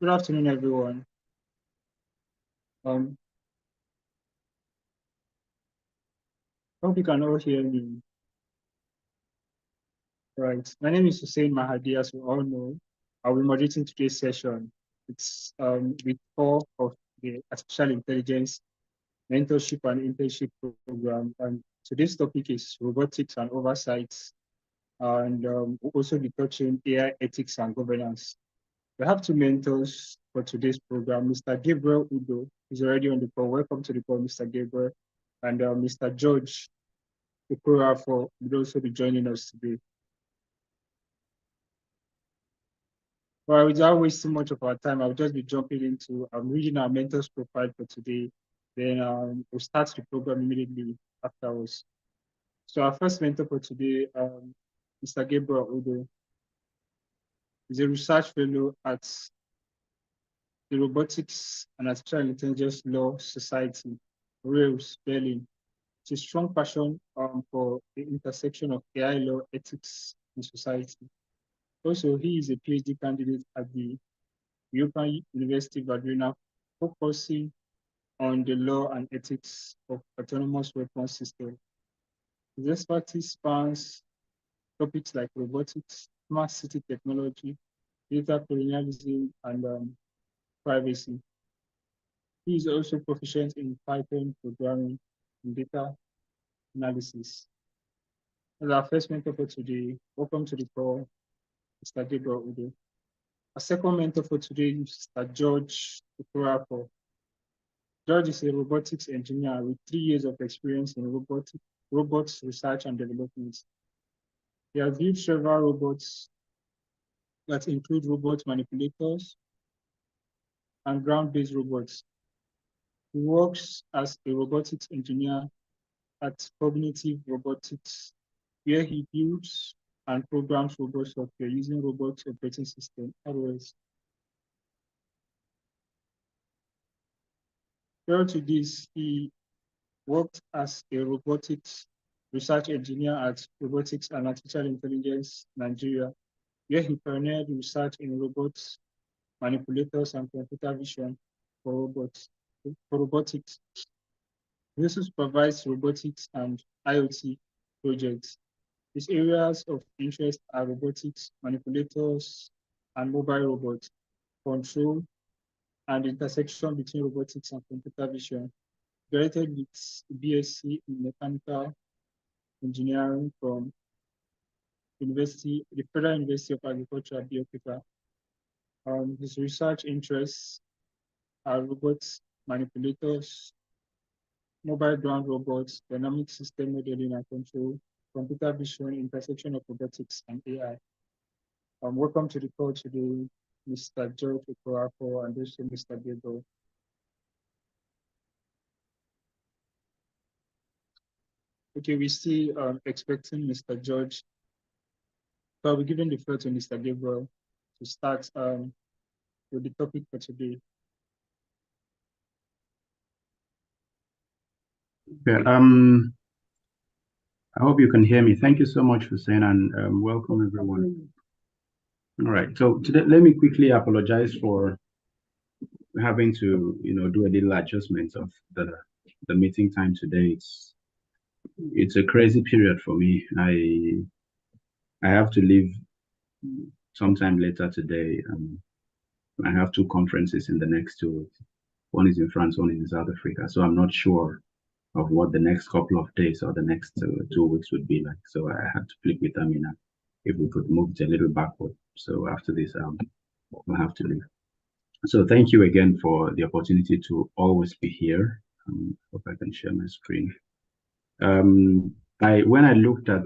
Good afternoon, everyone. Um, Hope you can all hear me. Right. My name is Hussein Mahadi, as we all know. I'll be moderating today's session. It's with four of the Artificial Intelligence Mentorship and Internship Program. And today's topic is robotics and oversight. And we'll also be touching AI ethics and governance. We have two mentors for today's program. Mr. Gabriel Udo is already on the call. Welcome to the call, Mr. Gabriel. And Mr. George Q4 will also be joining us today. Well, without wasting much of our time, I'll just be jumping into reading our mentor's profile for today. Then we'll start the program immediately afterwards. So our first mentor for today, Mr. Gabriel Udo, is a research fellow at the Robotics and Artificial Intelligence Law Society, Wales, Berlin. It's a strong passion for the intersection of AI law, ethics, and society. Also, he is a PhD candidate at the European University of Vadrina, focusing on the law and ethics of autonomous weapons systems. His expertise spans topics like robotics, smart city technology, data colonialism, and privacy. He is also proficient in Python programming and data analysis. As our first mentor for today, welcome to the call, Mr. Gabriel Udo. Our second mentor for today is Mr. George Q4. George is a robotics engineer with 3 years of experience in robots research and development. He has built several robots that include robot manipulators and ground-based robots. He works as a robotics engineer at Cognitive Robotics, where he builds and programs robot software using robot operating system, ROS. Prior to this, he worked as a robotics research engineer at Robotics and Artificial Intelligence Nigeria, where he pioneered research in robots, manipulators, and computer vision for robotics. He also supervised robotics and IoT projects. His areas of interest are robotics, manipulators, and mobile robots, control, and intersection between robotics and computer vision. Graduated with BSc in Mechanical Engineering from the Federal University of Agriculture, Abeokuta. His research interests are robots, manipulators, mobile ground robots, dynamic system modeling and control, computer vision, intersection of robotics and AI. Welcome to the call today, Mr. George Q4 and also Mr. Gabriel. Okay, we still expecting Mr. George. So I'll be giving the floor to Mr. Gabriel to start with the topic for today. Okay, I hope you can hear me. Thank you so much, Hussein, and welcome everyone. All right, so today, let me quickly apologize for having to, do a little adjustment of the meeting time today. It's a crazy period for me. I have to leave sometime later today. I have 2 conferences in the next 2 weeks. One is in France, one is in South Africa. So I'm not sure of what the next couple of days or the next 2 weeks would be like. So I had to click with Amina if we could move it a little backward. So after this, we'll have to leave. So thank you again for the opportunity to always be here. Hope I can share my screen. When I looked at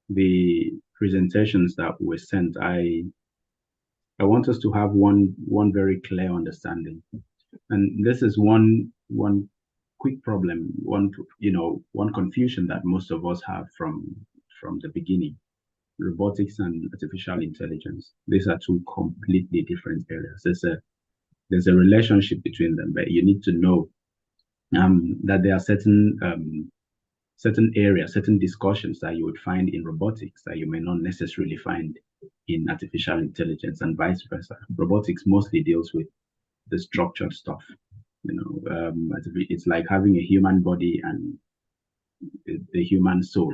the presentations that were sent, I want us to have one very clear understanding, and this is one quick problem, one confusion that most of us have from the beginning. Robotics and artificial intelligence, these are 2 completely different areas. There's a relationship between them, but you need to know that there are certain areas, certain discussions that you would find in robotics that you may not necessarily find in artificial intelligence and vice versa. Robotics mostly deals with the structured stuff. It's like having a human body and the human soul.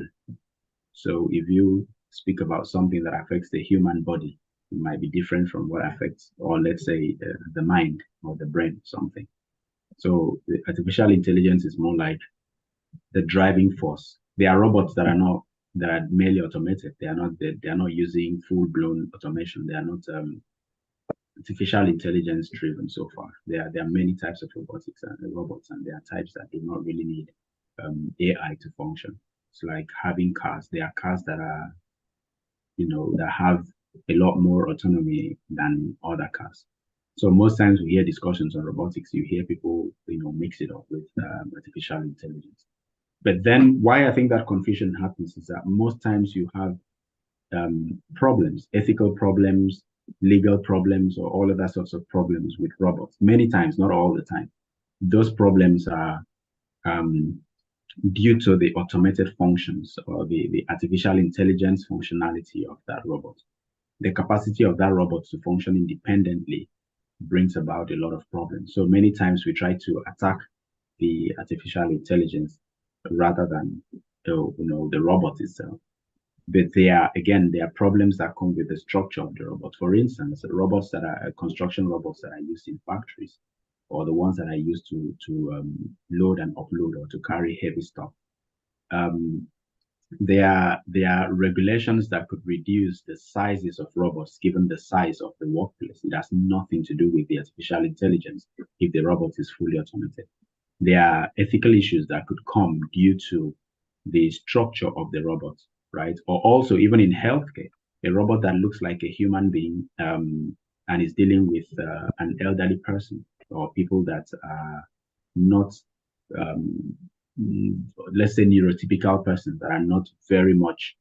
So if you speak about something that affects the human body, it might be different from what affects, or let's say, the mind or the brain, something. So the artificial intelligence is more like the driving force. There are robots that are merely automated. They are not using full blown automation. They are not artificial intelligence driven so far. There are many types of robots, and there are types that do not really need AI to function. It's like having cars. There are cars that are that have a lot more autonomy than other cars. So most times we hear discussions on robotics, you hear people mix it up with artificial intelligence. But then why I think that confusion happens is that most times you have problems, ethical problems, legal problems, or all of that sorts of problems with robots. Many times, not all the time. Those problems are due to the automated functions or the artificial intelligence functionality of that robot. The capacity of that robot to function independently brings about a lot of problems. So many times we try to attack the artificial intelligence rather than the robot itself. But there are problems that come with the structure of the robot. For instance, robots that are construction robots that are used in factories, or the ones that are used to load and upload or to carry heavy stuff. There are regulations that could reduce the sizes of robots given the size of the workplace. It has nothing to do with the artificial intelligence if the robot is fully automated. There are ethical issues that could come due to the structure of the robot, right? Or also even in healthcare, a robot that looks like a human being and is dealing with an elderly person or people that are not let's say neurotypical persons that are not very much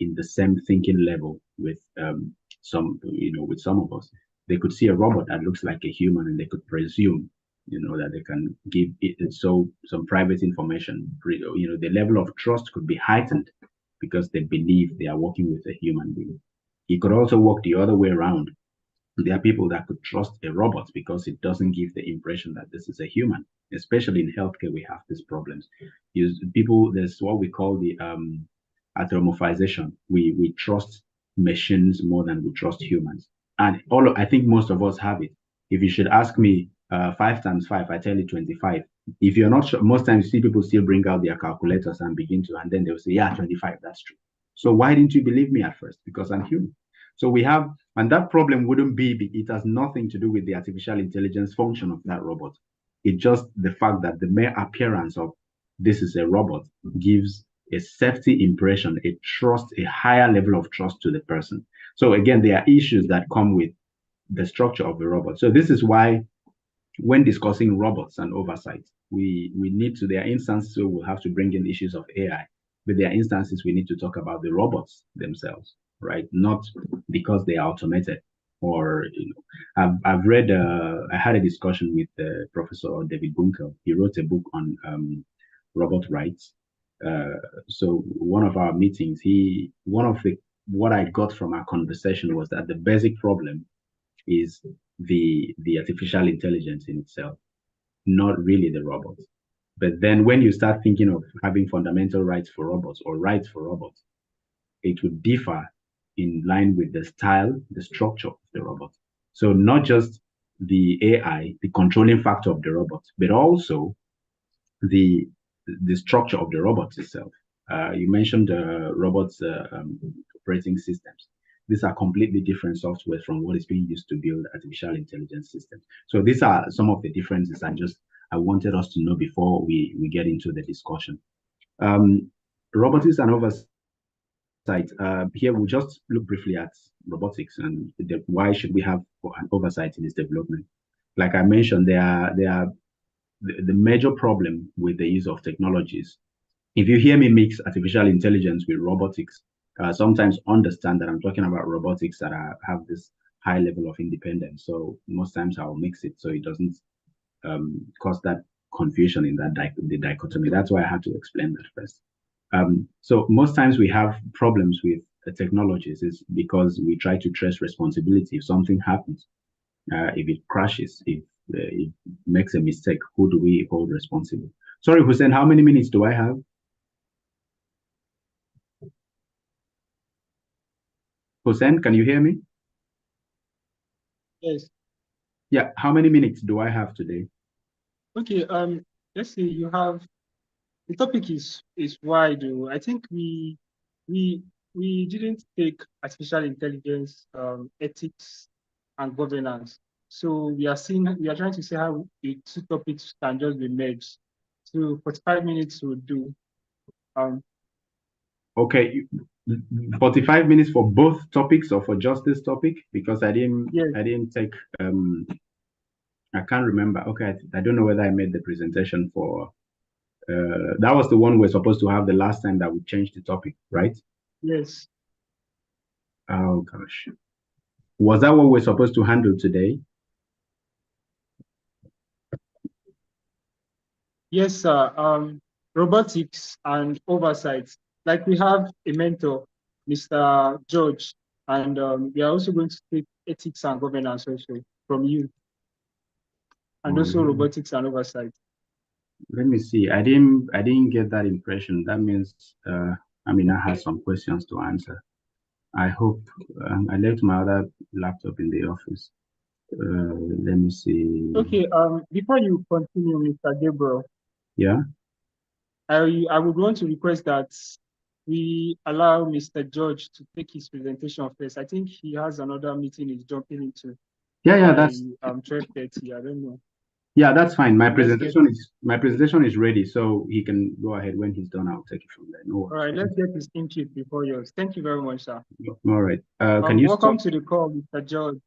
in the same thinking level with with some of us. They could see a robot that looks like a human and they could presume that they can give it so some private information. The level of trust could be heightened because they believe they are working with a human being. It could also work the other way around. There are people that could trust a robot because it doesn't give the impression that this is a human. Especially in healthcare, we have these problems. There's what we call the anthropomorphization. We trust machines more than we trust humans, and I think most of us have it. If you should ask me 5 times 5, I tell you 25. If you're not sure, most times you see people still bring out their calculators and and then they'll say, yeah, 25, that's true. So why didn't you believe me at first? Because I'm human. So and that problem wouldn't it has nothing to do with the artificial intelligence function of that robot. It's just the fact that the mere appearance of this is a robot gives a safety impression, a higher level of trust to the person. So again, there are issues that come with the structure of the robot. So this is why when discussing robots and oversight, there are instances where we'll have to bring in issues of AI, but there are instances we need to talk about the robots themselves, right? Not because they are automated or, I've read, I had a discussion with Professor David Bunkel. He wrote a book on robot rights. So one of our meetings, what I got from our conversation was that the basic problem is the artificial intelligence in itself, not really the robots. But then when you start thinking of having fundamental rights for robots or rights for robots, it would differ in line with the style, the structure of the robot. So not just the AI, the controlling factor of the robot, but also the structure of the robot itself. You mentioned robots operating systems. These are completely different software from what is being used to build artificial intelligence systems. So these are some of the differences I wanted us to know before we get into the discussion. Robotics and oversight. Here we'll just look briefly at robotics and why should we have an oversight in its development. Like I mentioned, there are the major problem with the use of technologies. If you hear me mix artificial intelligence with robotics, sometimes understand that I'm talking about robotics that have this high level of independence. So most times I'll mix it so it doesn't cause that confusion in the dichotomy. That's why I had to explain that first. So most times we have problems with technologies is because we try to trace responsibility if something happens, if it crashes, if it makes a mistake, who do we hold responsible? Sorry, Hussein, how many minutes do I have? Hussein, can you hear me? Yes. Yeah, how many minutes do I have today? Okay. Let's say you have the topic is wide. I think we we didn't take artificial intelligence, ethics, and governance. So we are trying to see how the two topics can just be merged. So 45 minutes will do. Um, Okay, 45 minutes for both topics or for just this topic? Because yes, I didn't take I can't remember. Okay, I don't know whether I made the presentation for that was the one we're supposed to have the last time that we changed the topic, right? yes, Oh gosh. Was that what we're supposed to handle today? yes, sir. Robotics and oversight. Like we have a mentor, Mr. George, and we are also going to take ethics and governance also from you, and Oh, also robotics and oversight. let me see. I didn't get that impression. That means I mean I had some questions to answer. I hope I left my other laptop in the office. Let me see. Okay, before you continue, Mr. Gabriel, Yeah. I would want to request that we allow Mr. George to take his presentation first. I think he has another meeting he's jumping into Yeah, yeah, by that's 12:30. I don't know. yeah, that's fine. So let's get My presentation is ready, so he can go ahead when he's done. I'll take it from there. No all worries. right, let's get his input before yours. Thank you very much, sir. All right. Can you stop? Welcome to the call, Mr. George.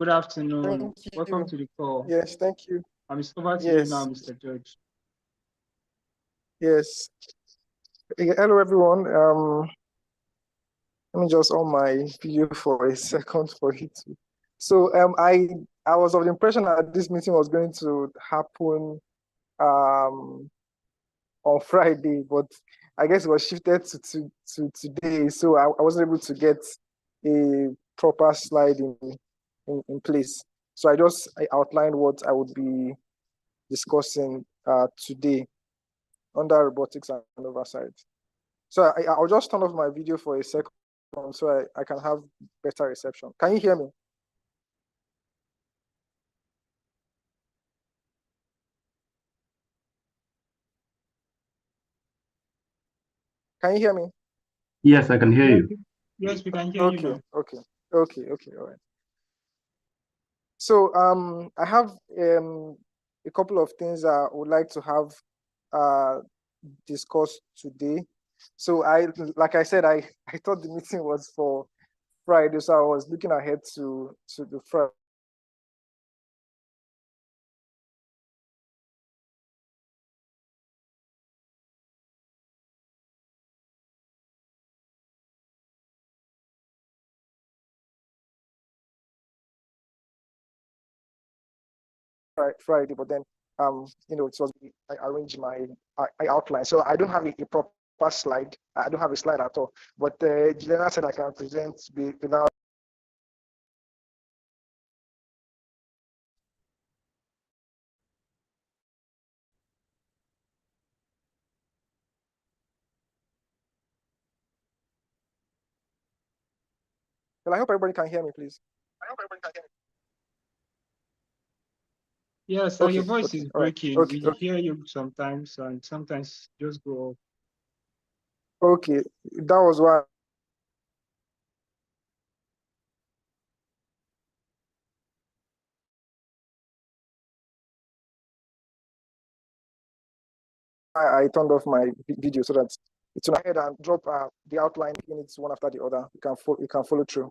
Good afternoon. Thank Welcome you. to the call. Yes, thank you. It's over to you now, Yes, Mr. George. yes. Hello, everyone. Let me just on my video for a second for it. So, I was of the impression that this meeting was going to happen on Friday, but I guess it was shifted to today. So I wasn't able to get a proper slide in place. So I outlined what I would be discussing today under robotics and oversight. So I'll just turn off my video for a second so I can have better reception. Can you hear me? Can you hear me? Yes, I can hear Yes, you. yes, we can hear you Okay, now. okay, okay, all right. So I have a couple of things I would like to have uh, discussed today. So like I said, I thought the meeting was for Friday, so I was looking ahead to the Friday. Friday, but then it was I arranged I outlined. So I don't have a proper slide. I don't have a slide at all. But Jelena said I can present without. Well, I hope everybody can hear me, please. I hope everybody can hear Yes, me. your Okay, voice okay, is all right. breaking. Okay, We hear you sometimes, and sometimes just go off. okay. That was why I turned off my video so that it's going ahead and drop the outline units one after the other. You can follow through.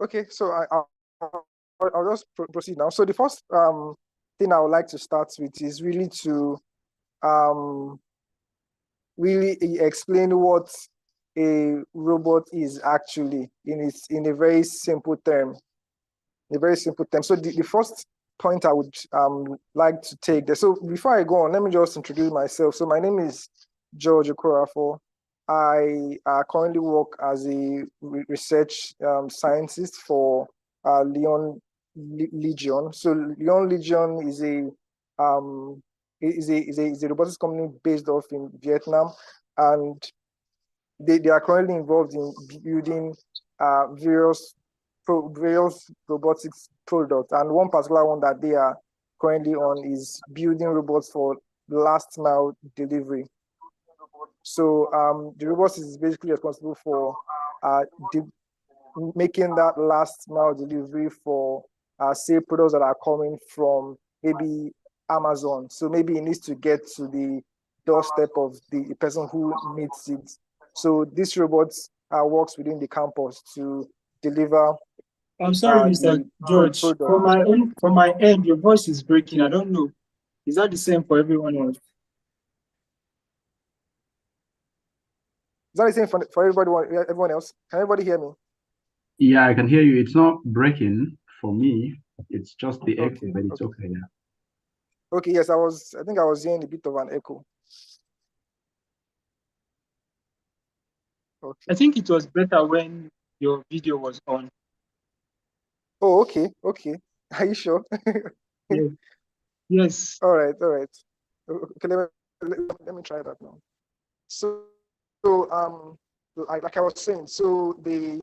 Okay, so I'll just proceed now. So the first thing I would like to start with is really to really explain what a robot is actually in a very simple term. So the first point I would like to take there. So before I go on, let me just introduce myself. So my name is George Okorafo. I currently work as a research scientist for Leon Legion. So Leon Legion is a robotics company based off in Vietnam, and they are currently involved in building various robotics products. And one particular one that they are currently on is building robots for last mile delivery. So the robots is basically responsible for making that last mile delivery for say products that are coming from maybe Amazon. So maybe it needs to get to the doorstep of the person who needs it. So this robot works within the campus to deliver I'm sorry, Mr. the George. product. From my end, your voice is breaking. I don't know. Is that the same for everyone else? Is that the same for everyone else? Can everybody hear me? Yeah, I can hear you. It's not breaking for me. It's just the echo, Okay, but it's okay. okay. Yeah. Okay, yes, I think I was hearing a bit of an echo. Okay. I think it was better when your video was on. Oh, okay, okay. Are you sure? Yes. Yes. All right, all right. Okay, let me try that now. So like I was saying, so they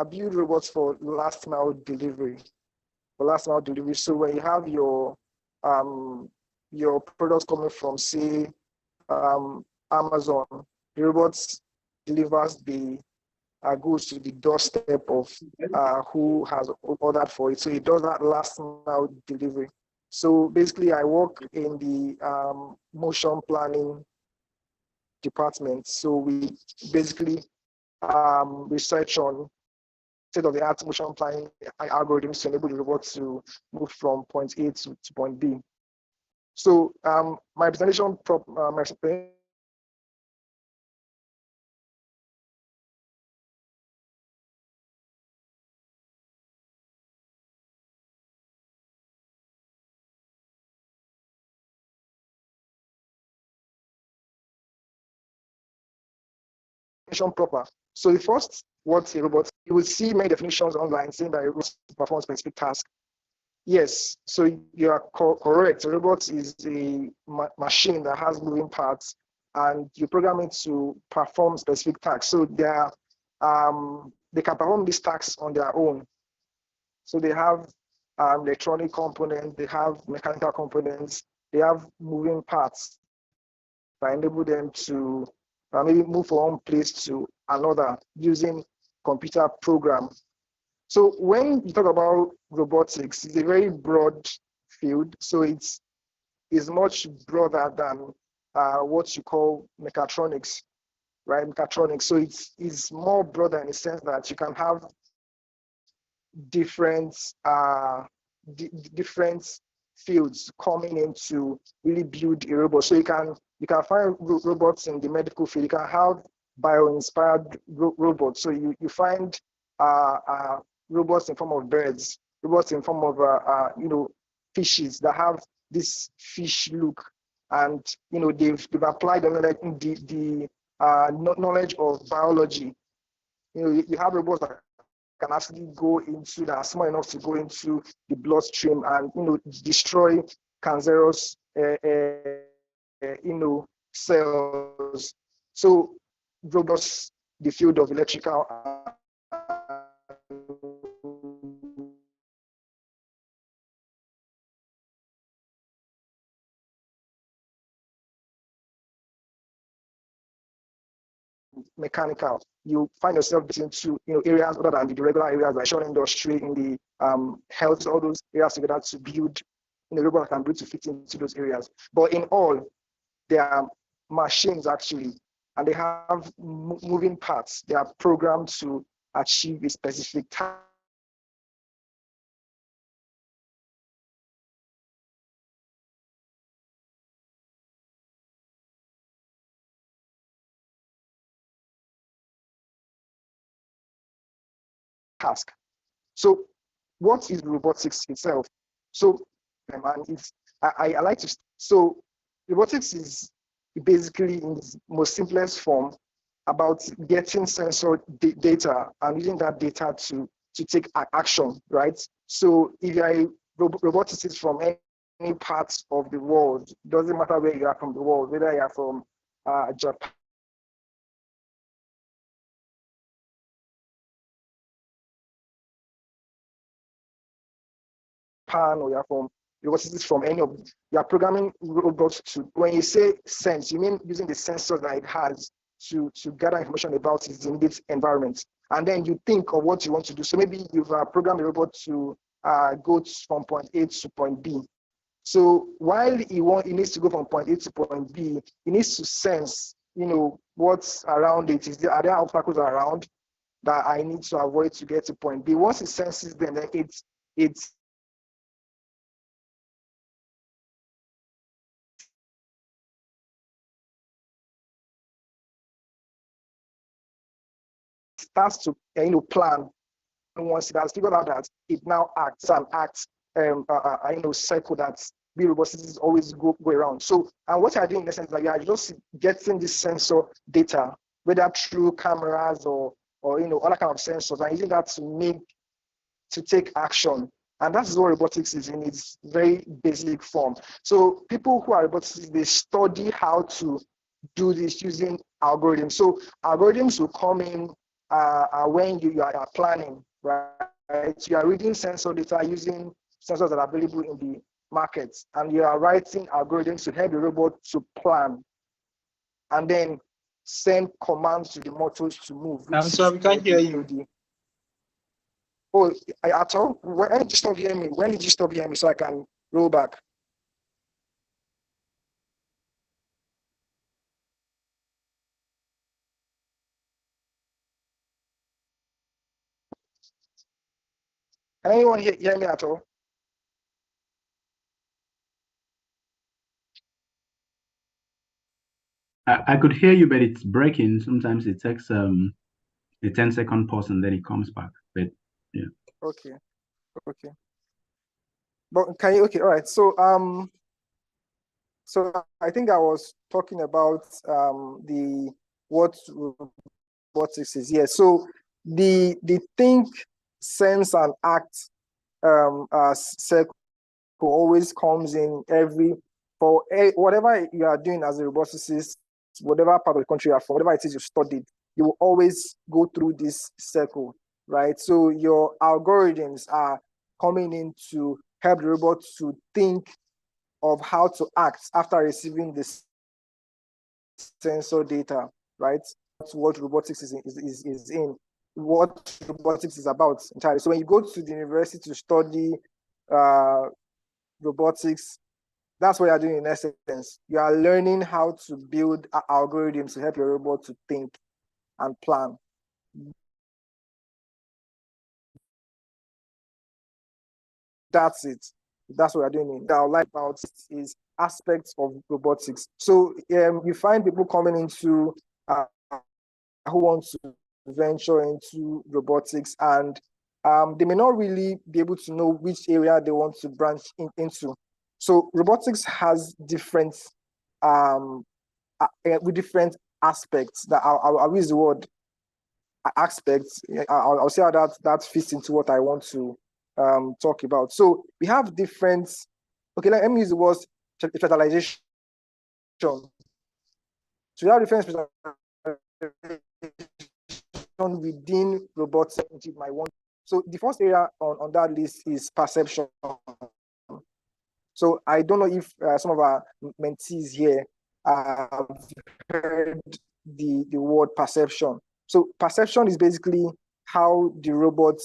build robots for last mile delivery. So when you have your products coming from, say, Amazon, the robots delivers the goods to the doorstep of who has ordered for it. So it does that last mile delivery. So basically, I work in the motion planning department. So we basically research on state-of-the-art motion planning algorithms to enable the robot to move from point A to point B. So my presentation proper. So the first, what's a robot? You will see many definitions online saying that a robot performs specific tasks. Yes, so you are correct. A robot is a machine that has moving parts, and you program it to perform specific tasks. So they can perform these tasks on their own. So they have electronic components, they have mechanical components, they have moving parts that enable them to maybe move from one place to another using computer program. So when you talk about robotics, it's a very broad field. So it's much broader than what you call mechatronics, right? Mechatronics. So it's more broader in the sense that you can have different different fields coming in to really build a robot. So you can find robots in the medical field. You can have bio-inspired robots. So you find robots in form of birds, robots in form of fishes that have this fish look, and they've applied the knowledge of biology. You have robots that can actually go into that are small enough to go into the bloodstream and destroy cancerous cells. So robots, the field of electrical mechanical, you find yourself getting to areas other than the regular areas like short industry, in the health, all those areas together to build robot that can be able to fit into those areas. But in all, they are machines actually, and they have moving parts. They are programmed to achieve a specific task. task. So what is robotics itself? So and it's I like to, so robotics is basically in its most simplest form about getting sensor data and using that data to take action, right? So if you're a roboticist from any parts of the world, doesn't matter where you are from the world, whether you are from Japan, or you're from robotics from any of, you are programming robots to, when you say sense, you mean using the sensors that it has to gather information about its immediate environment. And then you think of what you want to do. So maybe you've programmed a robot to go from point A to point B. So while he needs to go from point A to point B, he needs to sense, what's around it. Are there obstacles around that I need to avoid to get to point B? Once it senses them, then it starts to plan. And once it has figured out that, it now acts cycle that B robotics always go around. So, and what you're doing in essence, like, you are just getting this sensor data, whether through cameras or other kind of sensors, and using that to take action. And that's what robotics is in its very basic form. So people who are roboticists, they study how to do this using algorithms. So algorithms will come in when you are planning, right? You are reading sensor data using sensors that are available in the markets, and you are writing algorithms to help the robot to plan, and then send commands to the motors to move. I'm sorry, we can't hear you. Oh, at all? When did you stop hearing me? When did you stop hearing me so I can roll back? Can anyone hear me at all? I could hear you, but it's breaking. Sometimes it takes a 10-second pause and then it comes back. But yeah. Okay. But can you, okay, all right. So so I think I was talking about what robotics is. Yeah. So the think, sense, and act circle always comes in for whatever you are doing as a roboticist, whatever part of the country you are from, whatever it is you studied, you will always go through this circle, right? So your algorithms are coming in to help the robot to think of how to act after receiving this sensor data, right? That's what robotics is in, what robotics is about entirely. So when you go to the university to study robotics, that's what you're doing in essence. You are learning how to build algorithms to help your robot to think and plan. That's it. That's what we're doing. That I like about is aspects of robotics. So you find people coming into who want to venture into robotics, and they may not really be able to know which area they want to branch into. So robotics has different with different aspects. That I'll use the word aspects. I'll see how that fits into what I want to talk about. So we have different. Okay, let me use the word specialization. So we have different specialization within robotics. So the first area on that list is perception. So I don't know if some of our mentees here have heard the word perception. So perception is basically how the robot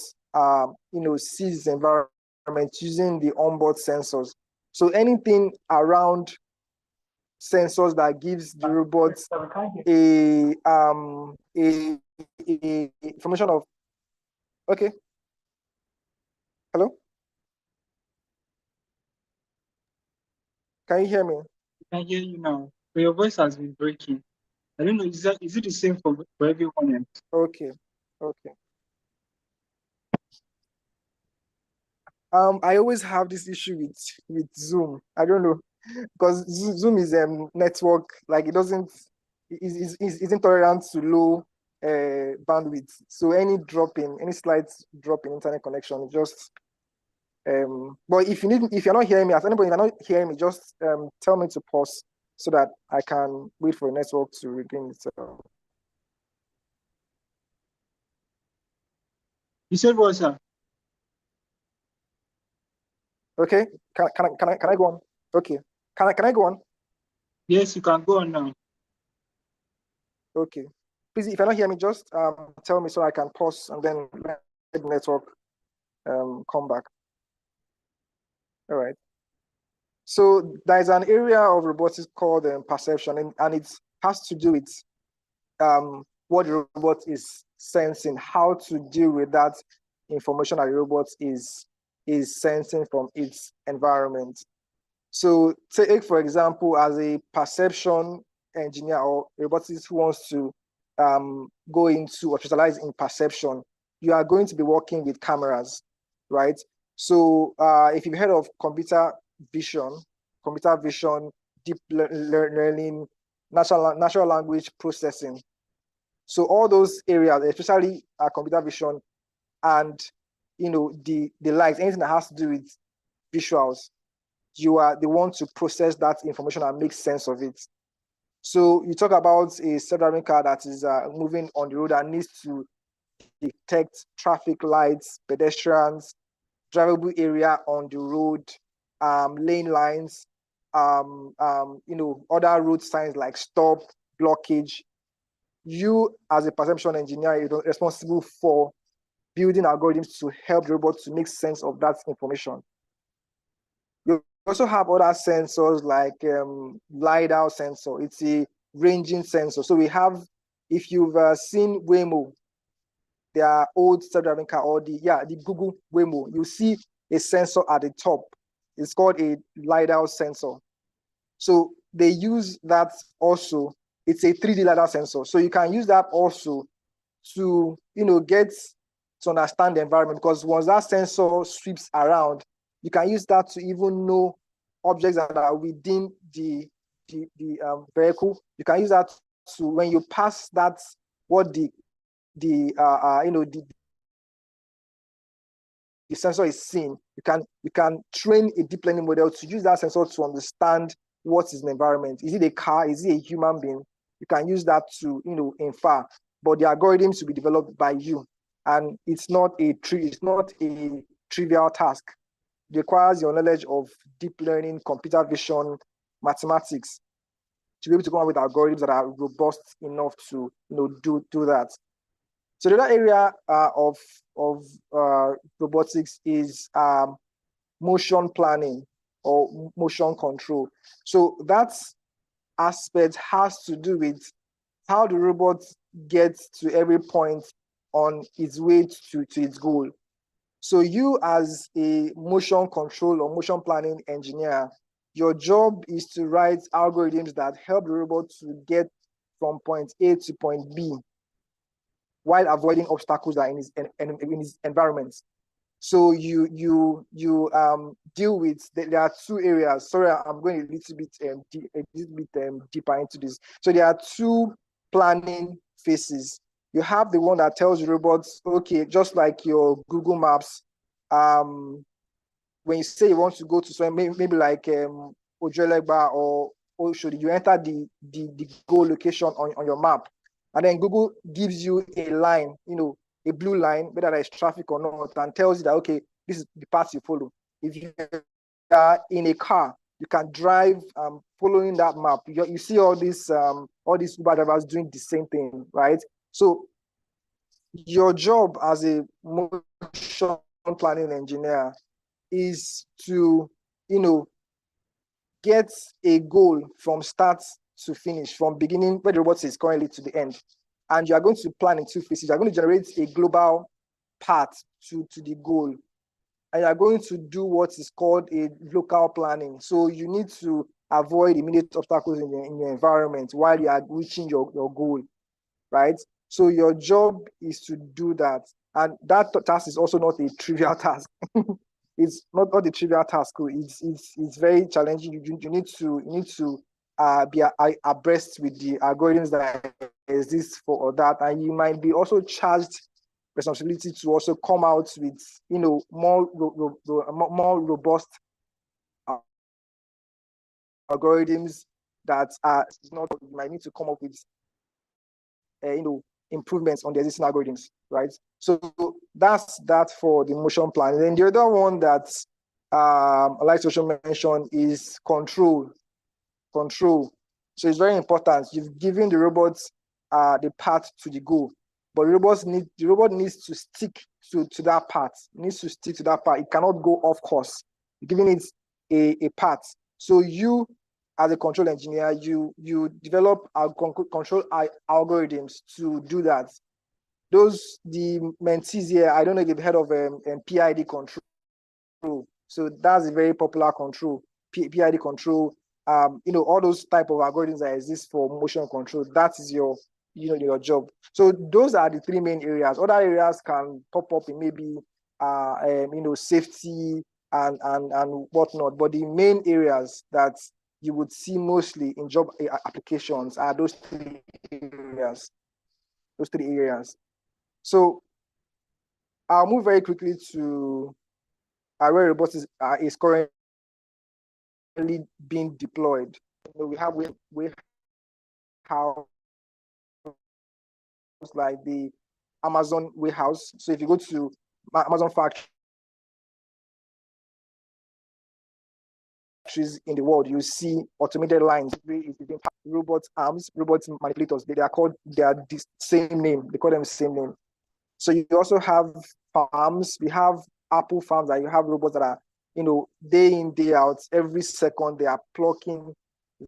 sees the environment using the onboard sensors. So anything around sensors that gives the robot a information of, okay. Hello? Can you hear me? I can hear you now. But your voice has been breaking. I don't know, is it the same for everyone else? Okay. I always have this issue with Zoom. I don't know, because Zoom is network, like it doesn't is intolerant to low bandwidth. So any slight drop in internet connection, just but if you're not hearing me, as anybody, if you're not hearing me, just tell me to pause so that I can wait for the network to regain itself. You said what, sir? Okay, can I go on? Okay, can I go on? Yes, you can go on now. Okay, please, if you're not hearing me, just tell me so I can pause and then let the network come back. All right. So there's an area of robotics called perception, and it has to do with what the robot is sensing, how to deal with that information that the robot is sensing from its environment. So take, for example, as a perception engineer or robotics who wants to go into or specialize in perception, you are going to be working with cameras, right? So if you've heard of computer vision, deep learning, natural language processing. So all those areas, especially computer vision and the likes, anything that has to do with visuals, you are the one to process that information and make sense of it. So you talk about a self-driving car that is moving on the road and needs to detect traffic lights, pedestrians, drivable area on the road, lane lines, other road signs like stop, blockage. You as a perception engineer, you're responsible for building algorithms to help the robot to make sense of that information. You also have other sensors like LiDAR sensor. It's a ranging sensor. So we have, if you've seen Waymo, their old self-driving car, or the Google Waymo, you see a sensor at the top. It's called a LiDAR sensor. So they use that also. It's a 3D LiDAR sensor. So you can use that also to get to understand the environment, because once that sensor sweeps around, you can use that to even know objects that are within the vehicle. You can use that to, when you pass that, what the sensor is seeing. You can train a deep learning model to use that sensor to understand what is an environment. Is it a car? Is it a human being? You can use that to infer, but the algorithms will be developed by you, and it's not a trivial task. It requires your knowledge of deep learning, computer vision, mathematics to be able to come up with algorithms that are robust enough to do that. So the other area of robotics is motion planning or motion control. So that aspect has to do with how the robot gets to every point on its way to its goal. So you, as a motion control or motion planning engineer, your job is to write algorithms that help the robot to get from point A to point B while avoiding obstacles that are in his environment. So you deal with, there are two areas. Sorry, I'm going a little bit deeper into this. So there are two planning phases. You have the one that tells the robots, okay, just like your Google Maps, when you say you want to go to somewhere, maybe like Ojuelegba or Oshodi, you enter the goal location on your map, and then Google gives you a line, a blue line, whether there's traffic or not, and tells you that, okay, this is the path you follow. If you are in a car, you can drive following that map. You see all these Uber drivers doing the same thing, right? So your job as a motion planning engineer is to, get a goal from start to finish, from beginning where the robot is currently to the end. And you are going to plan in two phases. You are going to generate a global path to the goal. And you are going to do what is called a local planning. So you need to avoid immediate obstacles in your environment while you are reaching your goal, right? So your job is to do that. And that task is also not a trivial task. it's not the trivial task. It's very challenging. You need to be abreast with the algorithms that exist for that, and you might be also charged responsibility to also come out with more robust algorithms that are not. You might need to come up with improvements on the existing algorithms, right? So that's that for the motion plan. And then the other one that I like to also mention is control. So it's very important. You've given the robots the path to the goal, but the robot needs to stick to that path. It needs to stick to that path. It cannot go off course. You're giving it a path. So you, as a control engineer, you develop control algorithms to do that. The mentees here, I don't know if you've heard of PID control. So that's a very popular control, PID control. All those type of algorithms that exist for motion control. That is your job. So those are the three main areas. Other areas can pop up in maybe safety and whatnot. But the main areas that you would see mostly in job applications are those three areas. So I'll move very quickly to where robotics is currently being deployed. We have warehouse like the Amazon warehouse. So if you go to Amazon factories in the world, you see automated lines, robot arms, robot manipulators. They are the same name. They call them the same name. So you also have farms. We have apple farms that you have robots that are, day in, day out, every second they are plucking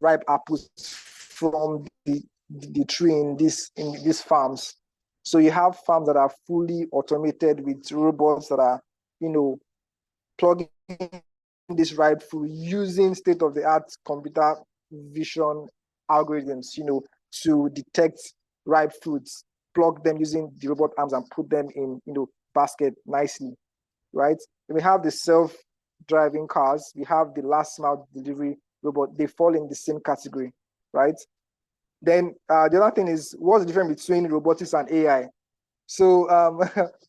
ripe apples from the tree in these farms. So you have farms that are fully automated with robots that are, plugging this ripe fruit using state-of-the-art computer vision algorithms, to detect ripe fruits, plug them using the robot arms and put them in, basket nicely, right? And we have the self-driving cars. We have the last mile delivery robot. They fall in the same category, right? Then the other thing is, what's the difference between robotics and AI? So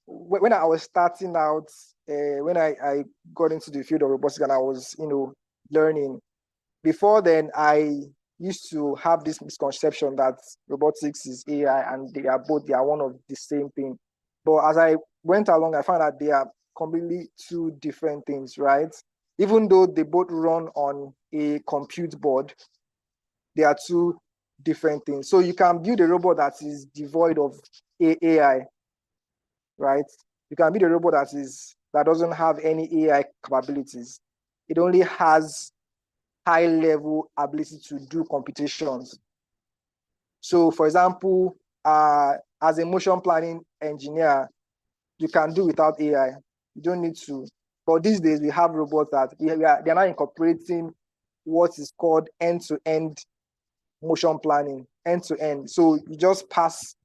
when I was starting out, when I got into the field of robotics and I was, learning, before then I used to have this misconception that robotics is AI and they are one of the same thing. But as I went along, I found that they are completely two different things, right? Even though they both run on a compute board, they are two different things. So you can build a robot that is devoid of AI, right? You can build a robot that doesn't have any AI capabilities. It only has high level ability to do computations. So for example, as a motion planning engineer, you can do without AI. You don't need to. But these days we have robots that they're now incorporating what is called end-to-end motion planning, end-to-end. So you just pass,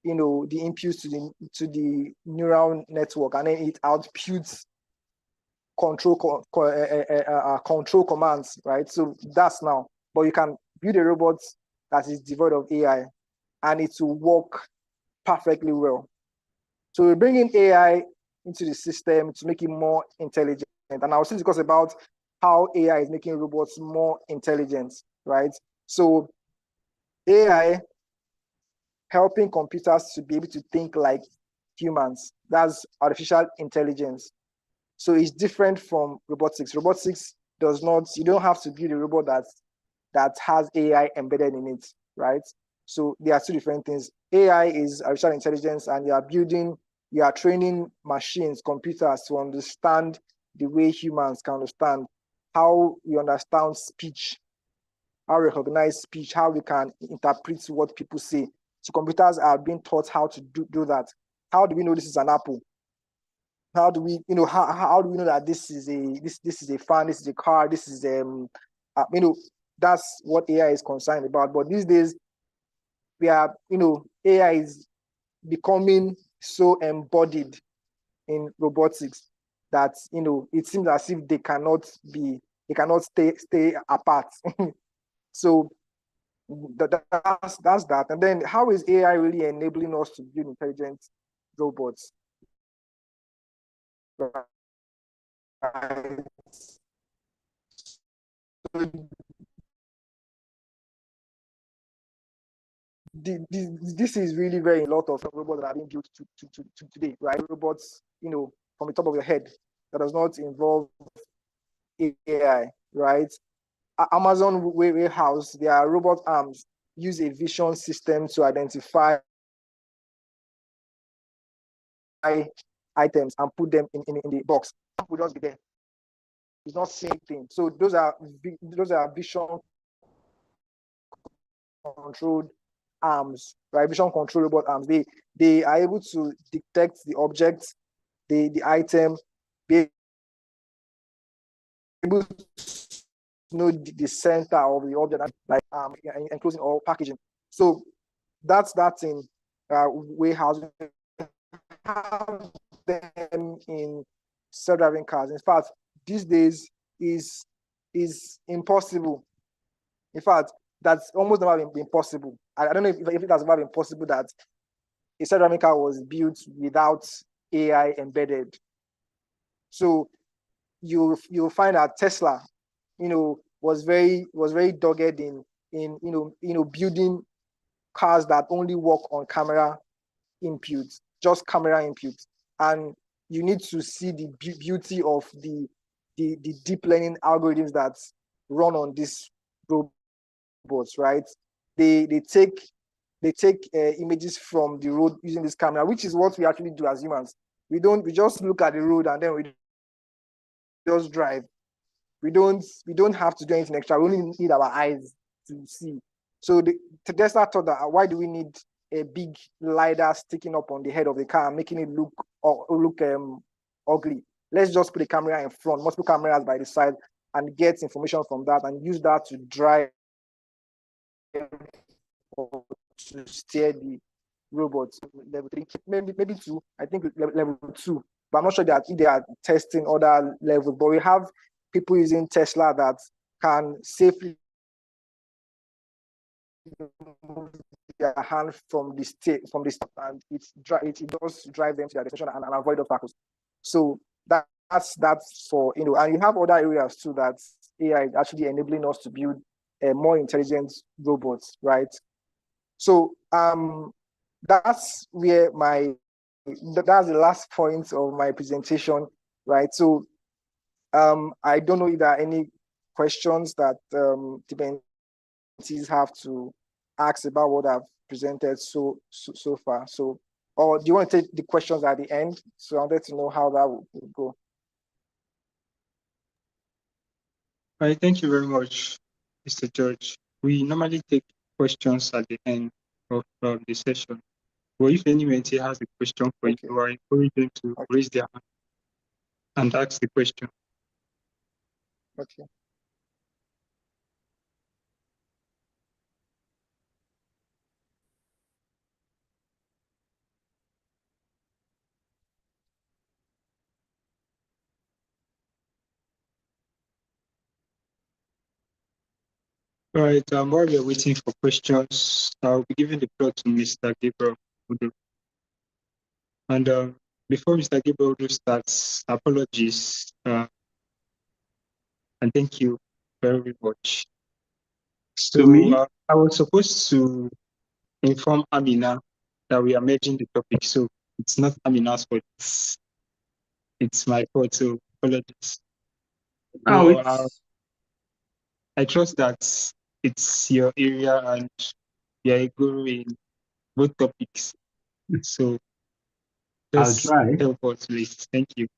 the inputs to the neural network, and then it outputs control commands, right? So that's now. But you can build a robot that is devoid of AI, and it will work perfectly well. So we're bringing AI into the system to make it more intelligent. And I was discuss about how AI is making robots more intelligent, right? So AI helping computers to be able to think like humans. That's artificial intelligence. So it's different from robotics. Robotics does not, you don't have to build a robot that has AI embedded in it, right? So there are two different things. AI is artificial intelligence, and you are training machines, computers to understand the way humans can understand, how we understand speech, how we recognize speech, how we can interpret what people say. So computers are being taught how to do that. How do we know this is an apple? How do we, how do we know that this is a fan, this is a car, this is that's what AI is concerned about. But these days, AI is becoming so embodied in robotics that, it seems as if they cannot stay apart. So that's that. And then how is AI really enabling us to build intelligent robots? Right. So this is really very a lot of robots that are being built to today, right? Robots, from the top of your head that does not involve AI, right? Amazon warehouse, their robot arms use a vision system to identify items and put them in the box. It will just be there. It's not same thing. So those are vision controlled arms, right? Vision control robot arms. They are able to detect the object, the item, be able to know the center of the object, like enclosing or packaging. So that's in warehouse. Have them in self-driving cars. In fact, these days is impossible. In fact, that's almost never been possible. I don't know if it has ever been possible that a self-driving car was built without AI embedded. So you'll find that Tesla, was very dogged in building cars that only work on camera input, just camera input. And you need to see the beauty of the deep learning algorithms that run on these robots, right? They take images from the road using this camera, which is what we actually do as humans. We just look at the road and then we just drive. We don't have to do anything extra. We only need our eyes to see. So Tesla thought that why do we need a big LiDAR sticking up on the head of the car, making it look ugly? Let's just put a camera in front, multiple cameras by the side, and get information from that and use that to drive or to steer the robot. Level 3, maybe 2. I think level 2, but I'm not sure that if they are testing other levels. But we have people using Tesla that can safely move their hand from the step, and it does drive them to their destination and avoid obstacles. So that's for and you have other areas too that AI is actually enabling us to build more intelligent robots, right? So that's where that's the last point of my presentation, right? So I don't know if there are any questions that the mentees have to ask about what I've presented so far. So, or do you want to take the questions at the end? So I wanted to know how that would go. All right, thank you very much, Mr. George. We normally take questions at the end of the session. But if any mentee has a question for you, I encourage them to raise their hand and ask the question. Okay. All right, while we are waiting for questions, I'll be giving the floor to Mr. Gabriel Udo. And before Mr. Gabriel Udo starts, apologies and thank you very much. So I was supposed to inform Amina that we are merging the topic, so it's not Amina's fault. It's my fault, so apologies. I trust that it's your area and you're a guru in both topics. So just help us, please. Thank you.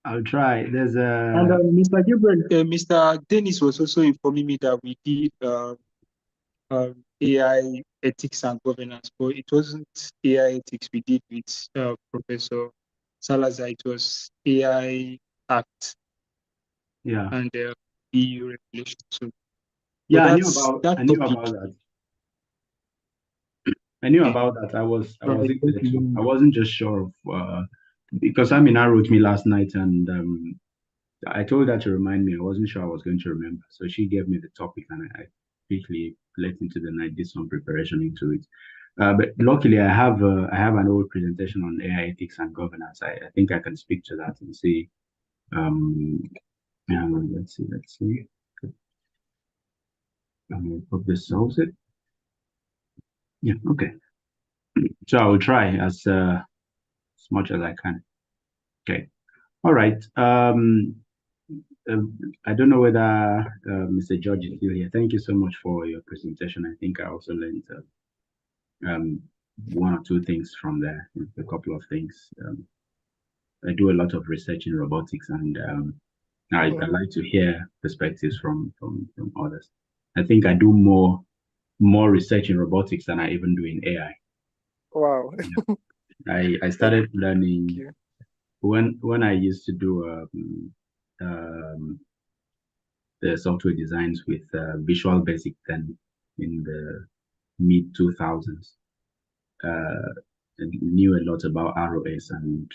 I'll try. There's a and Mr. Gabriel, Mr. Dennis was also informing me that we did AI ethics and governance, but it wasn't AI ethics we did with Professor Salazar. It was AI Act. Yeah. And EU regulation. So yeah, I knew about that. I knew about that. I was in there too. I wasn't just sure of because Amina wrote me last night, and I told her to remind me. I wasn't sure I was going to remember, so she gave me the topic, and I quickly left into the night, did some preparation into it. But luckily, I have an old presentation on AI ethics and governance. I think I can speak to that and see. Let's see, let's see. Hope this solves it. Yeah, okay. So I will try as much as I can. Okay. All right. I don't know whether Mr. George is still here. Thank you so much for your presentation. I think I also learned one or two things from there, a couple of things. I do a lot of research in robotics, and I like to hear perspectives from others. I think I do more research in robotics than I even do in AI. Wow. I started learning when I used to do the software designs with Visual Basic then in the mid 2000s. Knew a lot about ROS, and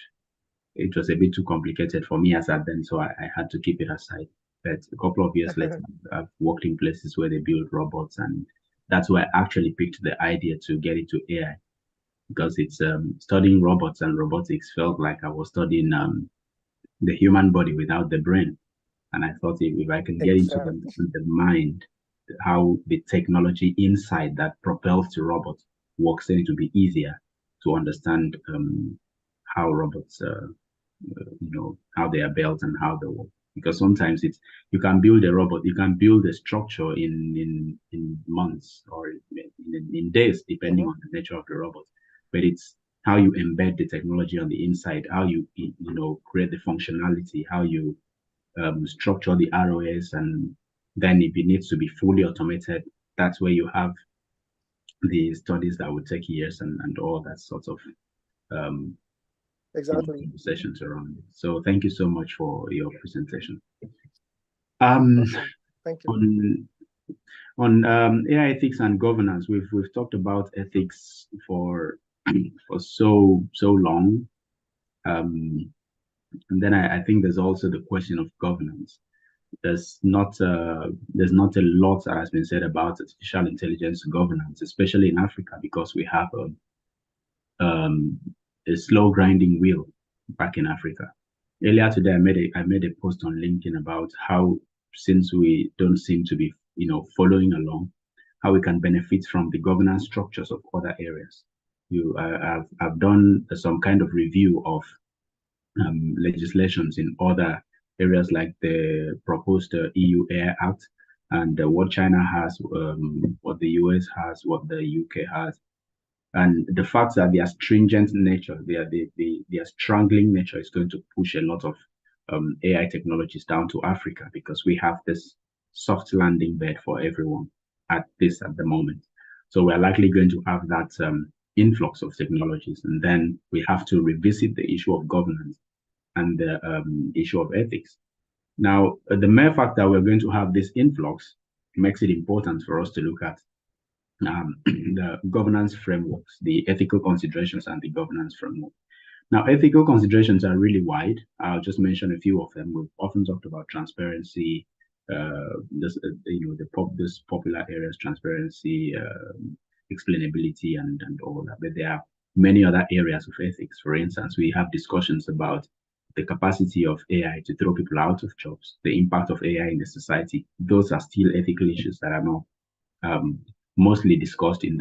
it was a bit too complicated for me as at then, so I had to keep it aside. But a couple of years later, I've worked in places where they build robots, and that's where I actually picked the idea to get into AI, because it's studying robots and robotics felt like I was studying the human body without the brain. And I thought if I can get into the mind, how the technology inside that propels the robot works, then it will be easier to understand how robots, how they are built and how they work. Because sometimes you can build a robot, you can build a structure in months or in days, depending on the nature of the robot. But it's how you embed the technology on the inside, how you create the functionality, how you structure the ROS, and then if it needs to be fully automated, that's where you have the studies that would take years and all that sort of conversations around it. So thank you so much for your presentation. Awesome. Thank you. On AI ethics and governance, we've talked about ethics for so long. And then I think there's also the question of governance. There's not a lot that has been said about artificial intelligence governance, especially in Africa, because we have a slow grinding wheel back in Africa. Earlier today, I made a post on LinkedIn about how, since we don't seem to be following along, how we can benefit from the governance structures of other areas. I've done some kind of review of legislations in other areas, like the proposed EU Air Act, and what China has, what the US has, what the UK has, and the fact that their stringent nature, their strangling nature is going to push a lot of AI technologies down to Africa, because we have this soft landing bed for everyone at the moment. So we're likely going to have that influx of technologies, and then we have to revisit the issue of governance and the issue of ethics. Now, the mere fact that we're going to have this influx makes it important for us to look at the governance frameworks, the ethical considerations, and the governance framework. Now, ethical considerations are really wide. I'll just mention a few of them. We've often talked about transparency, this popular areas, transparency, explainability, and all that. But there are many other areas of ethics. For instance, we have discussions about the capacity of AI to throw people out of jobs, the impact of AI in the society. Those are still ethical issues that are not mostly discussed in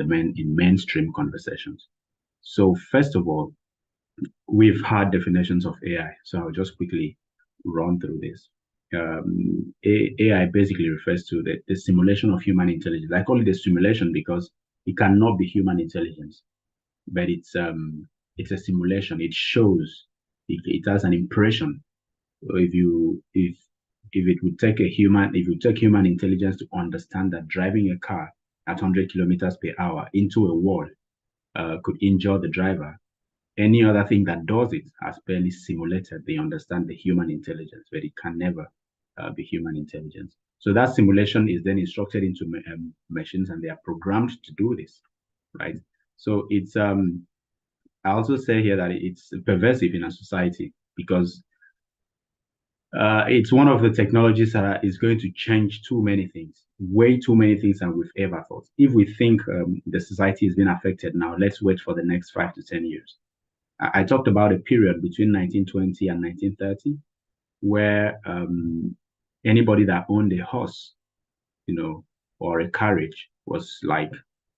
mainstream conversations. So first of all, we've had definitions of AI. So I'll just quickly run through this. AI basically refers to the simulation of human intelligence. I call it a simulation because it cannot be human intelligence, but it's a simulation. It shows, it has an impression. If it would take human intelligence to understand that driving a car at 100 kilometers per hour into a wall could injure the driver, any other thing that does it has barely simulated. They understand the human intelligence, but it can never be human intelligence. So that simulation is then instructed into machines, and they are programmed to do this, right? So it's I also say here that it's pervasive in our society because it's one of the technologies that is going to change too many things, way too many things than we've ever thought. If we think the society is being affected now, let's wait for the next 5 to 10 years. I talked about a period between 1920 and 1930 where anybody that owned a horse, or a carriage was like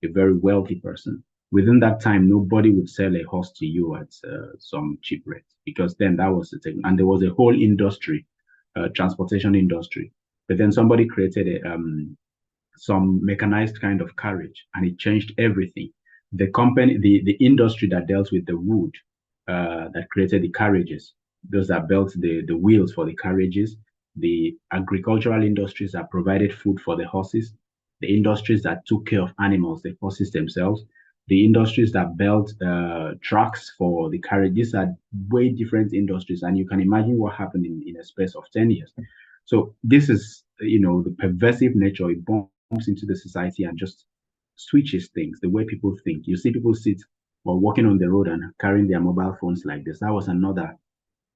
a very wealthy person. Within that time, nobody would sell a horse to you at some cheap rate because then that was the thing. And there was a whole industry, transportation industry. But then somebody created some mechanized kind of carriage and it changed everything. The company, the industry that dealt with the wood, that created the carriages, those that built the wheels for the carriages, the agricultural industries that provided food for the horses, the industries that took care of animals, the horses themselves, the industries that built trucks for the carriage. These are way different industries, and you can imagine what happened in a space of 10 years. So this is, the pervasive nature. It bumps into the society and just switches things, the way people think. You see people sit or walking on the road and carrying their mobile phones like this. That was another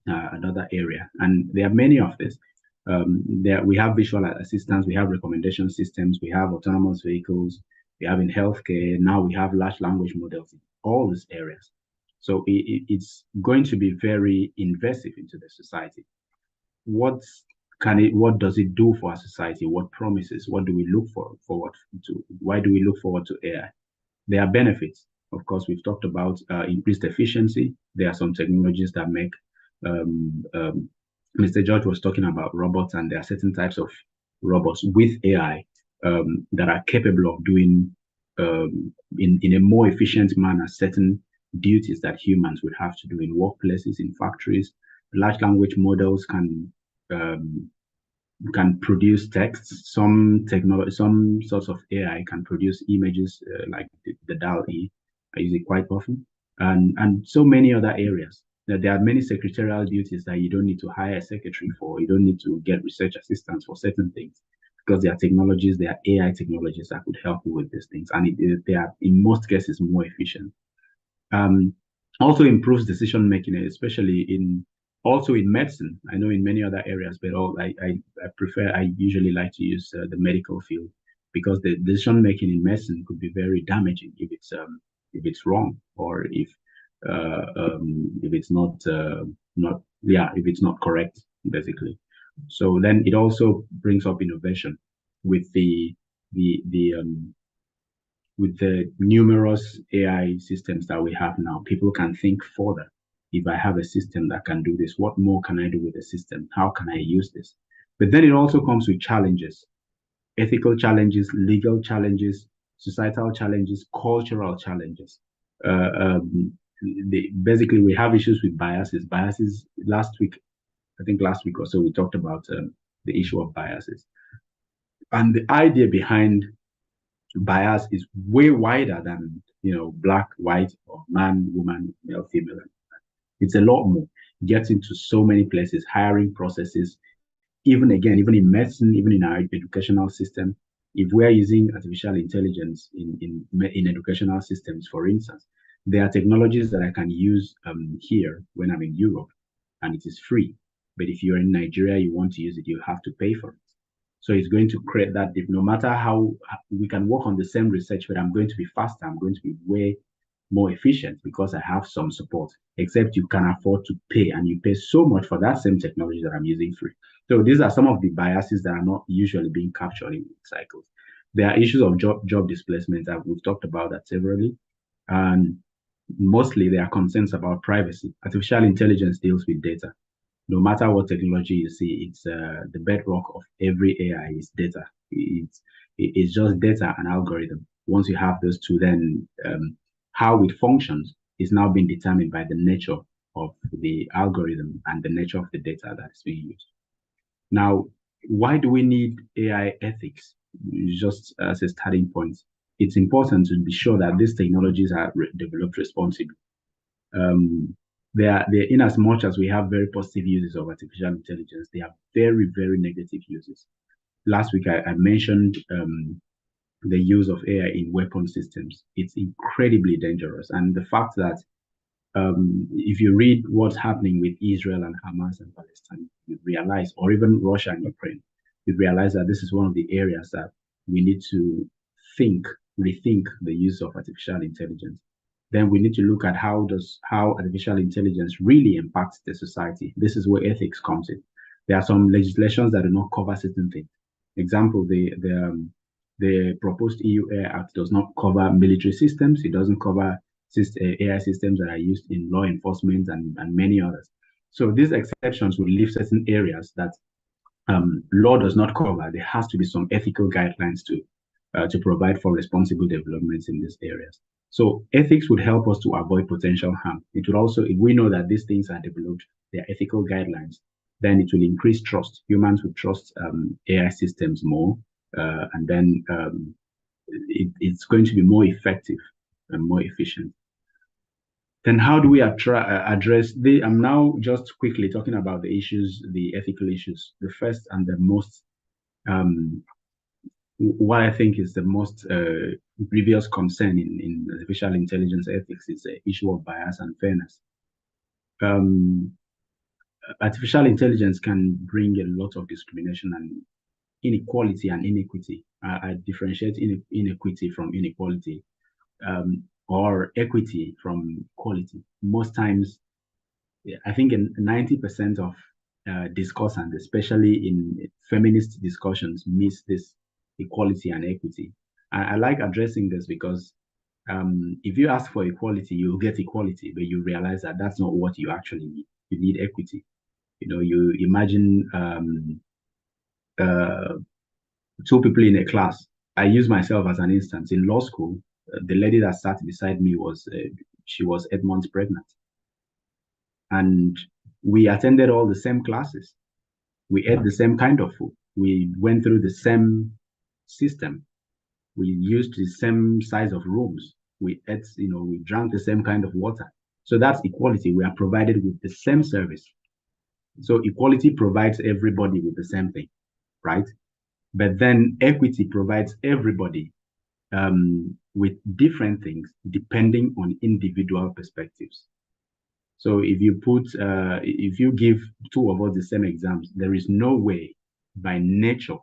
area, and there are many of this. There we have visual assistants, we have recommendation systems, we have autonomous vehicles, we have in healthcare. Now we have large language models in all these areas. So it's going to be very invasive into the society. What does it do for our society? What promises? What do we look forward to? Why do we look forward to AI? There are benefits. Of course, we've talked about increased efficiency. There are some technologies that make Mr. George was talking about robots, and there are certain types of robots with AI that are capable of doing in a more efficient manner certain duties that humans would have to do in workplaces, in factories. Large language models can produce texts. Some sorts of AI can produce images like the DALL-E. I use it quite often, and so many other areas. There are many secretarial duties that you don't need to hire a secretary for. You don't need to get research assistants for certain things because there are technologies, there are AI technologies that could help you with these things, and they are in most cases more efficient. Also improves decision making, especially also in medicine. I know in many other areas, but I usually like to use the medical field because the decision making in medicine could be very damaging if it's wrong, or if it's not if it's not correct, basically. So then it also brings up innovation with the numerous AI systems that we have now. People can think further. If I have a system that can do this, what more can I do with the system? How can I use this? But then it also comes with challenges, ethical challenges, legal challenges, societal challenges, cultural challenges. Basically, we have issues with biases. Biases, last week or so, we talked about the issue of biases. And the idea behind bias is way wider than, black, white, or man, woman, male, female. It's a lot more. It gets into so many places, hiring processes, even in medicine, even in our educational system. If we're using artificial intelligence in educational systems, for instance, there are technologies that I can use here when I'm in Europe, and it is free. But if you're in Nigeria, you want to use it, you have to pay for it. So it's going to create that dip. No matter how we can work on the same research, but I'm going to be faster. I'm going to be way more efficient because I have some support, except you can afford to pay, and you pay so much for that same technology that I'm using free. So these are some of the biases that are not usually being captured in cycles. There are issues of job displacement that we've talked about that severally. And mostly there are concerns about privacy. Artificial intelligence deals with data. No matter what technology you see, it's the bedrock of every AI is data. It's just data and algorithm. Once you have those two, then how it functions is now being determined by the nature of the algorithm and the nature of the data that is being used. Now, why do we need AI ethics? Just as a starting point, it's important to be sure that these technologies are developed responsibly. They're in as much as we have very positive uses of artificial intelligence, they have very, very negative uses. Last week, I mentioned the use of AI in weapon systems. It's incredibly dangerous. And the fact that if you read what's happening with Israel and Hamas and Palestine, you realize, or even Russia and Ukraine, you realize that this is one of the areas that we need to rethink the use of artificial intelligence. Then we need to look at how artificial intelligence really impacts the society. This is where ethics comes in. There are some legislations that do not cover certain things. Example, the proposed EU Air Act does not cover military systems. It doesn't cover AI systems that are used in law enforcement and many others. So these exceptions will leave certain areas that law does not cover. There has to be some ethical guidelines to provide for responsible developments in these areas. So ethics would help us to avoid potential harm. It would also, if we know that these things are developed, there are ethical guidelines, then it will increase trust. Humans would trust AI systems more, and then it's going to be more effective and more efficient. Then how do we address the, I'm now just quickly talking about the issues, the ethical issues. The first and the most, what I think is the most grievous concern in artificial intelligence ethics is the issue of bias and fairness. Artificial intelligence can bring a lot of discrimination and inequality and inequity. I differentiate inequity from inequality, or equity from equality. Most times, I think in 90% of discussants, especially in feminist discussions, miss this equality and equity. I like addressing this because if you ask for equality, you'll get equality, but you realize that that's not what you actually need. You need equity. You know, you imagine two people in a class. I use myself as an instance. In law school, the lady that sat beside me she was 8 months pregnant. And we attended all the same classes. We ate the same kind of food. We went through the same system. We used the same size of rooms. We ate, we drank the same kind of water. So that's equality. We are provided with the same service. So equality provides everybody with the same thing, right? But then equity provides everybody with different things depending on individual perspectives. So if you give two of us the same exams, there is no way by nature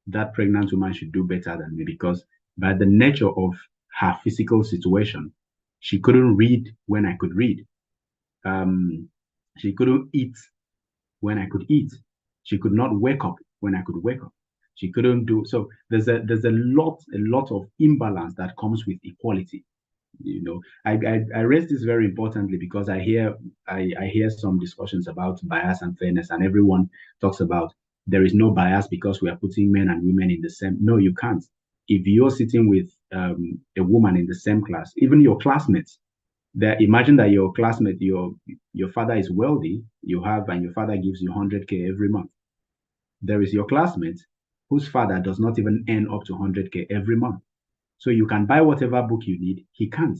that pregnant woman should do better than me, because by the nature of her physical situation, she couldn't read when I could read. She couldn't eat when I could eat. She could not wake up when I could wake up. She couldn't do so. There's a lot of imbalance that comes with equality. I raise this very importantly because I hear some discussions about bias and fairness, and everyone talks about there is no bias because we are putting men and women in the same. No, you can't. If you're sitting with a woman in the same class, even your classmates, imagine that your classmate, your father is wealthy, and your father gives you 100K every month. There is your classmate whose father does not even earn up to 100K every month. So you can buy whatever book you need, he can't.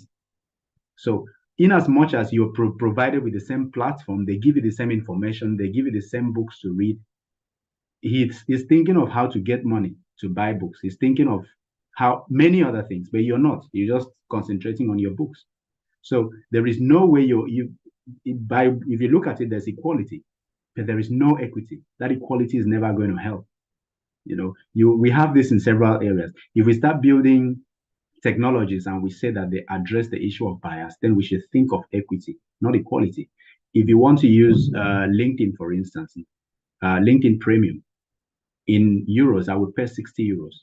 So in as much as you're provided with the same platform, they give you the same information, they give you the same books to read, he's thinking of how to get money to buy books. He's thinking of how many other things, but you're not. You're just concentrating on your books. So there is no way if you look at it, there's equality, but there is no equity. That equality is never going to help. We have this in several areas. If we start building technologies and we say that they address the issue of bias, then we should think of equity, not equality. If you want to use LinkedIn, for instance, LinkedIn Premium, in euros, I would pay 60 euros.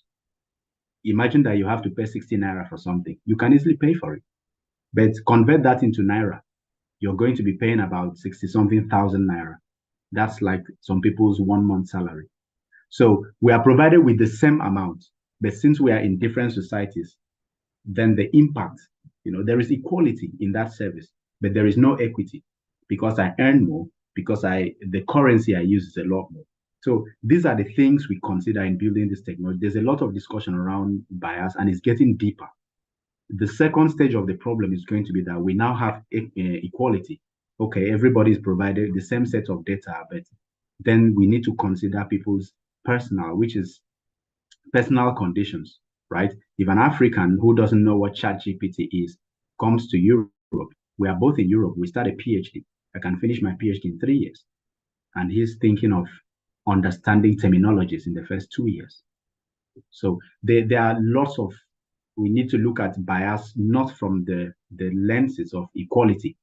Imagine that you have to pay 60 naira for something. You can easily pay for it. But convert that into naira, you're going to be paying about 60-something thousand naira. That's like some people's 1 month salary. So we are provided with the same amount, but since we are in different societies, then the impact, there is equality in that service, but there is no equity because I earn more, because the currency I use is a lot more. So these are the things we consider in building this technology. There's a lot of discussion around bias, and it's getting deeper. The second stage of the problem is going to be that we now have equality. Okay, everybody is provided the same set of data, but then we need to consider people's personal conditions, right? If an African who doesn't know what ChatGPT is comes to Europe, We are both in Europe. We start a PhD. I can finish my PhD in 3 years. And he's thinking of understanding terminologies in the first 2 years. So there are lots of, we need to look at bias not from the lenses of equality,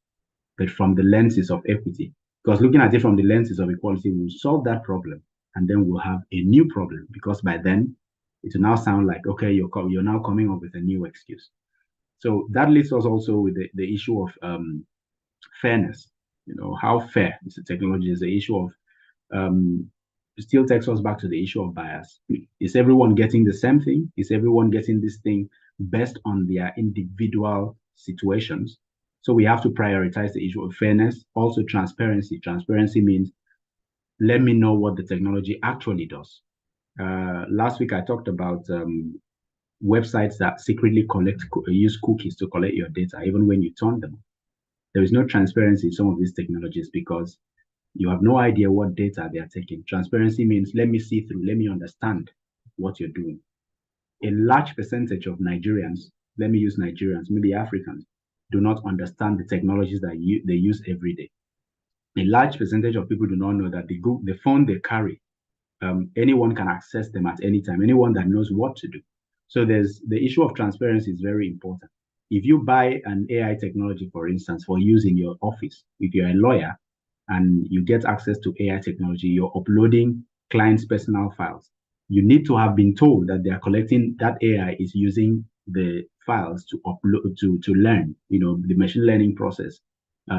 but from the lenses of equity. Because looking at it from the lenses of equality will solve that problem, and then we'll have a new problem, because by then it will now sound like, okay, you're now coming up with a new excuse. So that leads us also with the issue of fairness. You know, how fair is the technology? Is the issue of still takes us back to the issue of bias. Is everyone getting the same thing? Is everyone getting this thing based on their individual situations? So we have to prioritize the issue of fairness. Also, transparency. Transparency means, let me know what the technology actually does. Last week, I talked about websites that secretly use cookies to collect your data, even when you turn them. There is no transparency in some of these technologies because you have no idea what data they are taking. Transparency means, let me see through, let me understand what you're doing. A large percentage of Nigerians, let me use Nigerians, maybe Africans, do not understand the technologies that they use every day. A large percentage of people do not know that the phone they carry, anyone can access them at any time, anyone that knows what to do. So there's the issue of transparency is very important. If you buy an AI technology, for instance, for use in your office, if you're a lawyer and you get access to AI technology, you're uploading clients' personal files. You need to have been told that they are collecting, that AI is using the files to upload, to learn. You know, the machine learning process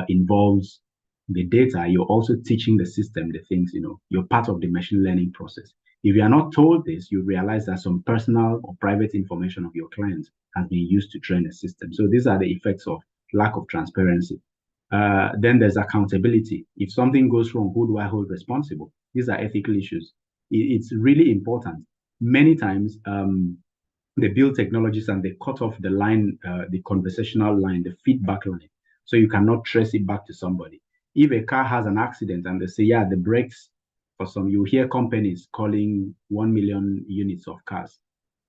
involves the data. You're also teaching the system the things, you know, you're part of the machine learning process. If you are not told this, you realize that some personal or private information of your clients has been used to train a system. So these are the effects of lack of transparency. Then there's accountability. If something goes wrong, who do I hold responsible? These are ethical issues. It's really important. Many times, they build technologies and they cut off the line, the conversational line, the feedback line, so you cannot trace it back to somebody. If a car has an accident and they say, yeah, the brakes, for some, you hear companies calling 1 million units of cars.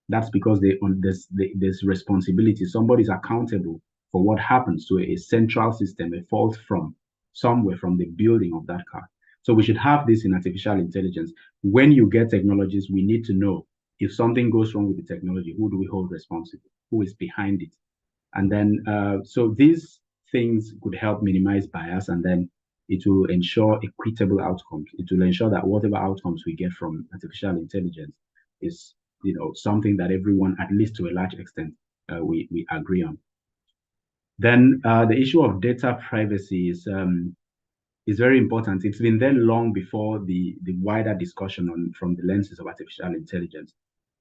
That's because there's responsibility. Somebody's accountable for what happens to a central system, a fault from somewhere from the building of that car. So we should have this in artificial intelligence. When you get technologies, we need to know if something goes wrong with the technology, who do we hold responsible? Who is behind it? And then, so these things could help minimize bias, and then it will ensure equitable outcomes. It will ensure that whatever outcomes we get from artificial intelligence is, you know, something that everyone, at least to a large extent, we agree on. Then the issue of data privacy is very important. It's been there long before the wider discussion on from the lenses of artificial intelligence.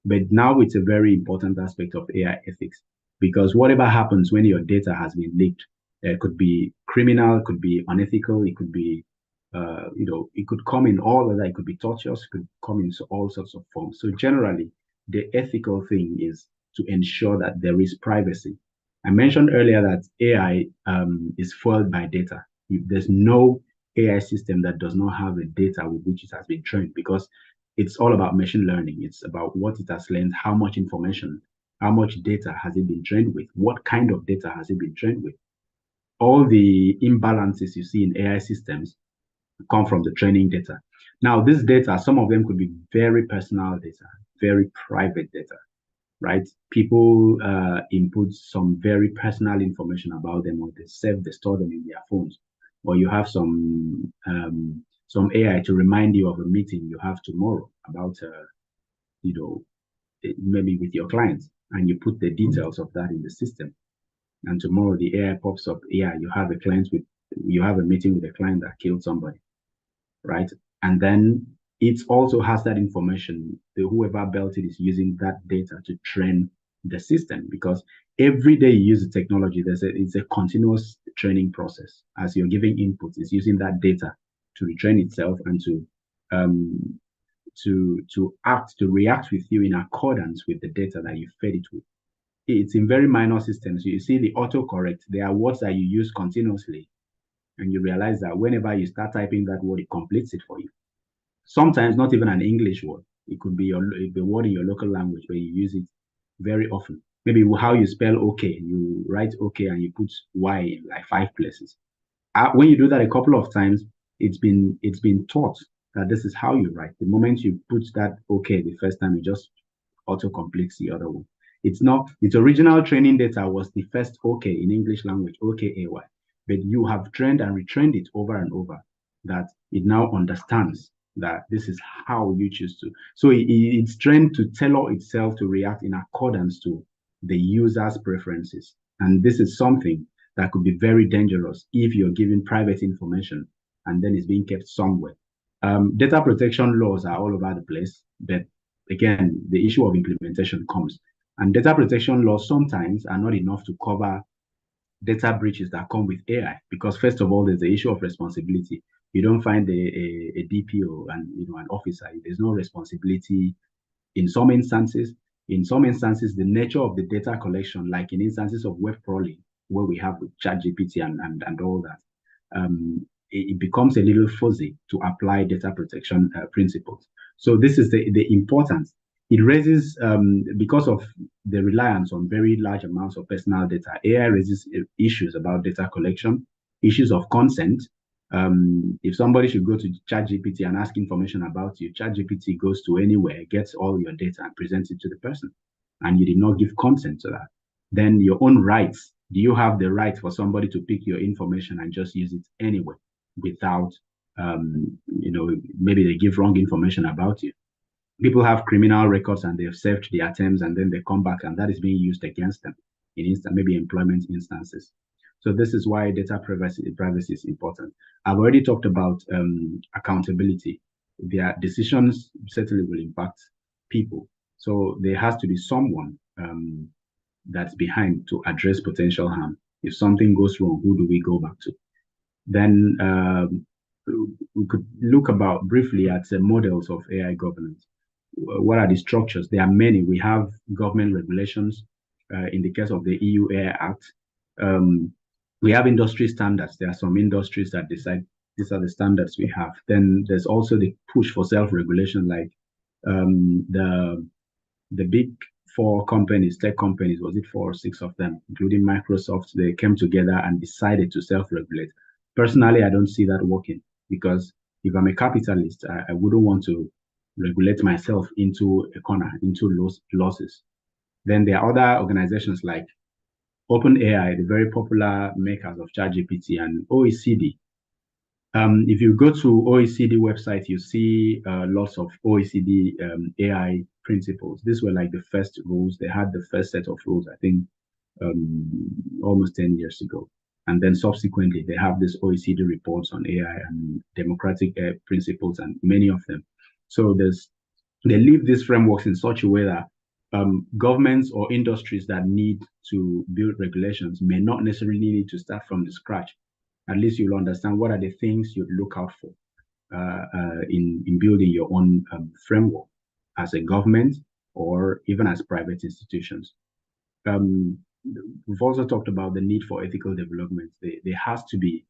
But now it's a very important aspect of AI ethics, because whatever happens when your data has been leaked, it could be criminal, could be unethical, it could be, you know, it could come in all of that. It could be torturous, it could come in all sorts of forms. So generally, the ethical thing is to ensure that there is privacy. I mentioned earlier that AI is fueled by data. There's no AI system that does not have the data with which it has been trained, because it's all about machine learning. It's about what it has learned, how much information, how much data has it been trained with, what kind of data has it been trained with. All the imbalances you see in AI systems come from the training data. Now, this data, some of them could be very personal data, very private data, right? People input some very personal information about them, or they store them in their phones, or you have some AI to remind you of a meeting you have tomorrow about, you know, maybe with your clients, and you put the details of that in the system. And tomorrow the AI pops up, yeah, you have a meeting with a client that killed somebody, right? And then it also has that information. Whoever built it is using that data to train the system, because every day you use the technology, it's a continuous training process. As you're giving inputs, it's using that data to retrain itself and to react with you in accordance with the data that you fed it with. It's in very minor systems. You see the autocorrect, there are words that you use continuously, and you realize that whenever you start typing that word, it completes it for you. Sometimes not even an English word. It could be the word in your local language, where you use it very often. maybe how you spell okay, you write okay and you put Y in like 5 places. When you do that a couple of times, it's been taught that this is how you write. The moment you put that okay the first time, it just auto completes the other one. It's not, its original training data was the first okay in English language, okay, AY. But you have trained and retrained it over and over that it now understands that this is how you choose to. So it's trained to tailor itself to react in accordance to the user's preferences. And this is something that could be very dangerous if you're giving private information and then it's being kept somewhere. Data protection laws are all over the place, but again, the issue of implementation comes. And data protection laws sometimes are not enough to cover data breaches that come with AI, because first of all, there's the issue of responsibility. You don't find a DPO and an officer. There's no responsibility in some instances. In some instances, the nature of the data collection, like in instances of web crawling, where we have with ChatGPT and all that, it becomes a little fuzzy to apply data protection principles. So this is the importance. It raises, because of the reliance on very large amounts of personal data, AI raises issues about data collection, issues of consent. If somebody should go to ChatGPT and ask information about you, ChatGPT goes to anywhere, gets all your data and presents it to the person, and you did not give consent to that. Then your own rights. Do you have the right for somebody to pick your information and just use it anyway without, maybe they give wrong information about you? People have criminal records and they've served their terms and then they come back and that is being used against them in maybe employment instances. So this is why data privacy is important. I've already talked about accountability. Their decisions certainly will impact people. So there has to be someone that's behind to address potential harm. If something goes wrong, who do we go back to? Then we could look about briefly at the models of AI governance. What are the structures? There are many. We have government regulations. In the case of the EU AI Act, we have industry standards. There are some industries that decide these are the standards we have. Then there's also the push for self-regulation, like the big 4 companies, tech companies, was it 4 or 6 of them, including Microsoft, they came together and decided to self-regulate. Personally, I don't see that working, because if I'm a capitalist, I wouldn't want to regulate myself into a corner, into losses. Then there are other organizations like OpenAI, the very popular makers of ChatGPT, and OECD. If you go to OECD website, you see lots of OECD AI principles. These were like the first rules. They had the first set of rules, I think, almost 10 years ago. And then subsequently, they have this OECD reports on AI and democratic principles, and many of them. So they leave these frameworks in such a way that governments or industries that need to build regulations may not necessarily need to start from the scratch. At least you'll understand what are the things you'd look out for in building your own framework as a government or even as private institutions. We've also talked about the need for ethical development. There has to be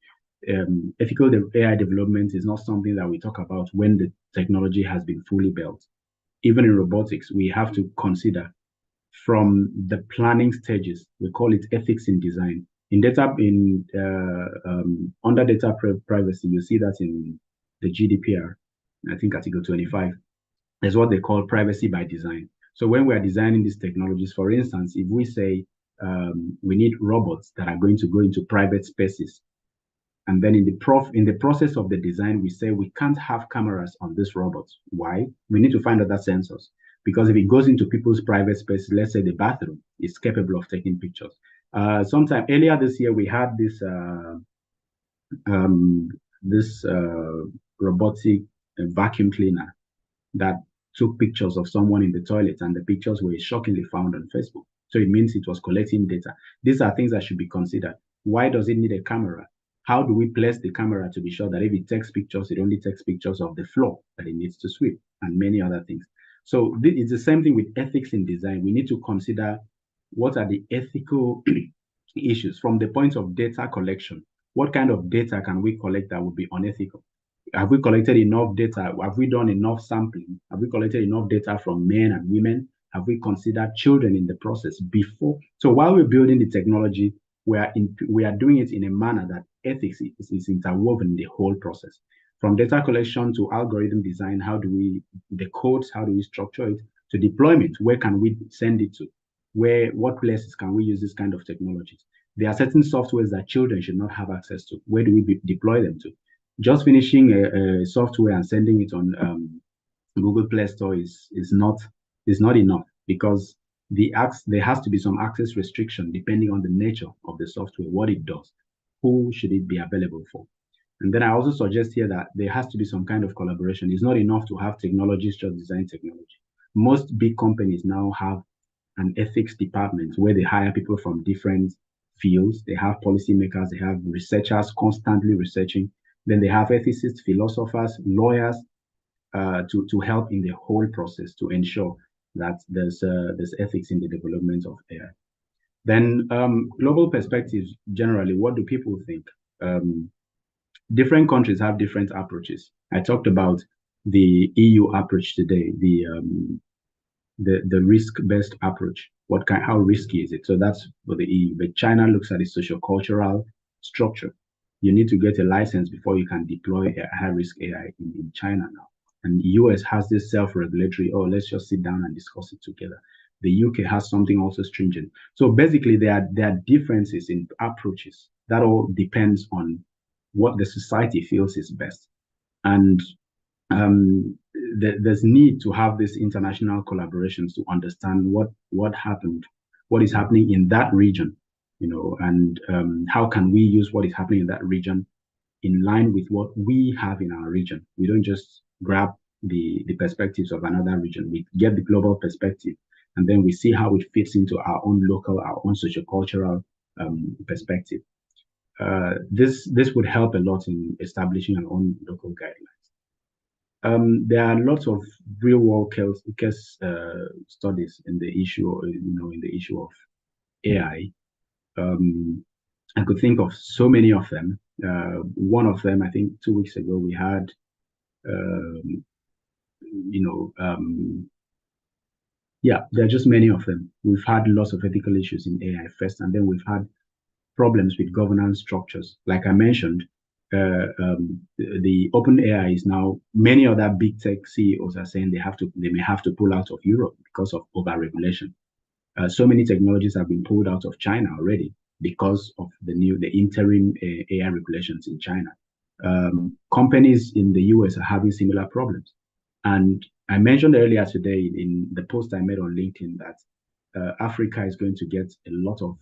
ethical AI development is not something that we talk about when the technology has been fully built. Even in robotics, we have to consider from the planning stages. We call it ethics in design. Under data privacy, you see that in the GDPR, I think Article 25. There's what they call privacy by design. So when we are designing these technologies, for instance, if we say we need robots that are going to go into private spaces, and then in the process of the design, we say we can't have cameras on these robots. Why? We need to find other sensors, because if it goes into people's private spaces, let's say the bathroom, is capable of taking pictures. Sometime earlier this year, we had this robotic vacuum cleaner that took pictures of someone in the toilet, and the pictures were shockingly found on Facebook. So it means it was collecting data. These are things that should be considered. Why does it need a camera? How do we place the camera to be sure that if it takes pictures, it only takes pictures of the floor that it needs to sweep, and many other things. So it's the same thing with ethics in design. We need to consider what are the ethical issues from the point of data collection. What kind of data can we collect that would be unethical? Have we collected enough data? Have we done enough sampling? Have we collected enough data from men and women? Have we considered children in the process before? So while we're building the technology, we are doing it in a manner that ethics is interwoven in the whole process. From data collection to algorithm design, how do we, the codes, how do we structure it, to deployment, where can we send it to? What places can we use this kind of technologies? There are certain softwares that children should not have access to. Where do we deploy them to? Just finishing a software and sending it on Google Play Store is not enough, because there has to be some access restriction depending on the nature of the software, what it does, who should it be available for. And then I also suggest here that there has to be some kind of collaboration. It's not enough to have technologists just design technology. Most big companies now have an ethics department where they hire people from different fields. They have policymakers, they have researchers constantly researching. Then they have ethicists, philosophers, lawyers, to help in the whole process to ensure that there's ethics in the development of AI. Then global perspectives, generally, what do people think? Different countries have different approaches. I talked about the EU approach today, the risk-based approach. How risky is it? So that's for the EU. But China looks at the socio-cultural structure. You need to get a license before you can deploy a high-risk AI in China now. And the US has this self-regulatory, let's just sit down and discuss it together. The UK has something also stringent. So basically, there are differences in approaches. That all depends on what the society feels is best. And there's need to have this international collaborations to understand what is happening in that region, and how can we use what is happening in that region in line with what we have in our region. We don't just grab the perspectives of another region. We get the global perspective, and then we see how it fits into our own local, our own sociocultural perspective. This would help a lot in establishing our own local guidelines. There are lots of real-world case studies in the issue, of AI. I could think of so many of them. One of them, I think 2 weeks ago, we had, there are just many of them. We've had lots of ethical issues in AI first, and then we've had problems with governance structures. Like I mentioned, the open AI is now, many other big tech CEOs are saying they may have to pull out of Europe because of over-regulation. So many technologies have been pulled out of China already because of the interim AI regulations in China. Companies in the US are having similar problems. And I mentioned earlier today in the post I made on LinkedIn that Africa is going to get a lot of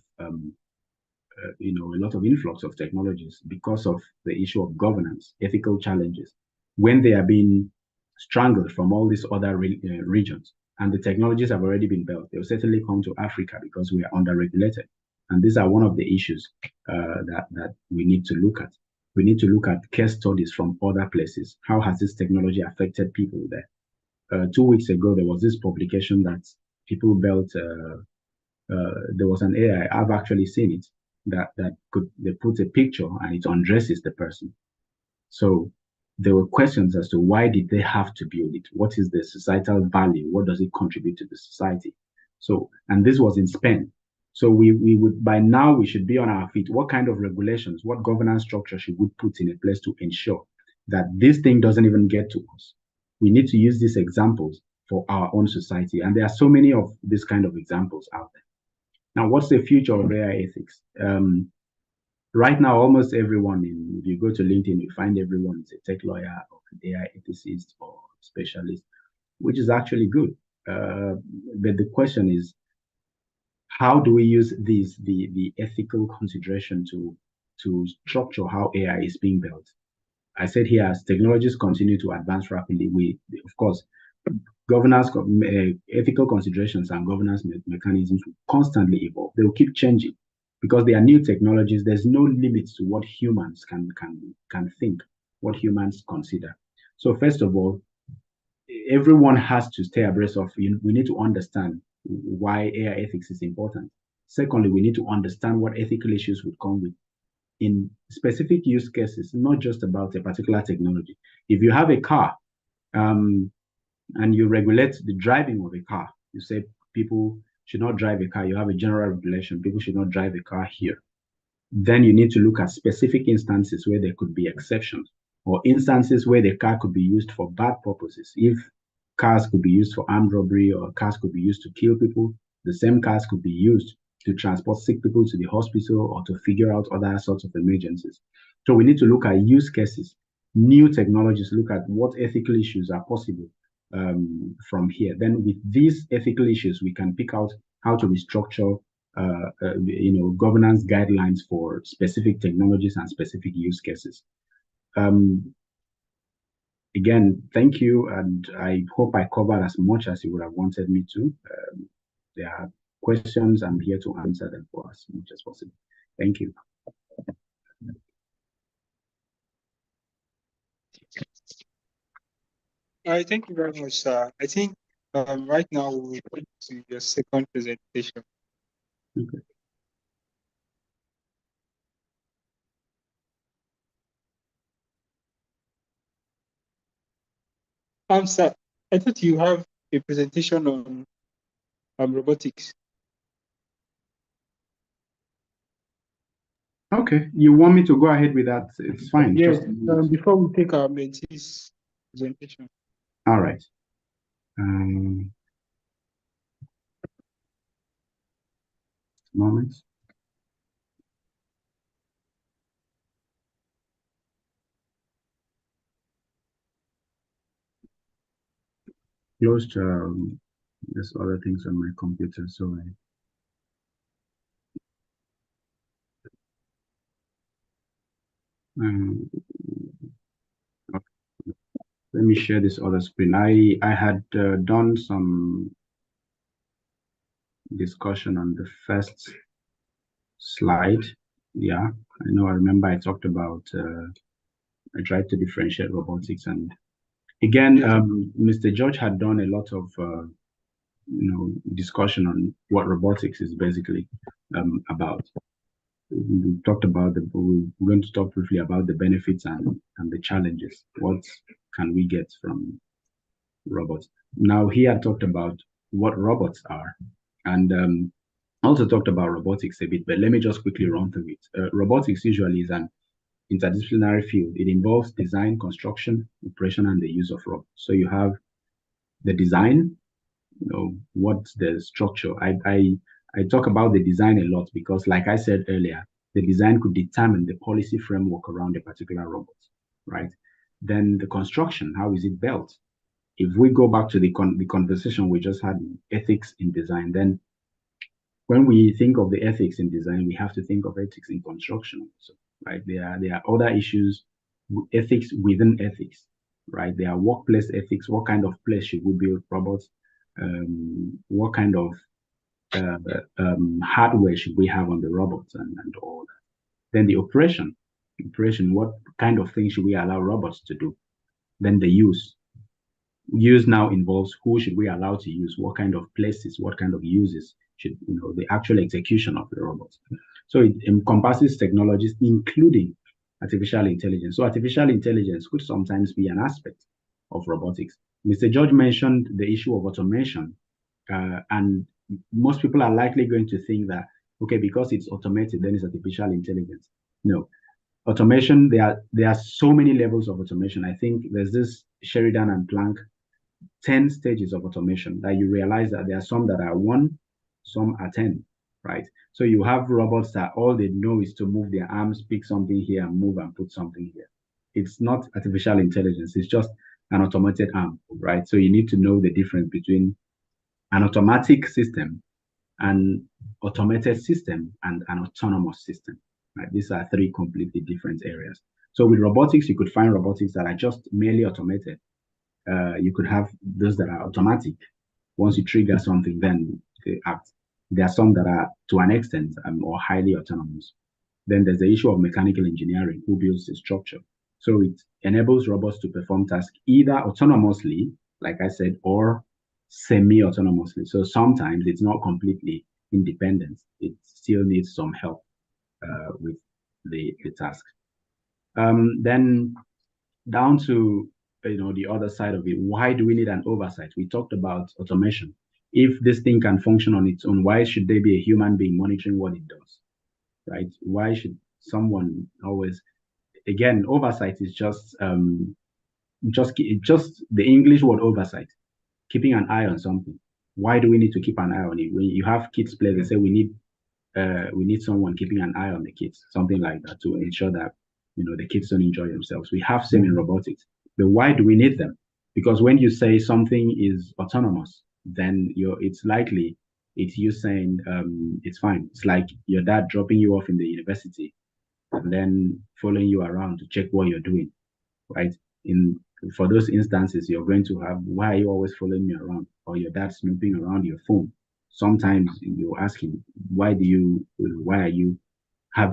influx of technologies because of the issue of governance, ethical challenges, when they are being strangled from all these other regions. And the technologies have already been built. They'll certainly come to Africa because we are under-regulated. And these are one of the issues that we need to look at. We need to look at case studies from other places. How has this technology affected people there? 2 weeks ago, there was this publication that people built. There was an AI, I've actually seen it, they put a picture and it undresses the person. So there were questions as to why did they have to build it? What is the societal value? What does it contribute to the society? So, and this was in Spain. So we would, by now we should be on our feet. What kind of regulations, what governance structure should we put in a place to ensure that this thing doesn't even get to us? We need to use these examples for our own society. And there are so many of these kind of examples out there. Now, what's the future of AI ethics? Right now, almost everyone, if you go to LinkedIn, you find everyone is a tech lawyer or an AI ethicist or specialist, which is actually good. But the question is, how do we use the ethical consideration to structure how AI is being built? I said here, as technologies continue to advance rapidly, of course, governance, ethical considerations and governance mechanisms will constantly evolve. They will keep changing because they are new technologies. There's no limits to what humans can think, what humans consider. So first of all, everyone has to stay abreast of, we need to understand why AI ethics is important. Secondly, we need to understand what ethical issues would come with in specific use cases, not just about a particular technology. If you have a car, and you regulate the driving of a car, you say people should not drive a car. You have a general regulation, people should not drive a car here. Then you need to look at specific instances where there could be exceptions, or instances where the car could be used for bad purposes. If cars could be used for armed robbery, or cars could be used to kill people, the same cars could be used to transport sick people to the hospital or to figure out other sorts of emergencies. So we need to look at use cases, new technologies, look at what ethical issues are possible from here. Then with these ethical issues, we can pick out how to restructure governance guidelines for specific technologies and specific use cases. Again, thank you, and I hope I covered as much as you would have wanted me to. There are questions, I'm here to answer them for as much as possible. Thank you. All right, thank you very much, sir. I think right now we'll go to your second presentation. Okay. Sir, I thought you have a presentation on robotics. Okay, you want me to go ahead with that? It's fine. Yes, Just before we take our mentees presentation. all right. Moment. Closed there's other things on my computer, so let me share this other screen. I had done some discussion on the first slide. Yeah, I know. I remember I talked about. I tried to differentiate robotics, and again, Mr. George had done a lot of discussion on what robotics is basically about. We talked about we're going to talk briefly about the benefits and the challenges. What can we get from robots? Now, he had talked about what robots are, and also talked about robotics a bit, but let me just quickly run through it. Robotics usually is an interdisciplinary field. It involves design, construction, operation, and the use of robots. So you have the design, what's the structure. I talk about the design a lot because, like I said earlier, the design could determine the policy framework around a particular robot, right? Then the construction, how is it built? If we go back to the conversation we just had, ethics in design, then when we think of the ethics in design, we have to think of ethics in construction also, right? There are other issues, ethics within ethics, right? There are workplace ethics. What kind of place should we build robots? What kind of hardware should we have on the robots and all that? Then the operation, what kind of things should we allow robots to do? Then the use now involves who should we allow to use, what kind of places, what kind of uses should, the actual execution of the robots. So it encompasses technologies, including artificial intelligence. So artificial intelligence could sometimes be an aspect of robotics. Mr. George mentioned the issue of automation, and most people are likely going to think that, okay, because it's automated, then it's artificial intelligence. No, automation, there are so many levels of automation. I think there's this Sheridan and Planck 10 stages of automation that you realize that there are some that are 1, some are 10, right? So you have robots that all they know is to move their arms, pick something here and move and put something here. It's not artificial intelligence. It's just an automated arm, right? So you need to know the difference between an automatic system, an automated system, and an autonomous system, right? These are 3 completely different areas. So with robotics, you could find robotics that are just merely automated. You could have those that are automatic. Once you trigger something, then they act. There are some that are, to an extent, more highly autonomous. Then there's the issue of mechanical engineering, who builds the structure. So it enables robots to perform tasks either autonomously, like I said, or semi-autonomously. So sometimes it's not completely independent. It still needs some help with the task. Then down to the other side of it, why do we need an oversight? We talked about automation. if this thing can function on its own, why should there be a human being monitoring what it does, right? Why should someone always, again, oversight is just the English word oversight, keeping an eye on something. Why do we need to keep an eye on it? When you have kids play, they say we need someone keeping an eye on the kids, something like that, to ensure that the kids don't enjoy themselves. We have same in robotics, but why do we need them? Because when you say something is autonomous, then it's likely it's you saying it's fine. It's like your dad dropping you off in the university and then following you around to check what you're doing, right? In For those instances, you're going to have, why are you always following me around? Or your dad snooping around your phone. Sometimes you ask him, why are you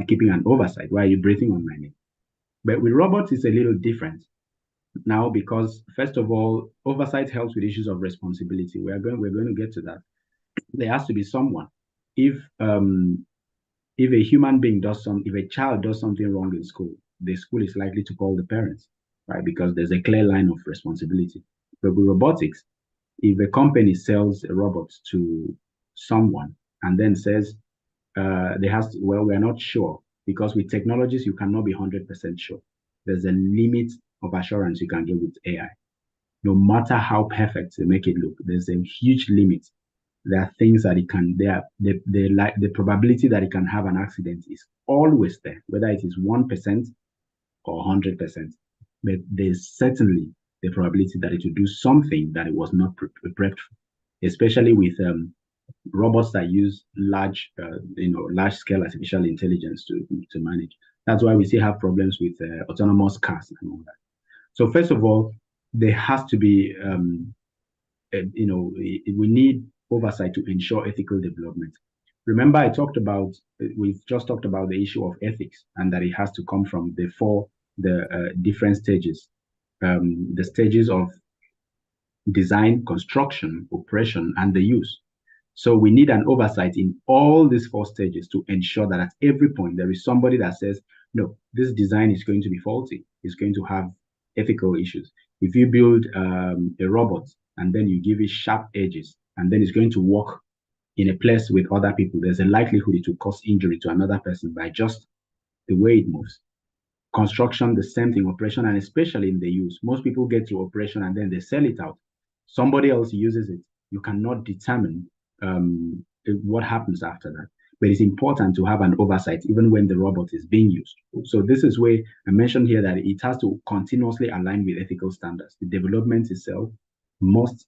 keeping an oversight? Why are you breathing on my name? But with robots, it's a little different now because, first of all, oversight helps with issues of responsibility. We're going to get to that. There has to be someone. If a human being if a child does something wrong in school, the school is likely to call the parents, right? Because there's a clear line of responsibility. But with robotics, if a company sells a robot to someone and then says, we're not sure, because with technologies, you cannot be 100% sure. There's a limit of assurance you can get with AI. No matter how perfect they make it look, there's a huge limit. There are things that the probability that it can have an accident is always there, whether it is 1% or 100%. But there's certainly the probability that it will do something that it was not prepared for, especially with robots that use large scale artificial intelligence to manage. That's why we still have problems with autonomous cars and all that. So first of all, there has to be, we need oversight to ensure ethical development. Remember, we've just talked about the issue of ethics and that it has to come from the different stages, the stages of design, construction, operation, and the use. So we need an oversight in all these 4 stages to ensure that at every point there is somebody that says, no, this design is going to be faulty. It's going to have ethical issues. If you build a robot and then you give it sharp edges and then it's going to work in a place with other people, there's a likelihood it will cause injury to another person by just the way it moves. Construction, the same thing, operation, and especially in the use. Most people get to operation and then they sell it out. Somebody else uses it. You cannot determine what happens after that. But it's important to have an oversight even when the robot is being used. So this is where I mentioned here that it has to continuously align with ethical standards. The development itself must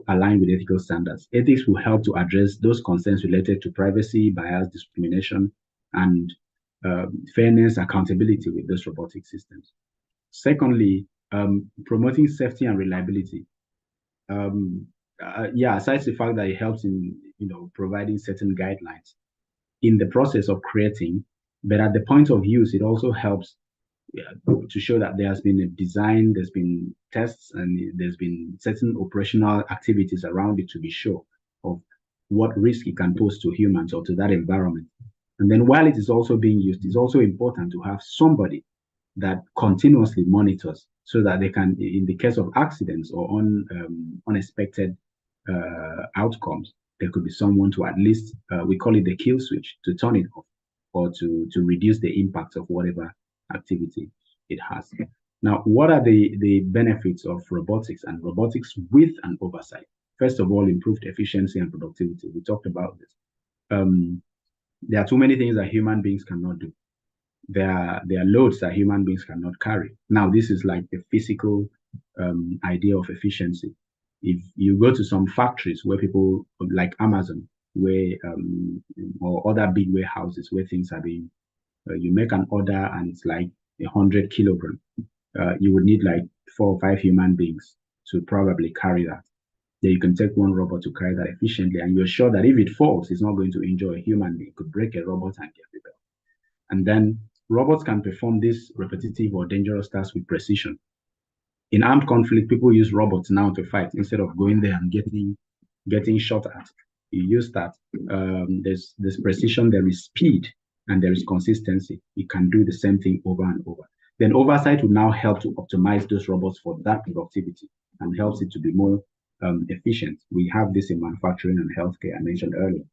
align with ethical standards. Ethics will help to address those concerns related to privacy, bias, discrimination, and fairness, accountability with those robotic systems. Secondly, promoting safety and reliability. Aside the fact that it helps in providing certain guidelines in the process of creating, but at the point of use, it also helps to show that there has been a design, there's been tests, and there's been certain operational activities around it to be sure of what risk it can pose to humans or to that environment. And then while it is also being used, it's also important to have somebody that continuously monitors so that they can, in the case of accidents or unexpected outcomes, there could be someone to at least, we call it the kill switch, to turn it off or to reduce the impact of whatever activity it has. Now, what are the benefits of robotics and robotics with an oversight? First of all, improved efficiency and productivity. We talked about this. There are too many things that human beings cannot do. There are loads that human beings cannot carry. Now, this is like the physical idea of efficiency. If you go to some factories where people like Amazon, or other big warehouses where things are being, you make an order and it's like 100 kilograms. You would need like 4 or 5 human beings to probably carry that. Then you can take one robot to carry that efficiently, and you're sure that if it falls, it's not going to injure a human being. It could break a robot and get repaired. And then robots can perform these repetitive or dangerous tasks with precision. In armed conflict, people use robots now to fight instead of going there and getting shot at. You use that. There's precision, there is speed, and there is consistency. It can do the same thing over and over. Then oversight will now help to optimize those robots for that productivity and helps it to be more efficient. We have this in manufacturing and healthcare, I mentioned earlier.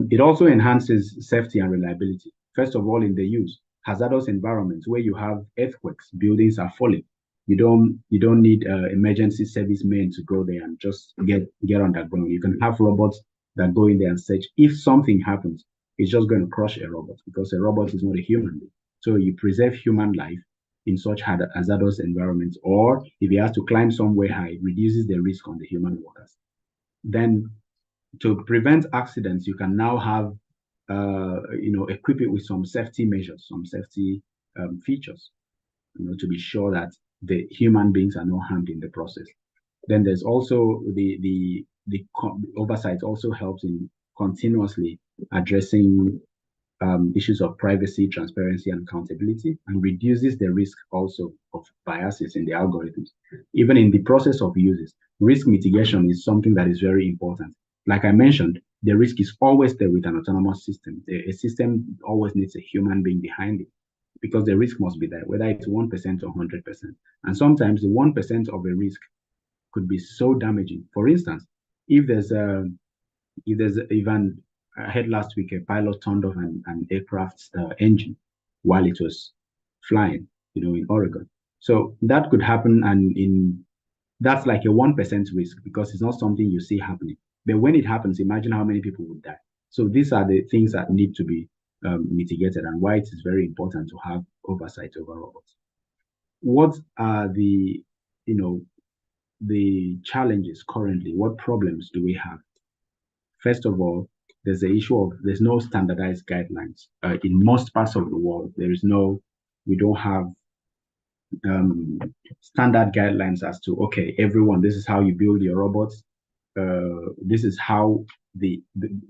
It also enhances safety and reliability. First of all, in the use, hazardous environments where you have earthquakes, buildings are falling. You don't need emergency service men to go there and just get underground. You can have robots that go in there and search. If something happens, it's just going to crush a robot because a robot is not a human being. So you preserve human life in such hazardous environments, or if he has to climb somewhere high, it reduces the risk on the human workers. Then to prevent accidents, you can now have, equip it with some safety measures, some safety features, to be sure that the human beings are not harmed in the process. Then there's also the oversight also helps in continuously addressing issues of privacy, transparency, and accountability, and reduces the risk also of biases in the algorithms. Even in the process of uses, risk mitigation is something that is very important. Like I mentioned, the risk is always there with an autonomous system. A system always needs a human being behind it because the risk must be there, whether it's 1% or 100%. And sometimes the 1% of a risk could be so damaging. For instance, if even I heard last week a pilot turned off an aircraft's engine while it was flying, in Oregon. So that could happen, and that's like a 1% risk because it's not something you see happening. But when it happens, imagine how many people would die. So these are the things that need to be mitigated, and why it is very important to have oversight over robots. What are the challenges currently? What problems do we have? First of all, there's the issue of there's no standardized guidelines. In most parts of the world, we don't have standard guidelines as to, okay, everyone, this is how you build your robots. This is how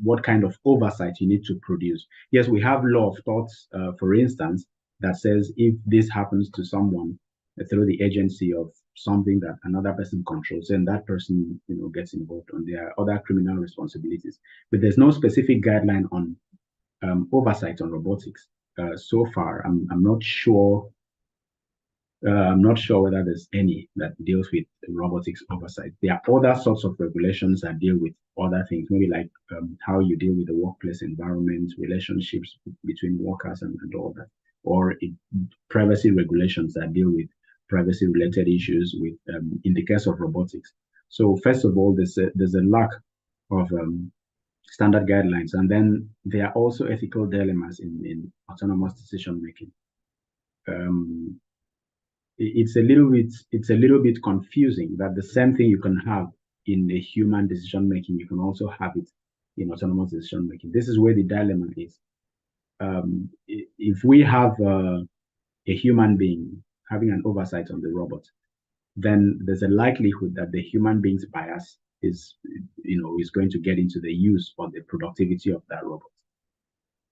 what kind of oversight you need to produce. Yes, we have law of thoughts, for instance, that says if this happens to someone through the agency of something that another person controls, then that person, gets involved on their other criminal responsibilities. But there's no specific guideline on oversight on robotics. So far, I'm not sure. I'm not sure whether there's any that deals with robotics oversight. There are other sorts of regulations that deal with other things, maybe like how you deal with the workplace environment, relationships between workers and all that, or privacy regulations that deal with privacy-related issues with in the case of robotics. So first of all, there's a lack of standard guidelines, and then there are also ethical dilemmas in autonomous decision making. It's a little bit confusing that the same thing you can have in the human decision making, you can also have it in autonomous decision making. This is where the dilemma is. If we have a human being having an oversight on the robot, then there's a likelihood that the human being's bias is going to get into the use or the productivity of that robot.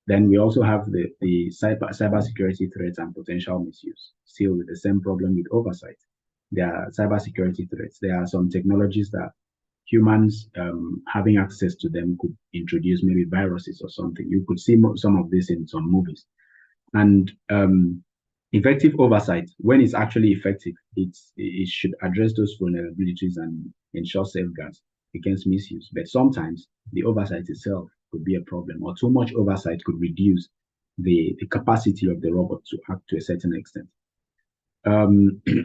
Then we also have the cybersecurity threats and potential misuse, still with the same problem with oversight. There are cybersecurity threats. There are some technologies that humans having access to them could introduce maybe viruses or something. You could see some of this in some movies. And effective oversight, when it's actually effective, it should address those vulnerabilities and ensure safeguards against misuse. But sometimes the oversight itself could be a problem, or too much oversight could reduce the capacity of the robot to act to a certain extent.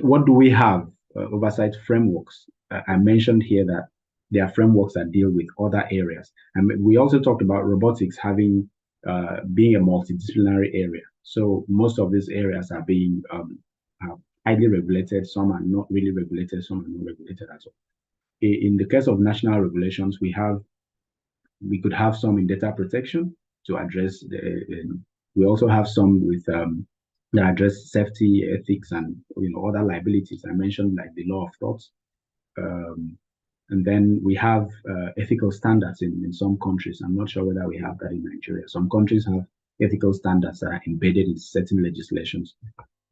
What do we have? Oversight frameworks. I mentioned here that there are frameworks that deal with other areas. And we also talked about robotics having being a multidisciplinary area. So most of these areas are being highly regulated. Some are not really regulated. Some are not regulated at all. In the case of national regulations, we could have some in data protection to address we also have some with that address safety, ethics, and other liabilities. I mentioned like the law of thoughts. And then we have ethical standards in some countries. I'm not sure whether we have that in Nigeria. Some countries have ethical standards that are embedded in certain legislations.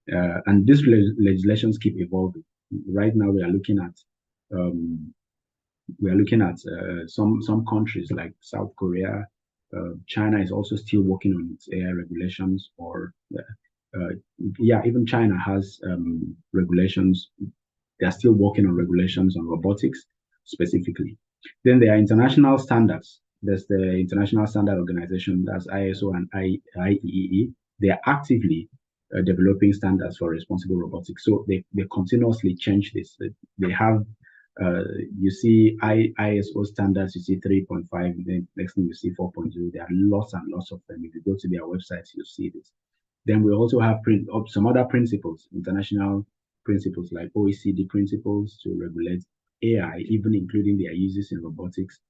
And these legislations keep evolving. Right now, we are looking at some countries like South Korea. China is also still working on its AI regulations, or even China has regulations. They are still working on regulations on robotics. specifically. Then there are international standards. There's the International Standard Organization, that's ISO and IEEE. They are actively developing standards for responsible robotics. So they continuously change this. They have, you see ISO standards, you see 3.5, then next thing you see 4.0. There are lots and lots of them. If you go to their websites, you'll see this. Then we also have some other principles, international principles like OECD principles to regulate AI, even including their uses in robotics.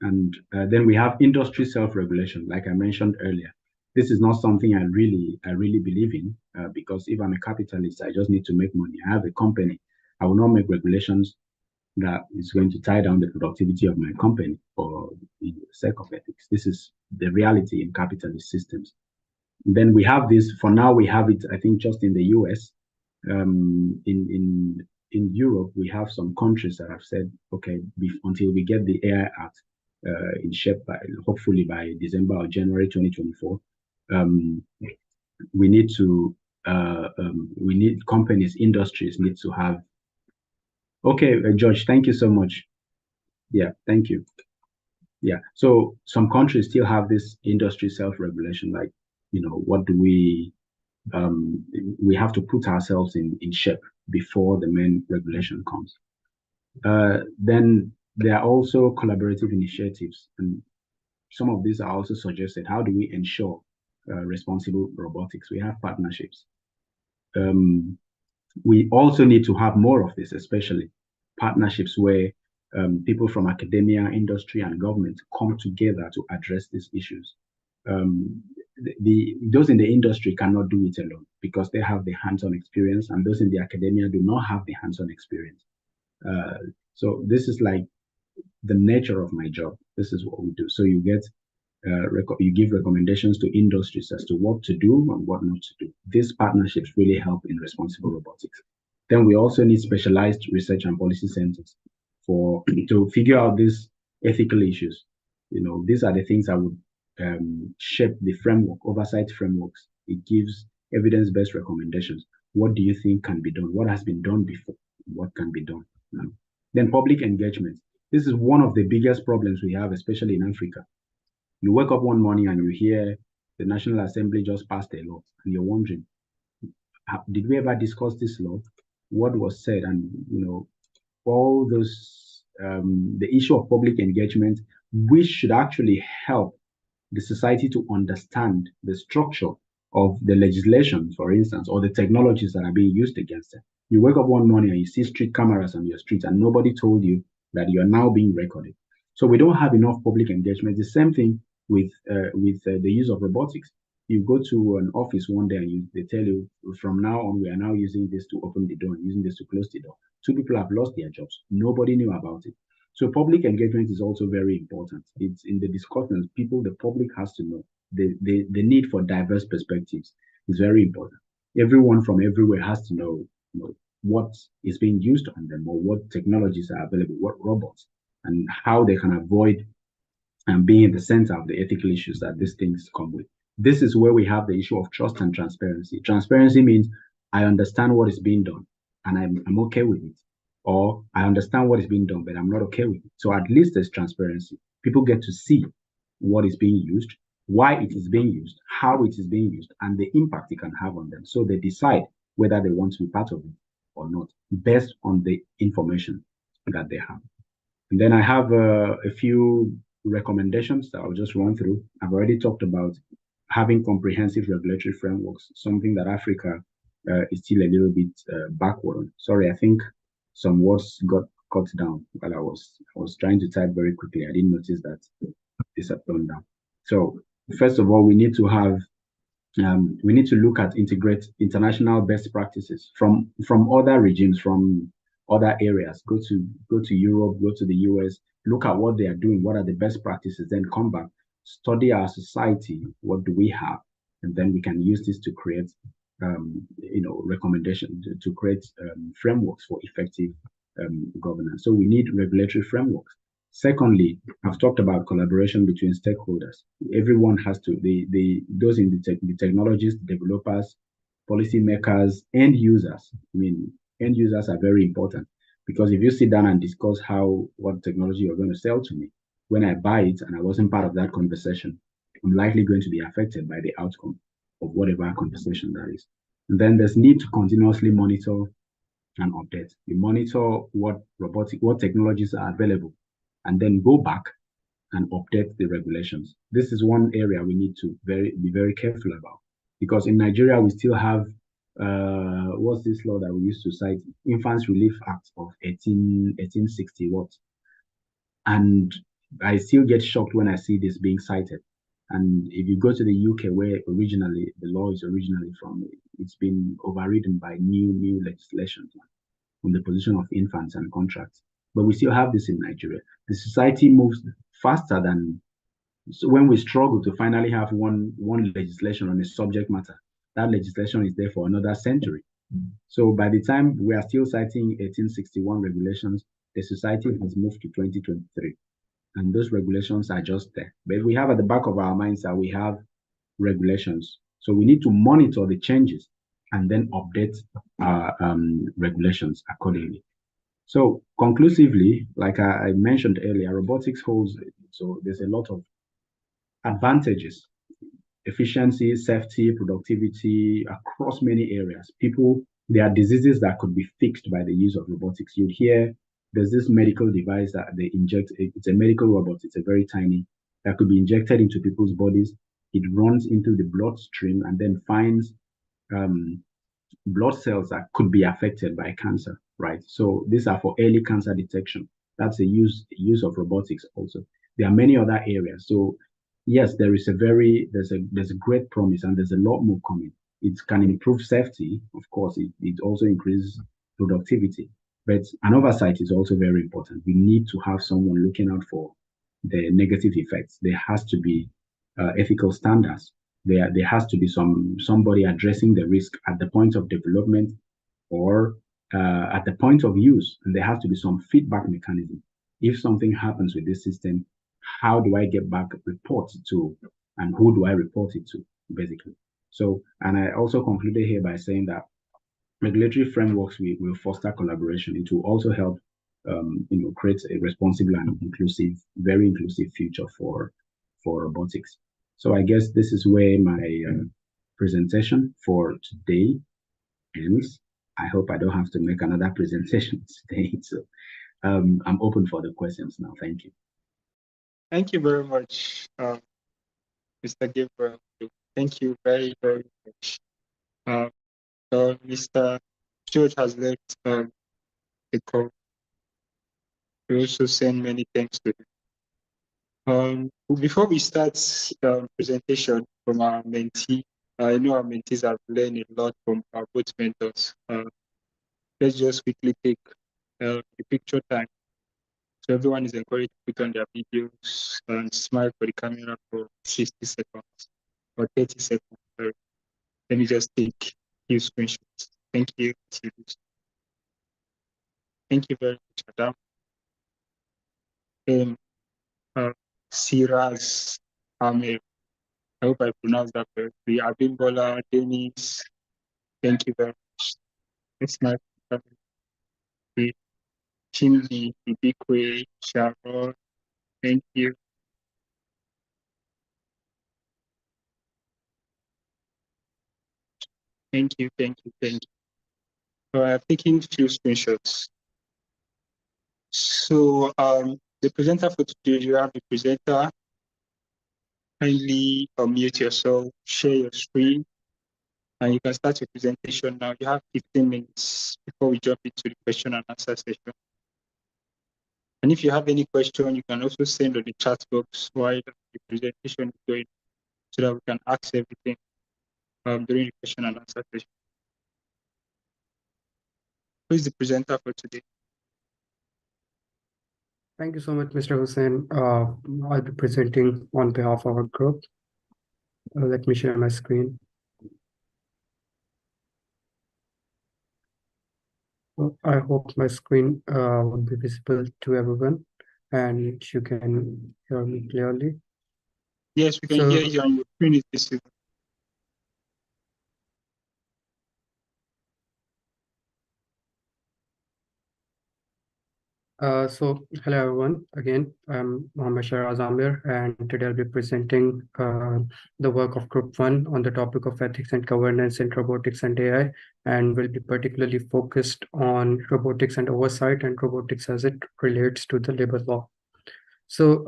And then we have industry self-regulation, like I mentioned earlier. This is not something I really believe in, because if I'm a capitalist, I just need to make money. I have a company. I will not make regulations that is going to tie down the productivity of my company for the sake of ethics. This is the reality in capitalist systems. Then we have this, for now we have it, I think, just in the US. In Europe, we have some countries that have said, okay, until we get the AI Act in shape, hopefully by December or January 2024, we need to, we need companies, industries need to have. Okay, George, thank you so much. Yeah, thank you. Yeah, so some countries still have this industry self-regulation, like, what do we have to put ourselves in shape before the main regulation comes. Then there are also collaborative initiatives, and some of these are also suggested. How do we ensure responsible robotics? We have partnerships. We also need to have more of this, especially partnerships where people from academia, industry, and government come together to address these issues. Those in the industry cannot do it alone because they have the hands-on experience, and those in the academia do not have the hands-on experience. So this is like the nature of my job. This is what we do. So you get you give recommendations to industries as to what to do and what not to do. These partnerships really help in responsible robotics. Then we also need specialized research and policy centers to figure out these ethical issues. These are the things that would shape the framework, oversight frameworks. It gives evidence-based recommendations. What do you think can be done? What has been done before? What can be done now? Then public engagement. This is one of the biggest problems we have, especially in Africa. You wake up one morning and you hear the National Assembly just passed a law, and you're wondering, did we ever discuss this law? What was said? And all those, the issue of public engagement, which should actually help the society to understand the structure of the legislation, for instance, or the technologies that are being used against them. You wake up one morning and you see street cameras on your street, and nobody told you that you are now being recorded. So we don't have enough public engagement. The same thing with the use of robotics. You go to an office one day and they tell you, from now on, we are now using this to open the door, using this to close the door. 2 people have lost their jobs. Nobody knew about it. So public engagement is also very important. It's in the discussions, the public has to know. The need for diverse perspectives is very important. Everyone from everywhere has to know, what is being used on them, or what technologies are available, what robots, and how they can avoid being in the center of the ethical issues that these things come with. This is where we have the issue of trust and transparency. Transparency means I understand what is being done and I'm okay with it. Or I understand what is being done, but I'm not okay with it. So at least there's transparency. People get to see what is being used, why it is being used, how it is being used, and the impact it can have on them. So they decide whether they want to be part of it or not, based on the information that they have. And then I have a few recommendations that I'll just run through. I've already talked about having comprehensive regulatory frameworks, something that Africa is still a little bit backward on. Sorry, I think some words got cut down while I was trying to type very quickly. I didn't notice that this had gone down. So first of all, we need to have look at integrate international best practices from other regimes, from other areas. Go to Europe, go to the US, look at what they are doing, what are the best practices, then come back, study our society, what do we have, and then we can use this to create recommendations, to create frameworks for effective governance. So we need regulatory frameworks. Secondly, I've talked about collaboration between stakeholders. Everyone has to, those in the technologists, developers, policymakers, end users. I mean, end users are very important. Because if you sit down and discuss what technology you're going to sell to me, when I buy it and I wasn't part of that conversation, I'm likely going to be affected by the outcome of whatever conversation that is. And then there's need to continuously monitor and update. You monitor what technologies are available, and then go back and update the regulations. This is one area we need to be very careful about, because in Nigeria we still have what's this law that we used to cite? Infants Relief Act of 1860 what? And I still get shocked when I see this being cited. And if you go to the UK, where originally the law is originally from, it's been overridden by new legislation on the position of infants and contracts. But we still have this in Nigeria. The society moves faster than, so when we struggle to finally have one legislation on a subject matter, that legislation is there for another century. So by the time we are still citing 1861 regulations, the society has moved to 2023. And those regulations are just there. But we have at the back of our minds that we have regulations. So we need to monitor the changes and then update our regulations accordingly. So conclusively, like I mentioned earlier, robotics holds, so there's a lot of advantages: efficiency, safety, productivity across many areas. There are diseases that could be fixed by the use of robotics. You'd hear there's this medical device that they inject. It's a medical robot. It's a very tiny, that could be injected into people's bodies. It runs into the bloodstream and then finds blood cells that could be affected by cancer, right? So these are for early cancer detection. That's a use of robotics also. There are many other areas. So yes, there's a great promise, and there's a lot more coming. It can improve safety, of course. It also increases productivity, but an oversight is also very important. We need to have someone looking out for the negative effects. There has to be ethical standards. There has to be somebody addressing the risk at the point of development or at the point of use, and there has to be some feedback mechanism. If something happens with this system, how do I get back reports to, and who do I report it to, basically? So, and I also concluded here by saying that regulatory frameworks will foster collaboration. It will also help, create a responsible and very inclusive future for robotics. So I guess this is where my presentation for today ends. I hope I don't have to make another presentation today. So I'm open for the questions now. Thank you. Thank you very much, Mr. Gabriel. Thank you very, very much. So Mr. George has left the call. We also send many thanks to him. Before we start presentation from our mentee, I know our mentees have learned a lot from our both mentors. Let's just quickly take a picture time. So everyone is encouraged to put on their videos and smile for the camera for 60 seconds or 30 seconds. Sorry. Let me just take a few screenshots. Thank you. Thank you very much, Adam. Siraz Amir. I hope I pronounced that correctly. Abimbola, Dennis, thank you very much. It's nice to have you. Chimney, Ibikwe, Sharon, thank you. Thank you. So I've taken a few screenshots. So the presenter for today, you have the presenter. Kindly unmute yourself, share your screen, and you can start your presentation now. You have 15 minutes before we jump into the question and answer session. And if you have any question, you can also send on the chat box while the presentation is going, so that we can ask everything during the question and answer session. Who is the presenter for today? Thank you so much, Mr. Hussein. I'll be presenting on behalf of our group. Let me share my screen. I hope my screen will be visible to everyone and you can hear me clearly. Yes, we can hear you on your screen is visible. Hello everyone. Again, I'm Mohammed Shiraz Amir, and today I'll be presenting the work of Group 1 on the topic of ethics and governance in robotics and AI, and will be particularly focused on robotics and oversight and robotics as it relates to the labor law. So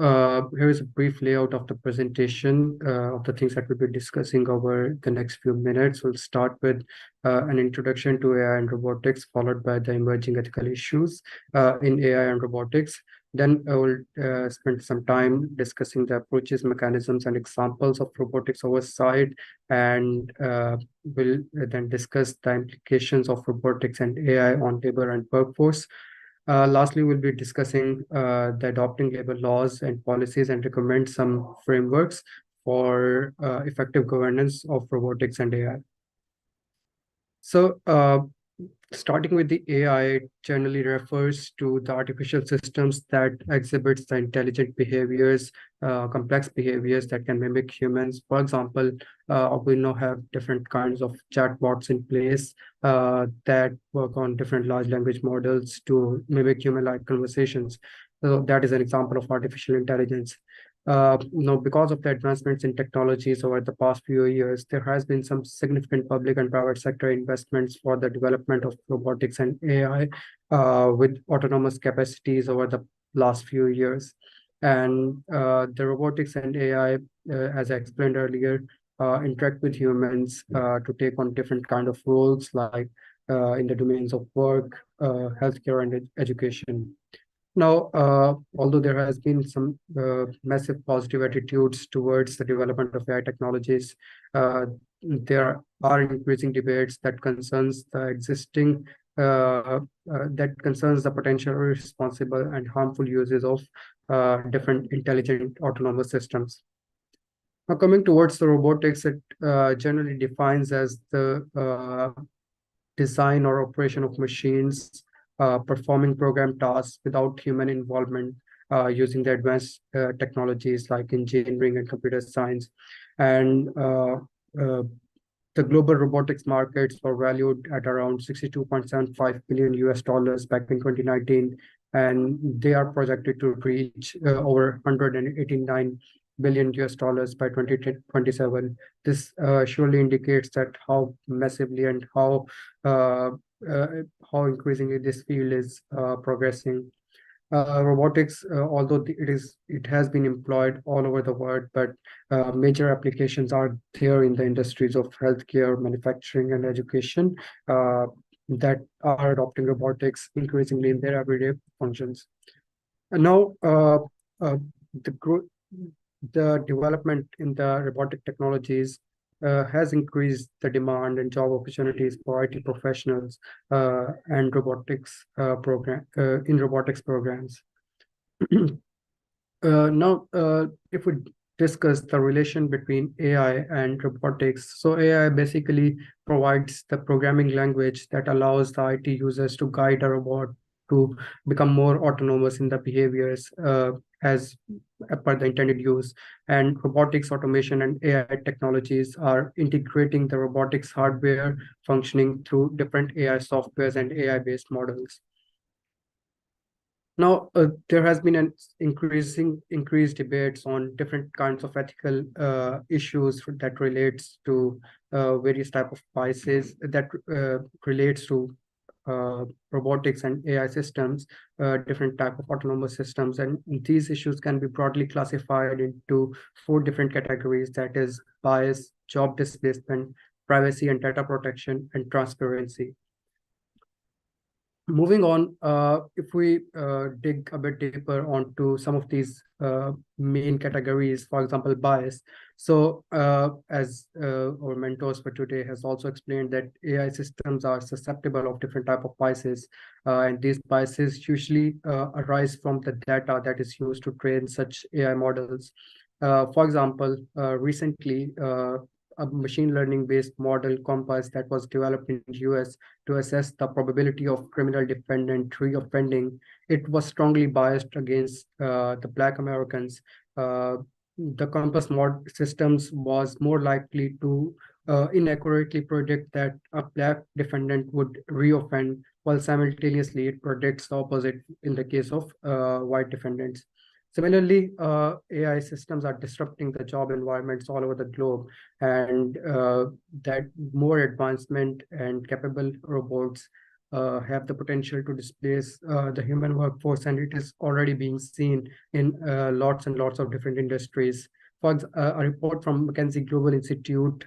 here is a brief layout of the presentation of the things that we'll be discussing over the next few minutes. We'll start with an introduction to AI and robotics, followed by the emerging ethical issues in AI and robotics. Then I will spend some time discussing the approaches, mechanisms, and examples of robotics oversight, and we'll then discuss the implications of robotics and AI on labor and workforce. Lastly, we'll be discussing the adopting labor laws and policies and recommend some frameworks for effective governance of robotics and AI. So starting with the AI, it generally refers to the artificial systems that exhibits the intelligent behaviors, complex behaviors that can mimic humans. For example, we now have different kinds of chatbots in place that work on different large language models to mimic human-like conversations. So that is an example of artificial intelligence. Now, because of the advancements in technologies over the past few years, there has been some significant public and private sector investments for the development of robotics and AI with autonomous capacities over the last few years. And the robotics and AI, as I explained earlier, interact with humans to take on different kind of roles, like in the domains of work, healthcare, and education. Now, although there has been some massive positive attitudes towards the development of AI technologies, there are increasing debates that concerns the existing, that concerns the potential irresponsible and harmful uses of different intelligent autonomous systems. Now, coming towards the robotics, it generally defines as the design or operation of machines performing program tasks without human involvement using the advanced technologies like engineering and computer science. And the global robotics markets were valued at around 62.75 billion US dollars back in 2019, and they are projected to reach over 189 billion US dollars by 2027. This surely indicates that how massively and how increasingly this field is progressing. Robotics, although it has been employed all over the world, but major applications are there in the industries of healthcare, manufacturing, and education that are adopting robotics increasingly in their everyday functions. And now, the development in the robotic technologies has increased the demand and job opportunities for IT professionals and robotics in robotics programs. Now, if we discuss the relation between AI and robotics, so AI basically provides the programming language that allows the IT users to guide a robot to become more autonomous in the behaviors as per the intended use. And robotics, automation, and AI technologies are integrating the robotics hardware functioning through different AI softwares and AI-based models. Now, there has been an increased debates on different kinds of ethical issues that relates to various type of biases that relates to robotics and AI systems, different type of autonomous systems. And these issues can be broadly classified into 4 different categories, that is bias, job displacement, privacy and data protection, and transparency. Moving on, if we dig a bit deeper onto some of these main categories, for example, bias. So as our mentors for today has also explained, that AI systems are susceptible of different type of biases. And these biases usually arise from the data that is used to train such AI models. For example, recently, a machine learning based model Compass that was developed in the US to assess the probability of criminal defendant reoffending, it was strongly biased against the Black Americans. The Compass mod systems was more likely to inaccurately predict that a black defendant would reoffend, while simultaneously it predicts the opposite in the case of white defendants. Similarly, AI systems are disrupting the job environments all over the globe, and that more advancement and capable robots have the potential to displace the human workforce, and it is already being seen in lots and lots of different industries. A report from McKinsey Global Institute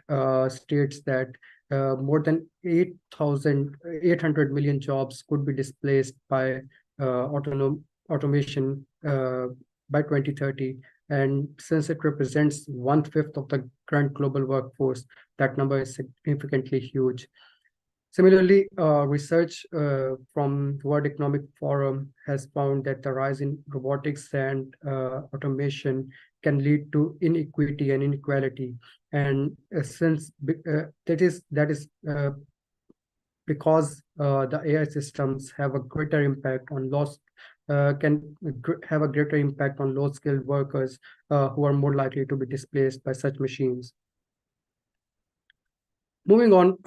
states that more than 800 million jobs could be displaced by automation by 2030. And since it represents 1/5 of the current global workforce, that number is significantly huge. Similarly, research from World Economic Forum has found that the rise in robotics and automation can lead to inequity and inequality. And since that is because the AI systems have a greater impact on have a greater impact on low-skilled workers who are more likely to be displaced by such machines. Moving on,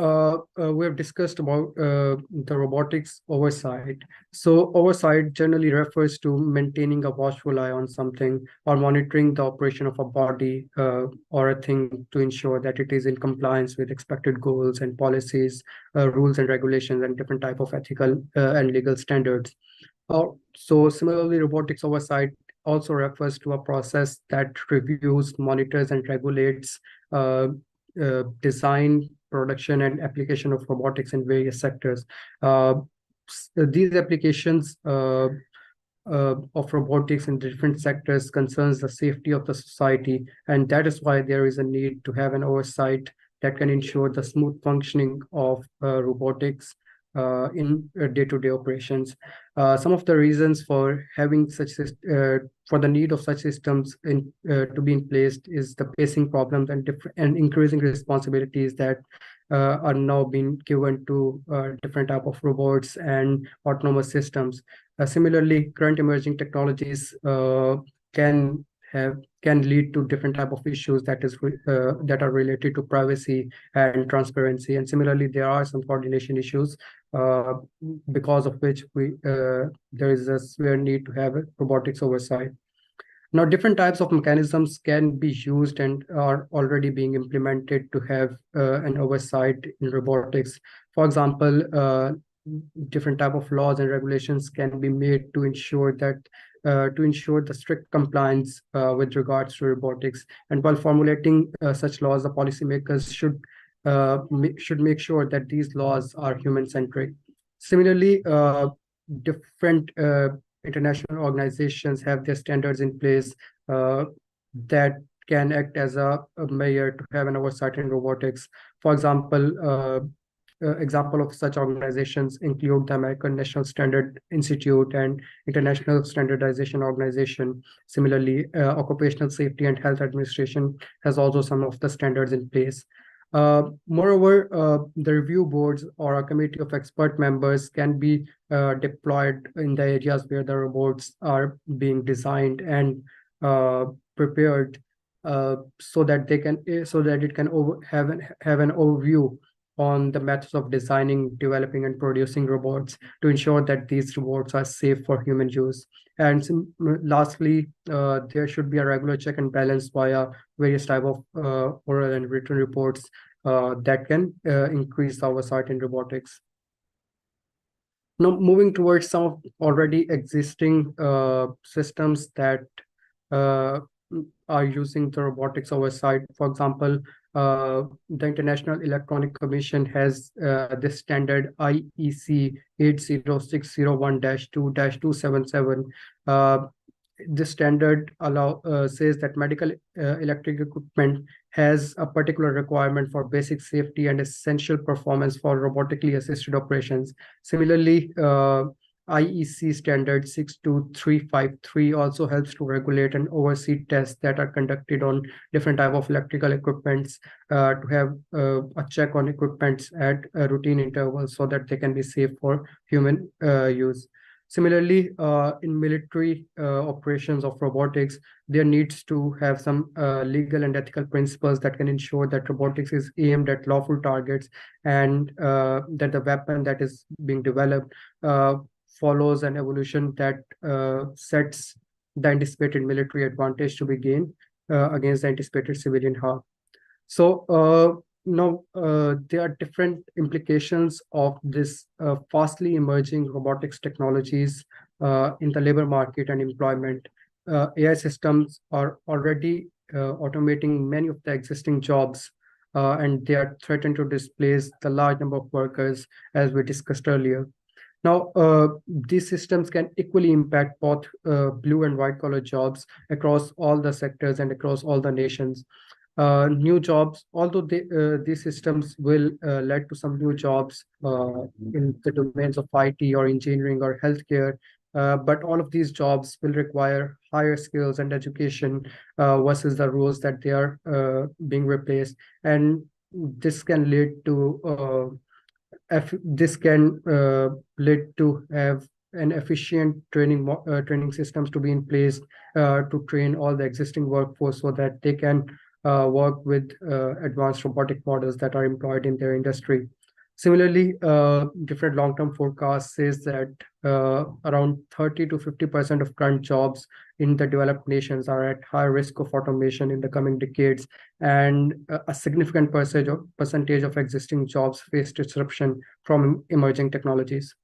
we have discussed about the robotics oversight. So oversight generally refers to maintaining a watchful eye on something or monitoring the operation of a body or a thing to ensure that it is in compliance with expected goals and policies, rules and regulations, and different type of ethical and legal standards. So similarly, robotics oversight also refers to a process that reviews, monitors, and regulates design, production, and application of robotics in various sectors. These applications of robotics in different sectors concerns the safety of the society, and that is why there is a need to have an oversight that can ensure the smooth functioning of robotics in day-to-day operations. Some of the reasons for having for the need of such systems to be in place is the pacing problems and increasing responsibilities that are now being given to different type of robots and autonomous systems. Similarly, current emerging technologies can lead to different type of issues that are related to privacy and transparency. And similarly, there are some coordination issues because of which there is a severe need to have a robotics oversight. Now, different types of mechanisms can be used and are already being implemented to have an oversight in robotics. For example, different type of laws and regulations can be made to ensure the strict compliance with regards to robotics. And while formulating such laws, the policymakers should make sure that these laws are human-centric. Similarly, different international organizations have their standards in place that can act as a measure to have an oversight in robotics. For example, example of such organizations include the American National Standard Institute and International Standardization Organization. Similarly, Occupational Safety and Health Administration has also some of the standards in place. Moreover, the review boards or a committee of expert members can be deployed in the areas where the robots are being designed and prepared so that it can have an overview on the methods of designing, developing, and producing robots to ensure that these robots are safe for human use. And lastly, there should be a regular check and balance via various type of oral and written reports that can increase the oversight in robotics. Now, moving towards some of already existing systems that are using the robotics oversight. For example, the International Electronic Commission has this standard IEC 80601-2-277. This standard says that medical electric equipment has a particular requirement for basic safety and essential performance for robotically assisted operations. Similarly, IEC standard 62353 also helps to regulate and oversee tests that are conducted on different type of electrical equipments to have a check on equipments at routine intervals so that they can be safe for human use. Similarly, in military operations of robotics, there needs to have some legal and ethical principles that can ensure that robotics is aimed at lawful targets, and that the weapon that is being developed follows an evolution that sets the anticipated military advantage to be gained against the anticipated civilian harm. So now there are different implications of this fastly emerging robotics technologies in the labor market and employment. AI systems are already automating many of the existing jobs, and they are threatened to displace the large number of workers, as we discussed earlier. Now, these systems can equally impact both blue and white collar jobs across all the sectors and across all the nations. New jobs, although these systems will lead to some new jobs in the domains of IT or engineering or healthcare, but all of these jobs will require higher skills and education versus the roles that they are being replaced. And this can lead to lead to have an efficient training systems to be in place to train all the existing workforce so that they can work with advanced robotic models that are employed in their industry. Similarly, different long-term forecasts says that around 30 to 50% of current jobs in the developed nations are at high risk of automation in the coming decades, and a significant percentage of existing jobs face disruption from emerging technologies.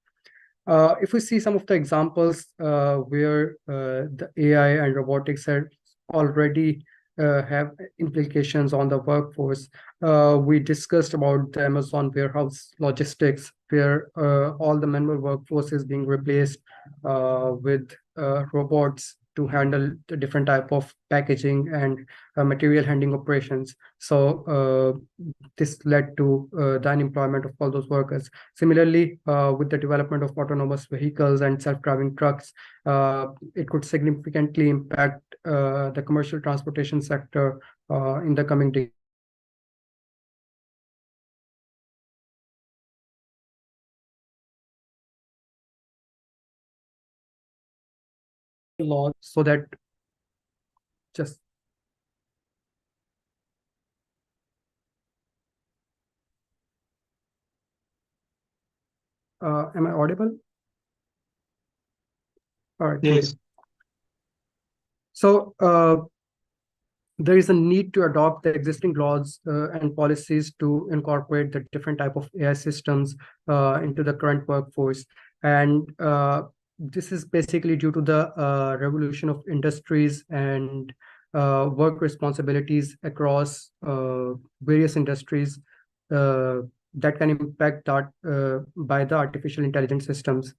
If we see some of the examples where the AI and robotics have already have implications on the workforce. We discussed about the Amazon warehouse logistics, where all the manual workforce is being replaced with robots to handle the different type of packaging and material handling operations. So this led to the unemployment of all those workers. Similarly, with the development of autonomous vehicles and self-driving trucks, it could significantly impact the commercial transportation sector in the coming decades. Law so that just am I audible? All right. Yes. So there is a need to adopt the existing laws and policies to incorporate the different type of AI systems into the current workforce. And this is basically due to the revolution of industries and work responsibilities across various industries that can impact that by the artificial intelligence systems.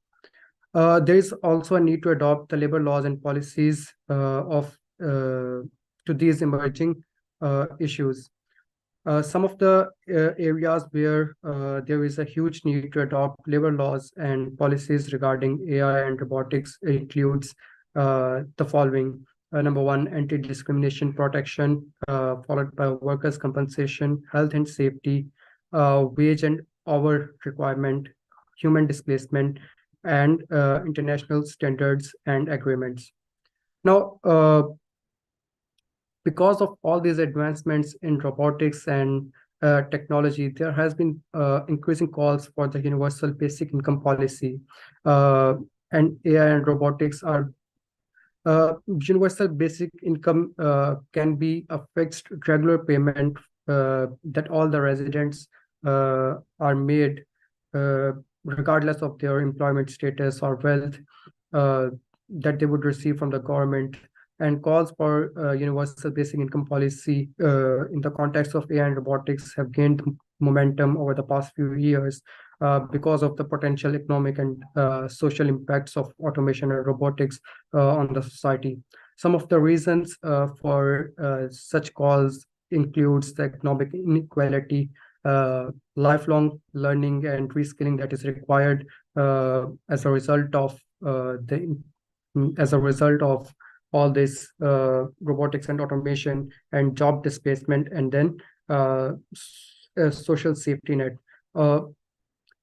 There is also a need to adopt the labor laws and policies to these emerging issues. Some of the areas where there is a huge need to adopt labor laws and policies regarding AI and robotics includes the following. Number one, anti-discrimination protection, followed by workers' compensation, health and safety, wage and hour requirement, human displacement, and international standards and agreements. Now, because of all these advancements in robotics and technology, there has been increasing calls for the universal basic income policy. And AI and robotics are universal basic income can be a fixed regular payment that all the residents are made regardless of their employment status or wealth that they would receive from the government. And calls for universal basic income policy in the context of AI and robotics have gained momentum over the past few years because of the potential economic and social impacts of automation and robotics on the society. Some of the reasons for such calls includes the economic inequality, lifelong learning and reskilling that is required as a result of all this robotics and automation and job displacement, and then social safety net.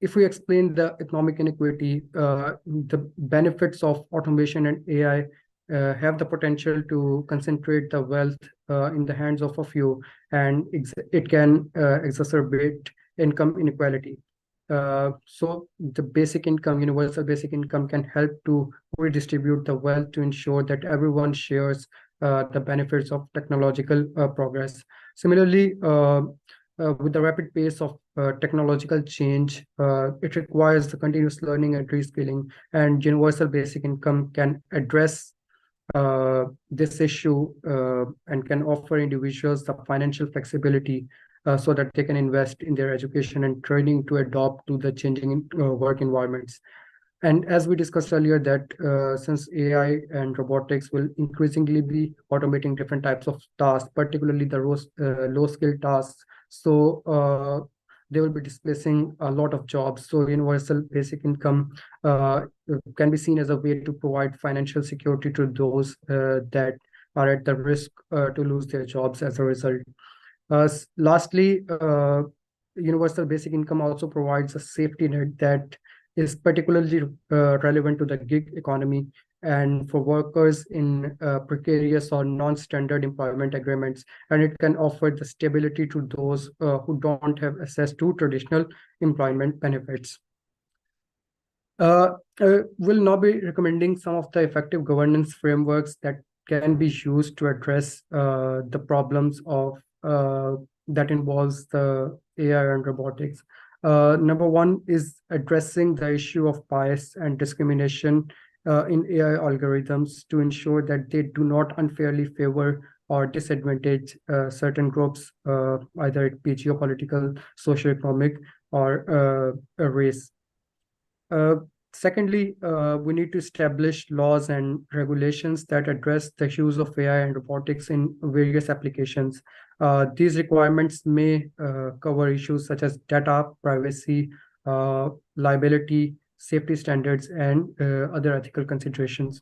if we explain the economic inequity, the benefits of automation and AI have the potential to concentrate the wealth in the hands of a few, and it can exacerbate income inequality. So the basic income, universal basic income, can help to redistribute the wealth to ensure that everyone shares the benefits of technological progress. Similarly, with the rapid pace of technological change, it requires the continuous learning and reskilling, and universal basic income can address this issue and can offer individuals the financial flexibility so that they can invest in their education and training to adapt to the changing work environments. And as we discussed earlier, that since AI and robotics will increasingly be automating different types of tasks, particularly the low-skill tasks, so they will be displacing a lot of jobs. So universal basic income can be seen as a way to provide financial security to those that are at the risk to lose their jobs as a result. Lastly, universal basic income also provides a safety net that is particularly relevant to the gig economy and for workers in precarious or non-standard employment agreements, and it can offer the stability to those who don't have access to traditional employment benefits. We'll now be recommending some of the effective governance frameworks that can be used to address the problems of that involves the AI and robotics. Number one is addressing the issue of bias and discrimination in AI algorithms to ensure that they do not unfairly favor or disadvantage certain groups, either it be geopolitical, socioeconomic, or race. Secondly, we need to establish laws and regulations that address the use of AI and robotics in various applications. These requirements may cover issues such as data privacy, liability, safety standards, and other ethical considerations.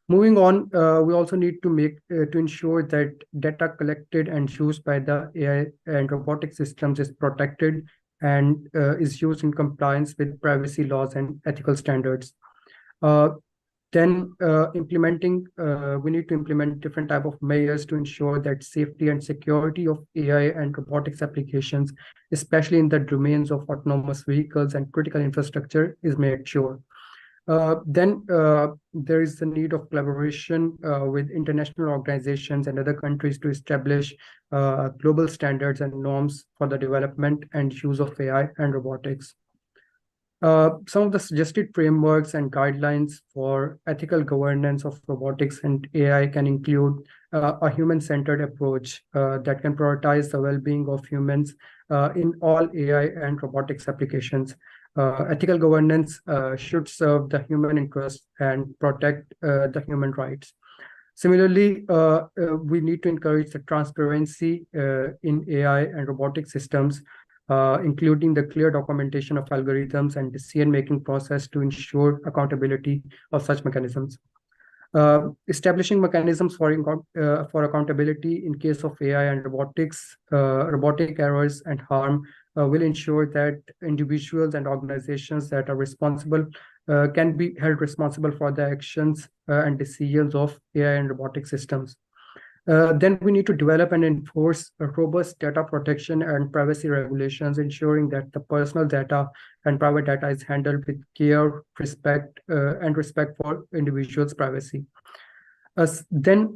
Moving on, we also need to to ensure that data collected and used by the AI and robotic systems is protected and is used in compliance with privacy laws and ethical standards. Then we need to implement different type of measures to ensure that safety and security of AI and robotics applications, especially in the domains of autonomous vehicles and critical infrastructure, is made sure. Then there is the need of collaboration with international organizations and other countries to establish global standards and norms for the development and use of AI and robotics. Some of the suggested frameworks and guidelines for ethical governance of robotics and AI can include a human-centered approach that can prioritize the well-being of humans in all AI and robotics applications. Ethical governance should serve the human interest and protect the human rights. Similarly, we need to encourage the transparency in AI and robotic systems, including the clear documentation of algorithms and decision-making process to ensure accountability of such mechanisms. Establishing mechanisms for accountability in case of AI and robotics, robotic errors and harm will ensure that individuals and organizations that are responsible can be held responsible for the actions and decisions of AI and robotic systems. Then we need to develop and enforce a robust data protection and privacy regulations, ensuring that the personal data and private data is handled with care, respect for individuals' privacy. Then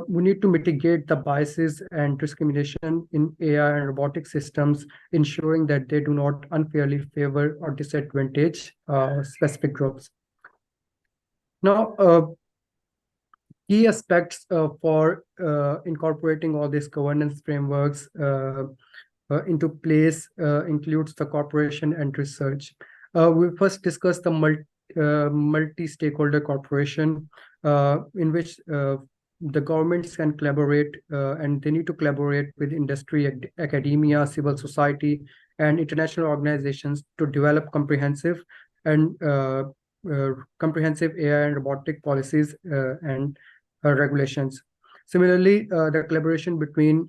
we need to mitigate the biases and discrimination in AI and robotic systems, ensuring that they do not unfairly favor or disadvantage specific groups. Now, key aspects for incorporating all these governance frameworks into place includes the cooperation and research. We first discussed the multi-stakeholder cooperation in which the governments can collaborate and they need to collaborate with industry, academia, civil society, and international organizations to develop comprehensive AI and robotic policies and regulations. Similarly, the collaboration between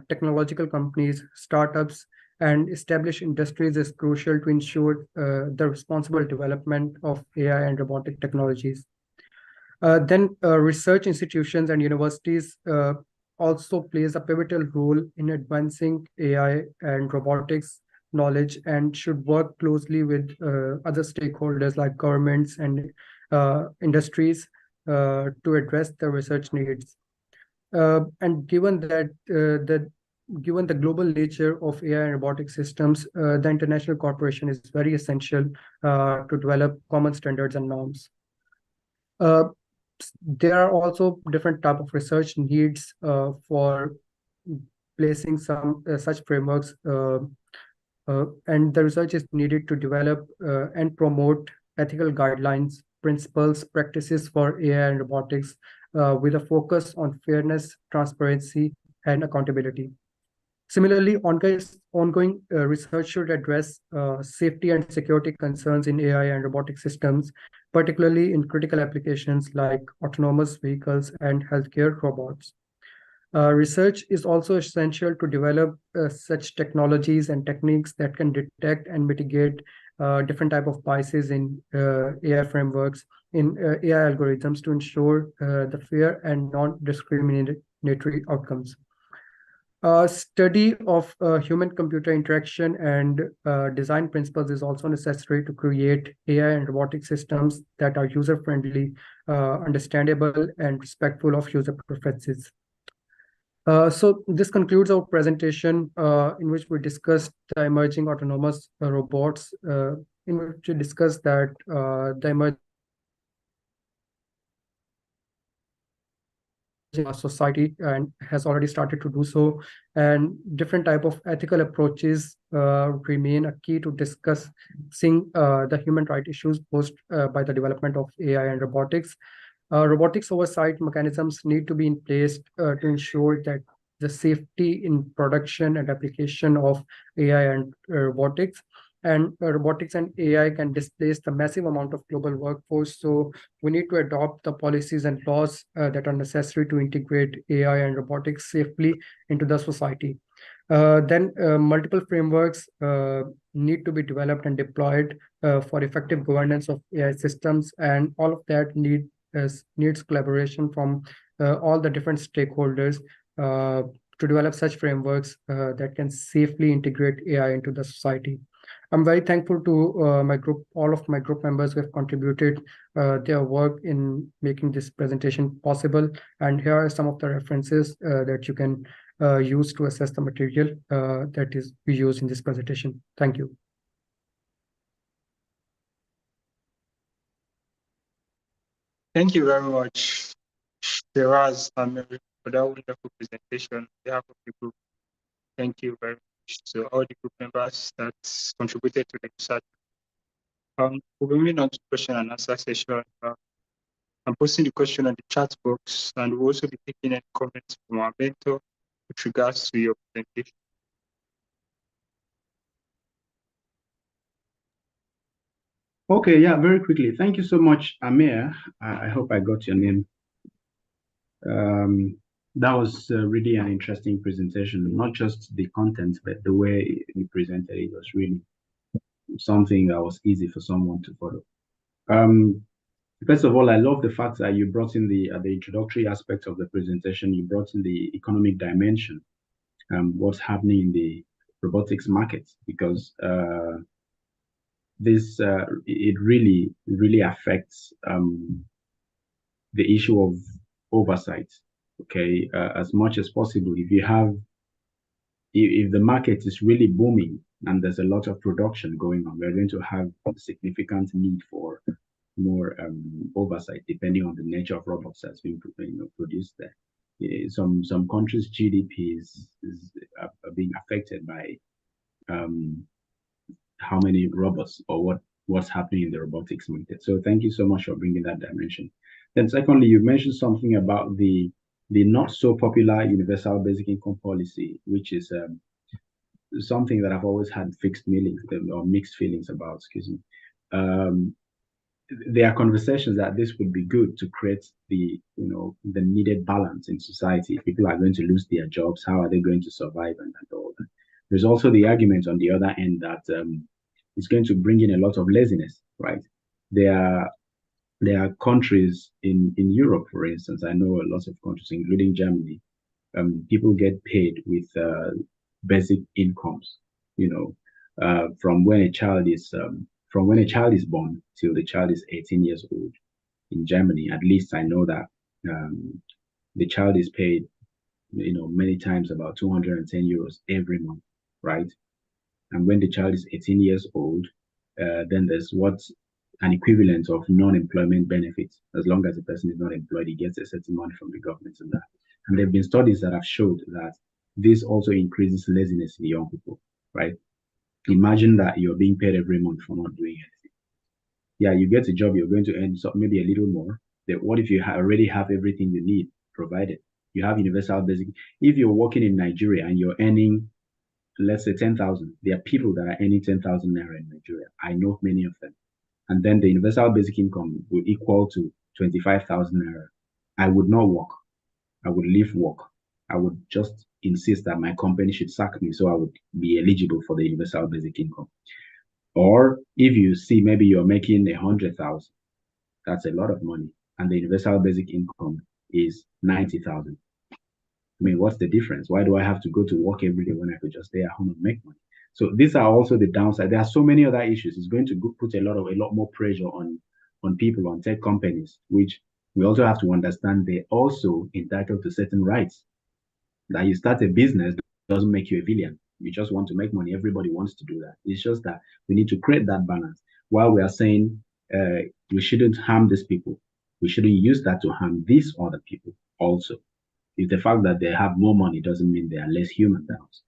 technological companies, startups, and established industries is crucial to ensure the responsible development of AI and robotic technologies. Then research institutions and universities also plays a pivotal role in advancing AI and robotics knowledge and should work closely with other stakeholders like governments and industries to address the research needs. And given the global nature of AI and robotic systems, the international cooperation is very essential to develop common standards and norms. There are also different type of research needs for placing some such frameworks, and the research is needed to develop and promote ethical guidelines, principles, practices for AI and robotics with a focus on fairness, transparency, and accountability. Similarly, ongoing research should address safety and security concerns in AI and robotic systems, particularly in critical applications like autonomous vehicles and healthcare robots. Research is also essential to develop such technologies and techniques that can detect and mitigate different type of biases in AI frameworks, in AI algorithms to ensure the fair and non-discriminatory outcomes. Study of human-computer interaction and design principles is also necessary to create AI and robotic systems that are user-friendly, understandable, and respectful of user preferences. So this concludes our presentation in which we discussed the emerging autonomous robots, in which we discussed that the emerging society and has already started to do so, and different type of ethical approaches remain a key to discussing the human rights issues posed by the development of AI and robotics. Robotics oversight mechanisms need to be in place to ensure that the safety in production and application of AI and robotics. And robotics and AI can displace the massive amount of global workforce. So we need to adopt the policies and laws that are necessary to integrate AI and robotics safely into the society. Then multiple frameworks need to be developed and deployed for effective governance of AI systems, and all of that needs collaboration from all the different stakeholders to develop such frameworks that can safely integrate AI into the society. I'm very thankful to my group, all of my group members who have contributed their work in making this presentation possible. And here are some of the references that you can use to assess the material that is we use in this presentation. Thank you. Thank you very much, Shiraz and Mary, for that wonderful presentation on behalf of the group. Thank you very much to all the group members that contributed to the research. We'll be moving on to question and answer session. I'm posting the question on the chat box, and we'll also be taking any comments from our mentor with regards to your presentation. Okay, yeah, very quickly. Thank you so much, Amir. I hope I got your name. That was really an interesting presentation. Not just the content, but the way you presented it was really something that was easy for someone to follow. First of all, I love the fact that you brought in the introductory aspect of the presentation. You brought in the economic dimension, what's happening in the robotics market, because this it really affects the issue of oversight. Okay, as much as possible, if the market is really booming and there's a lot of production going on, we're going to have a significant need for more oversight, depending on the nature of robots that's being produced there. Some countries' GDP are being affected by how many robots or what's happening in the robotics market. So thank you so much for bringing that dimension. Then secondly, you mentioned something about the not so popular universal basic income policy, which is something that I've always had mixed feelings about. Excuse me. There are conversations that this would be good to create the needed balance in society. If people are going to lose their jobs, how are they going to survive and all that? There's also the argument on the other end that it's going to bring in a lot of laziness, right? There are countries in Europe, for instance. I know a lot of countries, including Germany. People get paid with basic incomes, from when a child is born till the child is 18 years old. In Germany, at least I know that the child is paid, many times about 210 euros every month, right? And when the child is 18 years old, then there's what's an equivalent of non-employment benefits. As long as the person is not employed, he gets a certain money from the government and that. And there have been studies that have showed that this also increases laziness in young people, right? Imagine that you're being paid every month for not doing anything. Yeah, you get a job, you're going to earn maybe a little more. But what if you already have everything you need provided? You have universal basic. If you're working in Nigeria and you're earning, let's say 10,000, there are people that are earning 10,000 naira in Nigeria. I know many of them. And then the universal basic income will equal to 25,000 naira. I would not work. I would leave work. I would just insist that my company should sack me so I would be eligible for the universal basic income. Or if you see maybe you're making 100,000, that's a lot of money, and the universal basic income is 90,000. I mean, what's the difference? Why do I have to go to work every day when I could just stay at home and make money? So these are also the downside. There are so many other issues. It's going to put a lot more pressure on people, on tech companies, which we also have to understand they're also entitled to certain rights. That you start a business doesn't make you a villain. You just want to make money. Everybody wants to do that. It's just that we need to create that balance. While we are saying we shouldn't harm these people, we shouldn't use that to harm these other people also. If the fact that they have more money doesn't mean they are less human than us.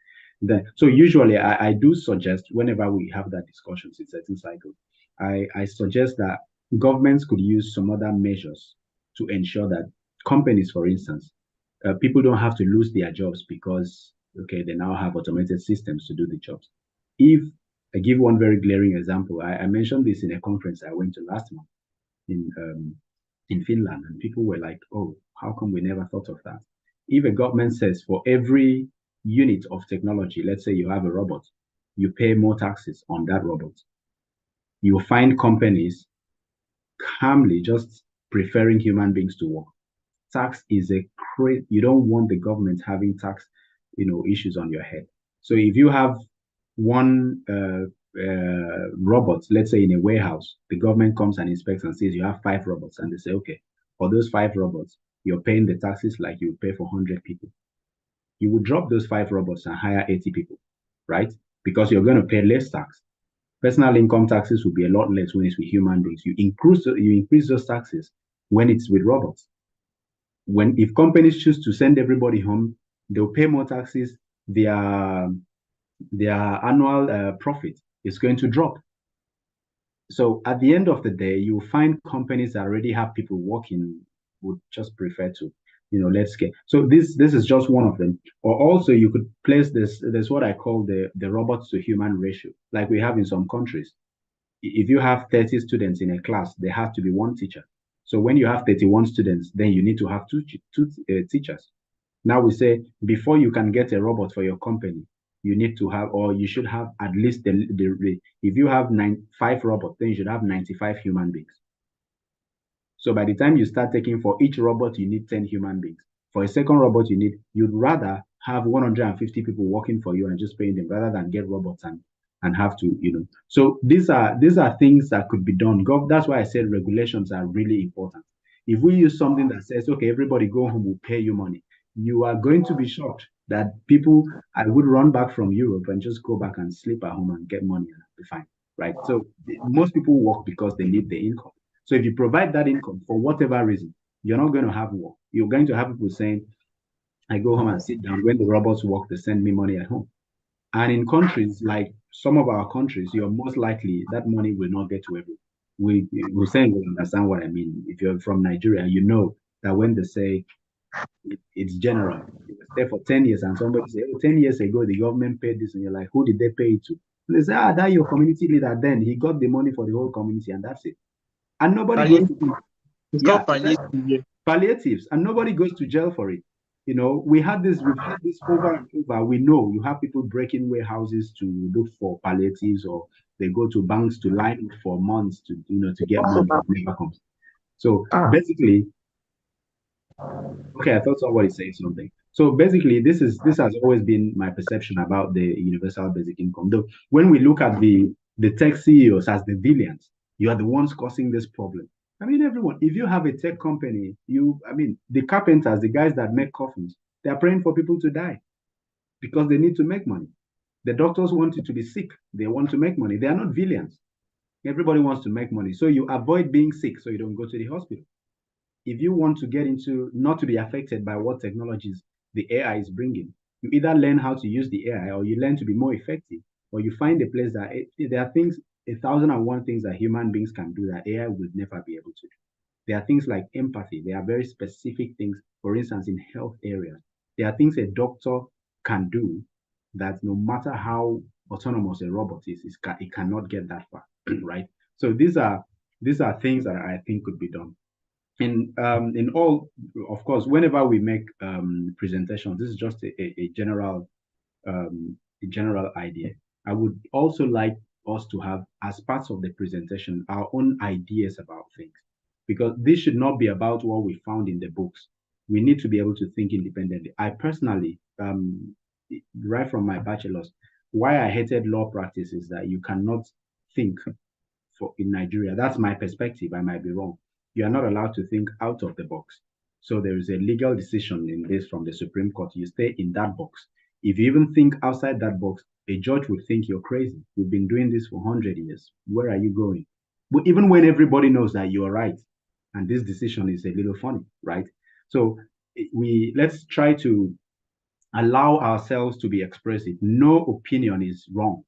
So usually I do suggest, whenever we have that discussions in certain cycles, I suggest that governments could use some other measures to ensure that companies, for instance, people don't have to lose their jobs because, okay, they now have automated systems to do the jobs. If I give one very glaring example, I mentioned this in a conference I went to last month in Finland, and people were like, oh, how come we never thought of that? If a government says for every unit of technology, let's say you have a robot, you pay more taxes on that robot, you'll find companies calmly just preferring human beings to work. Tax is you don't want the government having tax, issues on your head. So if you have one robot, let's say in a warehouse, the government comes and inspects and says you have 5 robots, and they say, okay, for those 5 robots, you're paying the taxes like you would pay for 100 people. You would drop those 5 robots and hire 80 people, right? Because you're going to pay less tax. Personal income taxes will be a lot less when it's with human beings. You increase those taxes when it's with robots. If companies choose to send everybody home, they'll pay more taxes. Their annual profit is going to drop. So at the end of the day, you'll find companies that already have people working would just prefer to, let's get. So this is just one of them. Or also you could place this. There's what I call the robots to human ratio, like we have in some countries. If you have 30 students in a class, there has to be 1 teacher. So when you have 31 students, then you need to have two teachers. Now we say, before you can get a robot for your company, you need to have, or you should have at least if you have 5 robots, then you should have 95 human beings. So by the time you start taking, for each robot, you need 10 human beings. For a second robot, you'd rather have 150 people working for you and just paying them rather than get robots and have to, So these are things that could be done. That's why I said regulations are really important. If we use something that says, okay, everybody go home, we'll pay you money, you are going to be shocked that I would run back from Europe and just go back and sleep at home and get money and be fine, right? So most people work because they need the income. So if you provide that income for whatever reason, you're not going to have work. You're going to have people saying, I go home and sit down. When the robots work, they send me money at home. And in countries like some of our countries, you're most likely that money will not get to everyone. We're saying we understand what I mean. If you're from Nigeria, you know that when they say it's general, you stay for 10 years and somebody say, oh, 10 years ago, the government paid this, and you're like, who did they pay it to? And they say, that your community leader then. He got the money for the whole community, and that's it. And nobody goes to palliatives, and nobody goes to jail for it. we've had this over and over. We know you have people breaking warehouses to look for palliatives, or they go to banks to line for months to get money. It never comes. So basically, okay, I thought somebody saying something. So basically, this has always been my perception about the universal basic income. Though when we look at the tech CEOs as the villains, you are the ones causing this problem. I mean, everyone. If you have a tech company, the carpenters, the guys that make coffins, they are praying for people to die because they need to make money. The doctors want you to be sick. They want to make money. They are not villains. Everybody wants to make money. So you avoid being sick so you don't go to the hospital. If you want to get into not to be affected by what technologies the AI is bringing, you either learn how to use the AI, or you learn to be more effective, or you find a place that there are things, 1,001 things that human beings can do that AI will never be able to do. There are things like empathy. There are very specific things, for instance, in health areas. There are things a doctor can do that no matter how autonomous a robot is, it cannot get that far, right? So these are things that I think could be done. In all, of course, whenever we make presentations, this is just a general idea. I would also like us to have, as parts of the presentation, our own ideas about things, because this should not be about what we found in the books. We need to be able to think independently. I personally, right from my bachelor's, why I hated law practice is that you cannot think in Nigeria. That's my perspective. I might be wrong. You are not allowed to think out of the box. So there is a legal decision in this from the Supreme Court. You stay in that box. If you even think outside that box, a judge would think you're crazy. We've been doing this for 100 years. Where are you going? But even when everybody knows that you are right, and this decision is a little funny, right? So let's try to allow ourselves to be expressive. No opinion is wrong.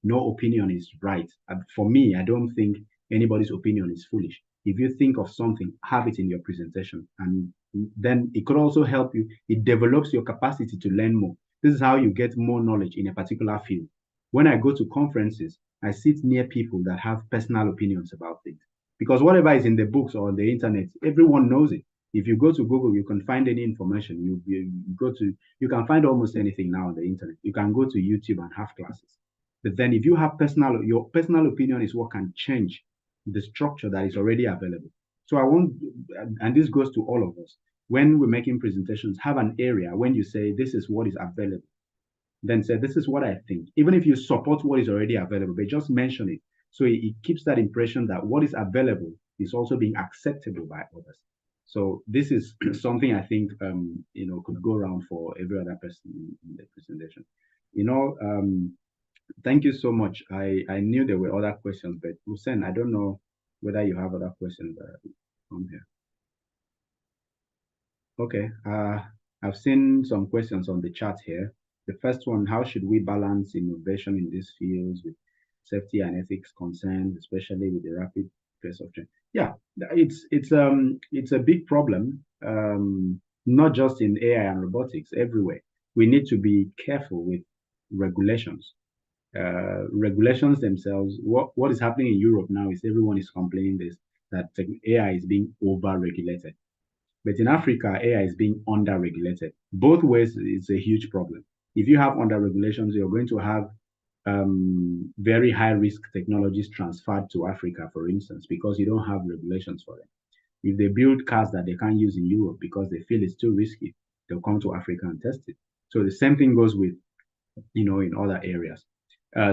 No opinion is right. For me, I don't think anybody's opinion is foolish. If you think of something, have it in your presentation, and then it could also help you. It develops your capacity to learn more. This is how you get more knowledge in a particular field. When I go to conferences, I sit near people that have personal opinions about things, because whatever is in the books or on the internet, everyone knows it. If you go to Google, you can find any information. You can find almost anything now on the internet. You can go to YouTube and have classes. But then if you have your personal opinion is what can change the structure that is already available. So I want, and this goes to all of us, when we're making presentations, have an area when you say, this is what is available. Then say, this is what I think. Even if you support what is already available, but just mention it. So it keeps that impression that what is available is also being acceptable by others. So this is something I think, could go around for every other person in the presentation. Thank you so much. I knew there were other questions, but Hussein, I don't know whether you have other questions from here. Okay. I've seen some questions on the chat here. The first one: how should we balance innovation in these fields with safety and ethics concerns, especially with the rapid pace of change? Yeah, it's a big problem. Not just in AI and robotics, everywhere. We need to be careful with regulations. Regulations themselves, what is happening in Europe now is everyone is complaining that AI is being over-regulated. But in Africa, AI is being under-regulated. Both ways, it's a huge problem. If you have under-regulations, you're going to have very high-risk technologies transferred to Africa, for instance, because you don't have regulations for them. If they build cars that they can't use in Europe because they feel it's too risky, they'll come to Africa and test it. So the same thing goes with, in other areas.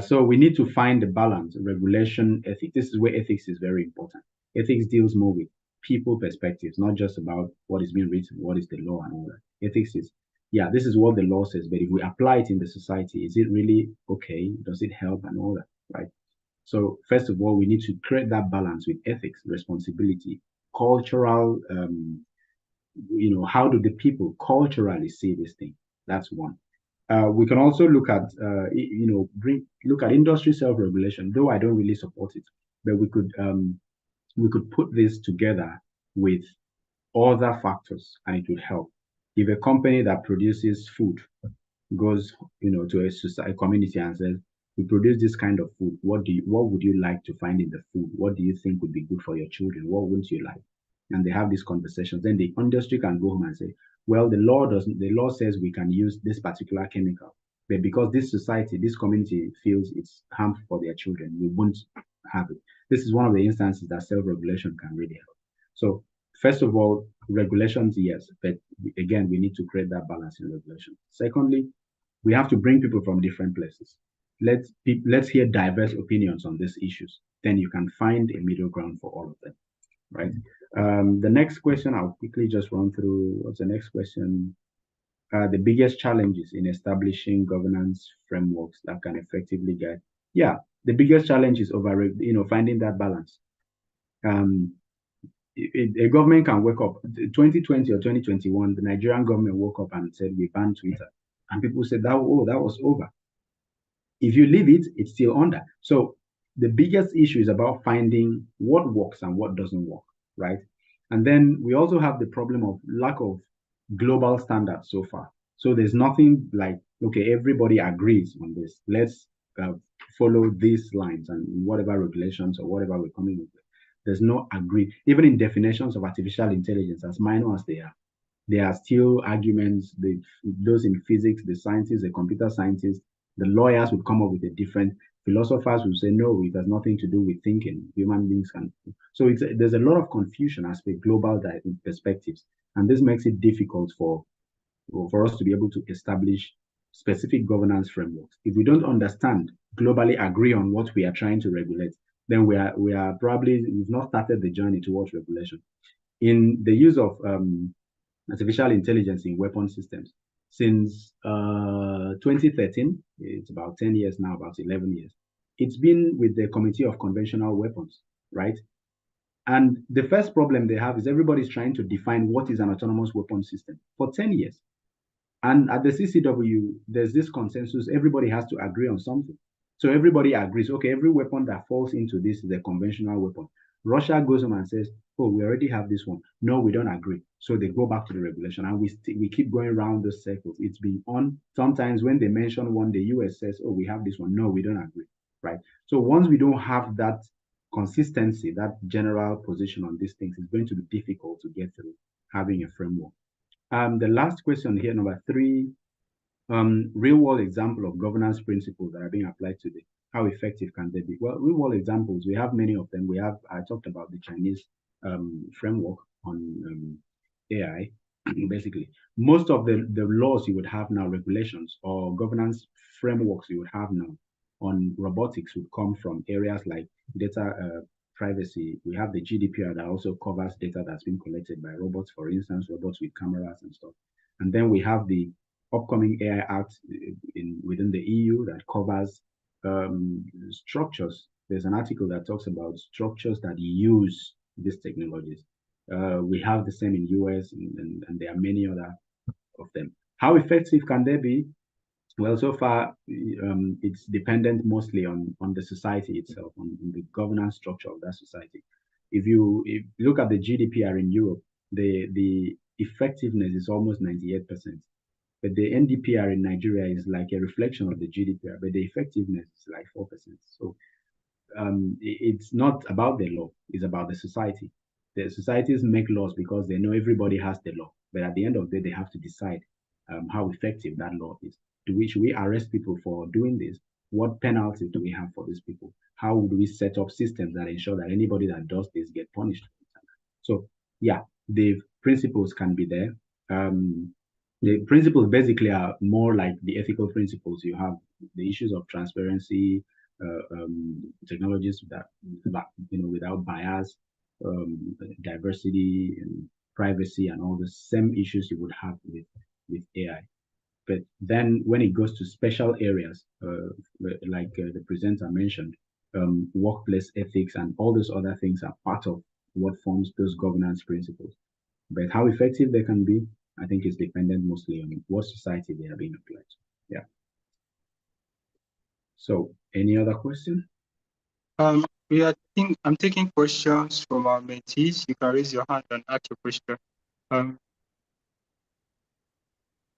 So we need to find the balance, regulation, ethics. This is where ethics is very important. Ethics deals more with people perspectives, not just about what is being written, what is the law and all that. Ethics is, yeah, this is what the law says, but if we apply it in the society, is it really okay? Does it help and all that, right? So first of all, we need to create that balance with ethics, responsibility, cultural, how do the people culturally see this thing? That's one. We can also look at, look at industry self-regulation, though I don't really support it, but we could put this together with other factors and it would help. If a company that produces food goes, to a community and says, we produce this kind of food, what would you like to find in the food? What do you think would be good for your children? What wouldn't you like? And they have these conversations. Then the industry can go home and say, well, the law says we can use this particular chemical, but because this society, this community feels it's harmful for their children, we won't have it. This is one of the instances that self-regulation can really help. So first of all, regulations, yes, but again, we need to create that balance in regulation. Secondly, we have to bring people from different places. Let's hear diverse opinions on these issues. Then you can find a middle ground for all of them, right? The next question, I'll quickly just run through. What's the next question? The biggest challenges in establishing governance frameworks that can effectively guide. Yeah, the biggest challenge is finding that balance. A government can wake up 2020 or 2021, the Nigerian government woke up and said we banned Twitter, and people said that was over. If you leave it, it's still under. So the biggest issue is about finding what works and what doesn't work, right? And then we also have the problem of lack of global standards so far. So there's nothing like, okay, everybody agrees on this. Let's follow these lines and whatever regulations or whatever we're coming with. There's no agree. Even in definitions of artificial intelligence, as minor as they are, there are still arguments. Those in physics, the scientists, the computer scientists, the lawyers would come up with a different. Philosophers would say, no, it has nothing to do with thinking. Human beings can. So there's a lot of confusion as per global perspectives. And this makes it difficult for us to be able to establish specific governance frameworks. If we don't understand, globally agree on what we are trying to regulate, then we've not started the journey towards regulation. In the use of artificial intelligence in weapon systems, since 2013, it's about 10 years now, about 11 years, it's been with the Committee of Conventional Weapons, right? And the first problem they have is everybody's trying to define what is an autonomous weapon system for 10 years. And at the CCW, there's this consensus, everybody has to agree on something. So everybody agrees, okay, every weapon that falls into this is a conventional weapon. Russia goes on and says, oh, we already have this one. No, we don't agree. So they go back to the regulation and we keep going around those circles. It's been on. Sometimes when they mention one, the US says, oh, we have this one. No, we don't agree, right? So once we don't have that consistency, that general position on these things, it's going to be difficult to get through having a framework. The last question here, number 3, real-world example of governance principles that are being applied today. How effective can they be? Well, real-world examples, we have many of them. I talked about the Chinese framework on AI. Basically, most of the laws you would have now, regulations or governance frameworks you would have now on robotics would come from areas like data privacy. We have the GDPR that also covers data that's been collected by robots, for instance, robots with cameras and stuff. And then we have the upcoming AI Act within the EU that covers structures. There's an article that talks about structures that use these technologies. We have the same in US and there are many other of them. How effective can they be? Well, so far, it's dependent mostly on the society itself, on the governance structure of that society. If you look at the GDPR in Europe, the effectiveness is almost 98%. But the NDPR in Nigeria is like a reflection of the GDPR, but the effectiveness is like 4%. So it's not about the law, it's about the society. The societies make laws because they know everybody has the law. But at the end of the day, they have to decide how effective that law is. Should we arrest people for doing this? What penalties do we have for these people? How do we set up systems that ensure that anybody that does this get punished? So yeah, the principles can be there. The principles basically are more like the ethical principles. You have the issues of transparency, technologies that without bias, diversity and privacy, and all the same issues you would have with AI. But then when it goes to special areas, like the presenter mentioned, workplace ethics and all those other things are part of what forms those governance principles. But how effective they can be, I think is dependent mostly on what society they are being applied to. Yeah. So any other question? I'm taking questions from our mentees. You can raise your hand and ask your question.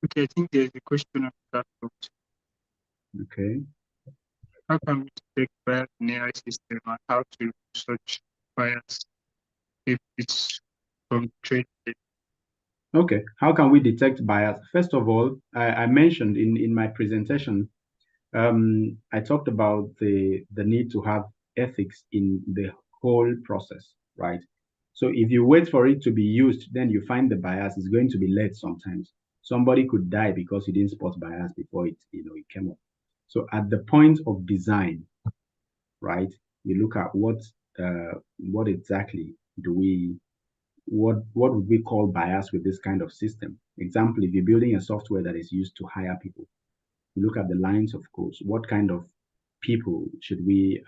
Okay, I think there's a question on that note. Okay. How can we detect bias in AI system and how to remove such bias if it's from trade data? Okay, how can we detect bias? First of all, I mentioned in my presentation, I talked about the need to have ethics in the whole process, right? So if you wait for it to be used, then you find the bias is going to be late sometimes. Somebody could die because he didn't spot bias before it came up. So at the point of design, right, you look at what exactly do we what would we call bias with this kind of system? Example, if you're building a software that is used to hire people, you look at the lines of codes. What kind of people should we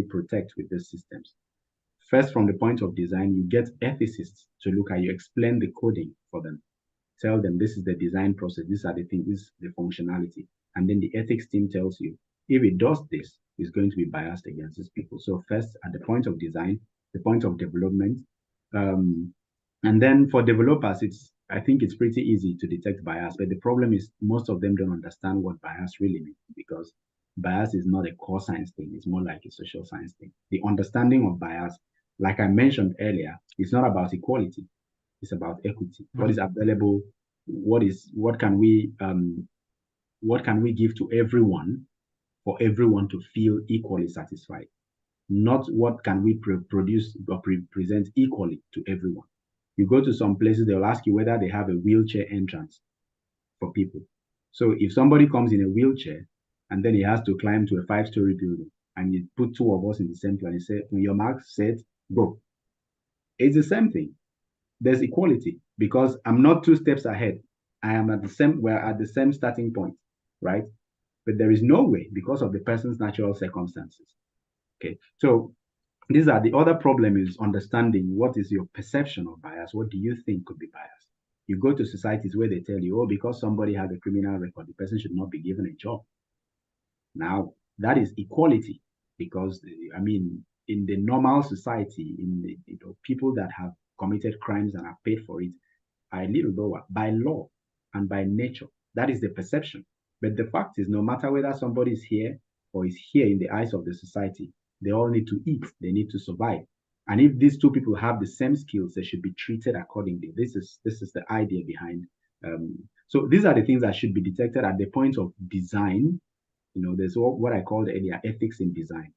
protect with these systems? First, from the point of design, you get ethicists to look at, you explain the coding for them, tell them this is the design process, these are the things, this is the functionality. And then the ethics team tells you, if it does this, it's going to be biased against these people. So first, at the point of design, the point of development, um, and then for developers, I think it's pretty easy to detect bias, but the problem is most of them don't understand what bias really means because bias is not a core science thing. It's more like a social science thing. The understanding of bias, like I mentioned earlier, it's not about equality. It's about equity. What is available? What can we give to everyone for everyone to feel equally satisfied? Not what can we produce or present equally to everyone. You go to some places, they'll ask you whether they have a wheelchair entrance for people. So if somebody comes in a wheelchair and then he has to climb to a 5-story building and you put two of us in the same place and you say, when your mark set, go. It's the same thing. There's equality because I'm not 2 steps ahead. I am we're at the same starting point, right? But there is no way because of the person's natural circumstances. Okay. So these are the other problem is understanding what is your perception of bias. What do you think could be biased? You go to societies where they tell you, oh, because somebody has a criminal record, the person should not be given a job. Now, that is equality because, I mean, in the normal society, in the people that have committed crimes and are paid for it are a little lower by law and by nature. That is the perception. But the fact is, no matter whether somebody is here or is here in the eyes of the society, they all need to eat, they need to survive. And if these two people have the same skills, they should be treated accordingly. This is the idea behind. So these are the things that should be detected at the point of design. There's what I called earlier ethics in design.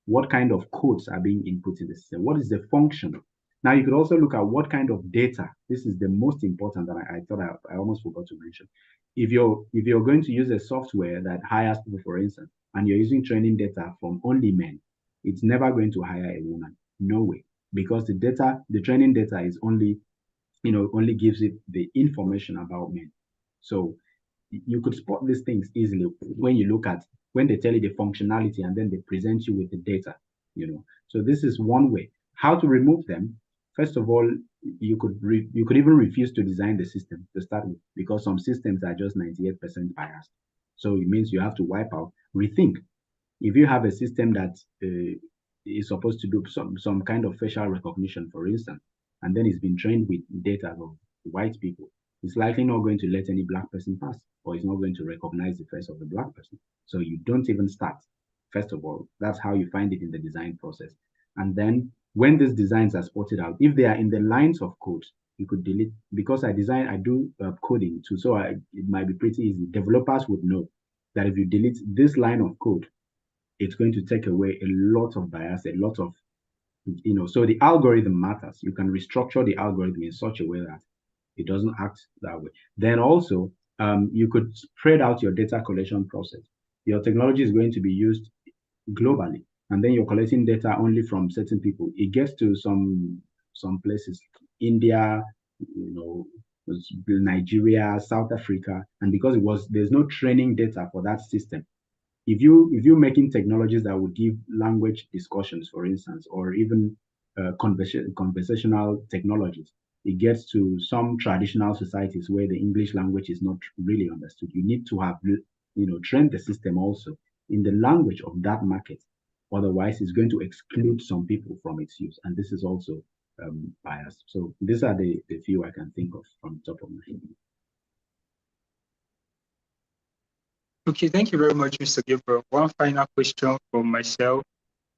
What kind of codes are being input in the system? What is the function? Now you could also look at what kind of data. This is the most important that I thought I almost forgot to mention. If you're going to use a software that hires people, for instance, and you're using training data from only men, it's never going to hire a woman. No way. Because the training data is only gives it the information about men. So you could spot these things easily when they tell you the functionality and then they present you with the data. So this is one way. How to remove them? First of all, you could even refuse to design the system to start with because some systems are just 98% biased. So it means you have to wipe out, rethink. If you have a system that is supposed to do some kind of facial recognition, for instance, and then it's been trained with data of white people, it's likely not going to let any black person pass, or it's not going to recognize the face of the black person. So you don't even start. First of all, that's how you find it in the design process. And then when these designs are spotted out, if they are in the lines of code, you could delete, because I do coding too, so it might be pretty easy. Developers would know that if you delete this line of code, it's going to take away a lot of bias, a lot of, so the algorithm matters. You can restructure the algorithm in such a way that it doesn't act that way. Then also, you could spread out your data collection process. Your technology is going to be used globally, and then you're collecting data only from certain people. It gets to some places, India, Nigeria, South Africa, and because there's no training data for that system. If you're making technologies that would give language discussions, for instance, or even conversational technologies, it gets to some traditional societies where the English language is not really understood. You need to have trained the system also in the language of that market. Otherwise, it's going to exclude some people from its use, and this is also biased. So these are the few I can think of from the top of my head. Okay, thank you very much, Mr. Gabriel. One final question from myself.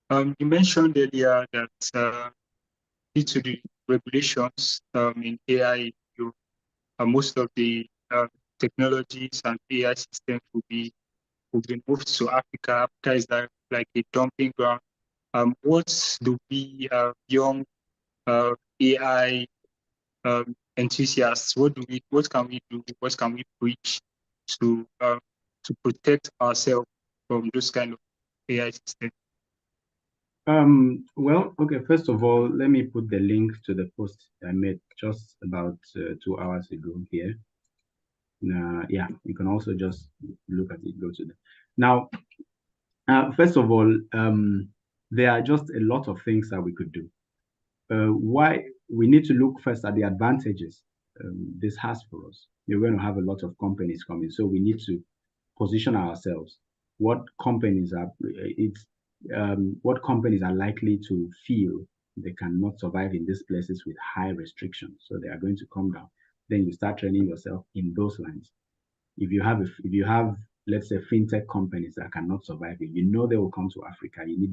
You mentioned earlier that due to the regulations in AI, most of the technologies and AI systems will be moved to Africa. Africa is like a dumping ground. What do we young AI enthusiasts? What can we do? What can we preach to protect ourselves from those kind of AI systems? Well, okay, first of all, let me put the link to the post I made just about 2 hours ago here. Yeah, you can also just look at it, go to that. Now, first of all, there are just a lot of things that we could do. Why we need to look first at the advantages this has for us. You're going to have a lot of companies coming, so we need to position ourselves. What companies are what companies are likely to feel they cannot survive in these places with high restrictions, so they are going to come down. Then you start training yourself in those lines. If you have let's say fintech companies that cannot survive it, you know they will come to Africa. You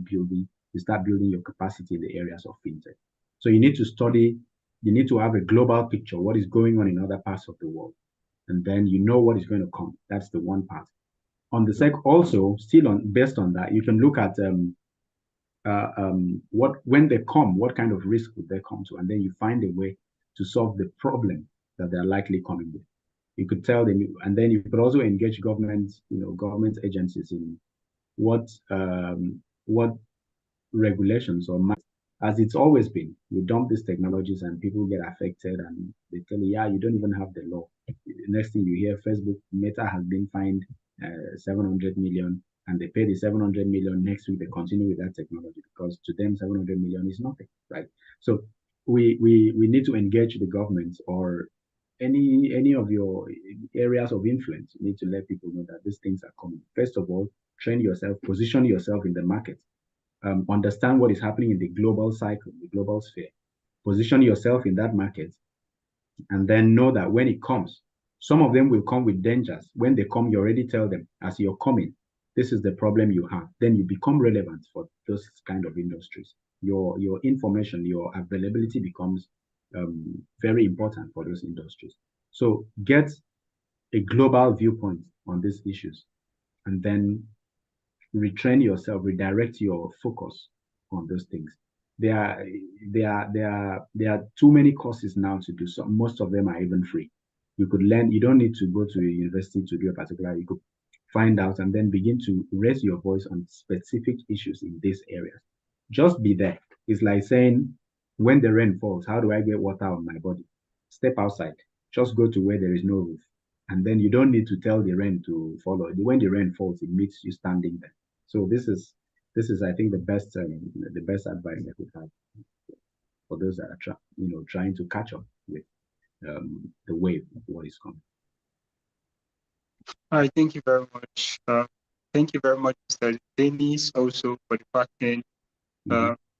start building your capacity in the areas of fintech. So you need to study, you need to have a global picture, what is going on in other parts of the world. And then you know what is going to come. That's the one part. On the sec, also, still on based on that, you can look at what when they come, what kind of risk would they come to, and then you find a way to solve the problem that they're likely coming with. You could tell them, and then you could also engage government, government agencies in what regulations or as it's always been. You dump these technologies and people get affected, and they tell you, yeah, you don't even have the law. Next thing you hear, Facebook Meta has been fined 700 million, and they pay the 700 million. Next week they continue with that technology because to them 700 million is nothing, right? So we need to engage the government or any of your areas of influence. You need to let people know that these things are coming. First of all, train yourself, position yourself in the market, understand what is happening in the global cycle, the global sphere, position yourself in that market, and then know that when it comes, some of them will come with dangers. When they come, you already tell them as you're coming, this is the problem you have. Then you become relevant for those kind of industries. Your information, your availability becomes very important for those industries. So get a global viewpoint on these issues, and then retrain yourself, redirect your focus on those things. There are too many courses now to do. So most of them are even free. You could learn. You don't need to go to a university to do a particular. You could find out and then begin to raise your voice on specific issues in these areas. Just be there. It's like saying, when the rain falls, how do I get water on my body? Step outside. Just go to where there is no roof. And then you don't need to tell the rain to follow. When the rain falls, it meets you standing there. So this is, I think, the best advice I could have for those that are trying to catch up with the wave of what is coming. All right, thank you very much. Thank you very much, Mr. Dennis, also for the partner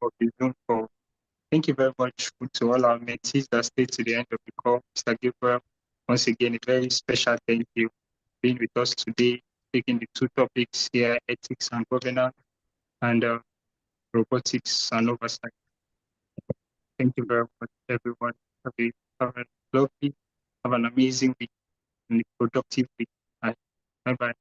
of the Zoom call. Thank you very much to all our mentees that stayed to the end of the call. Mr. Gabriel, once again, a very special thank you for being with us today, taking the two topics here, ethics and governance, and robotics and oversight. Thank you very much, everyone. Have a lovely, have an amazing week and a productive week. Bye-bye.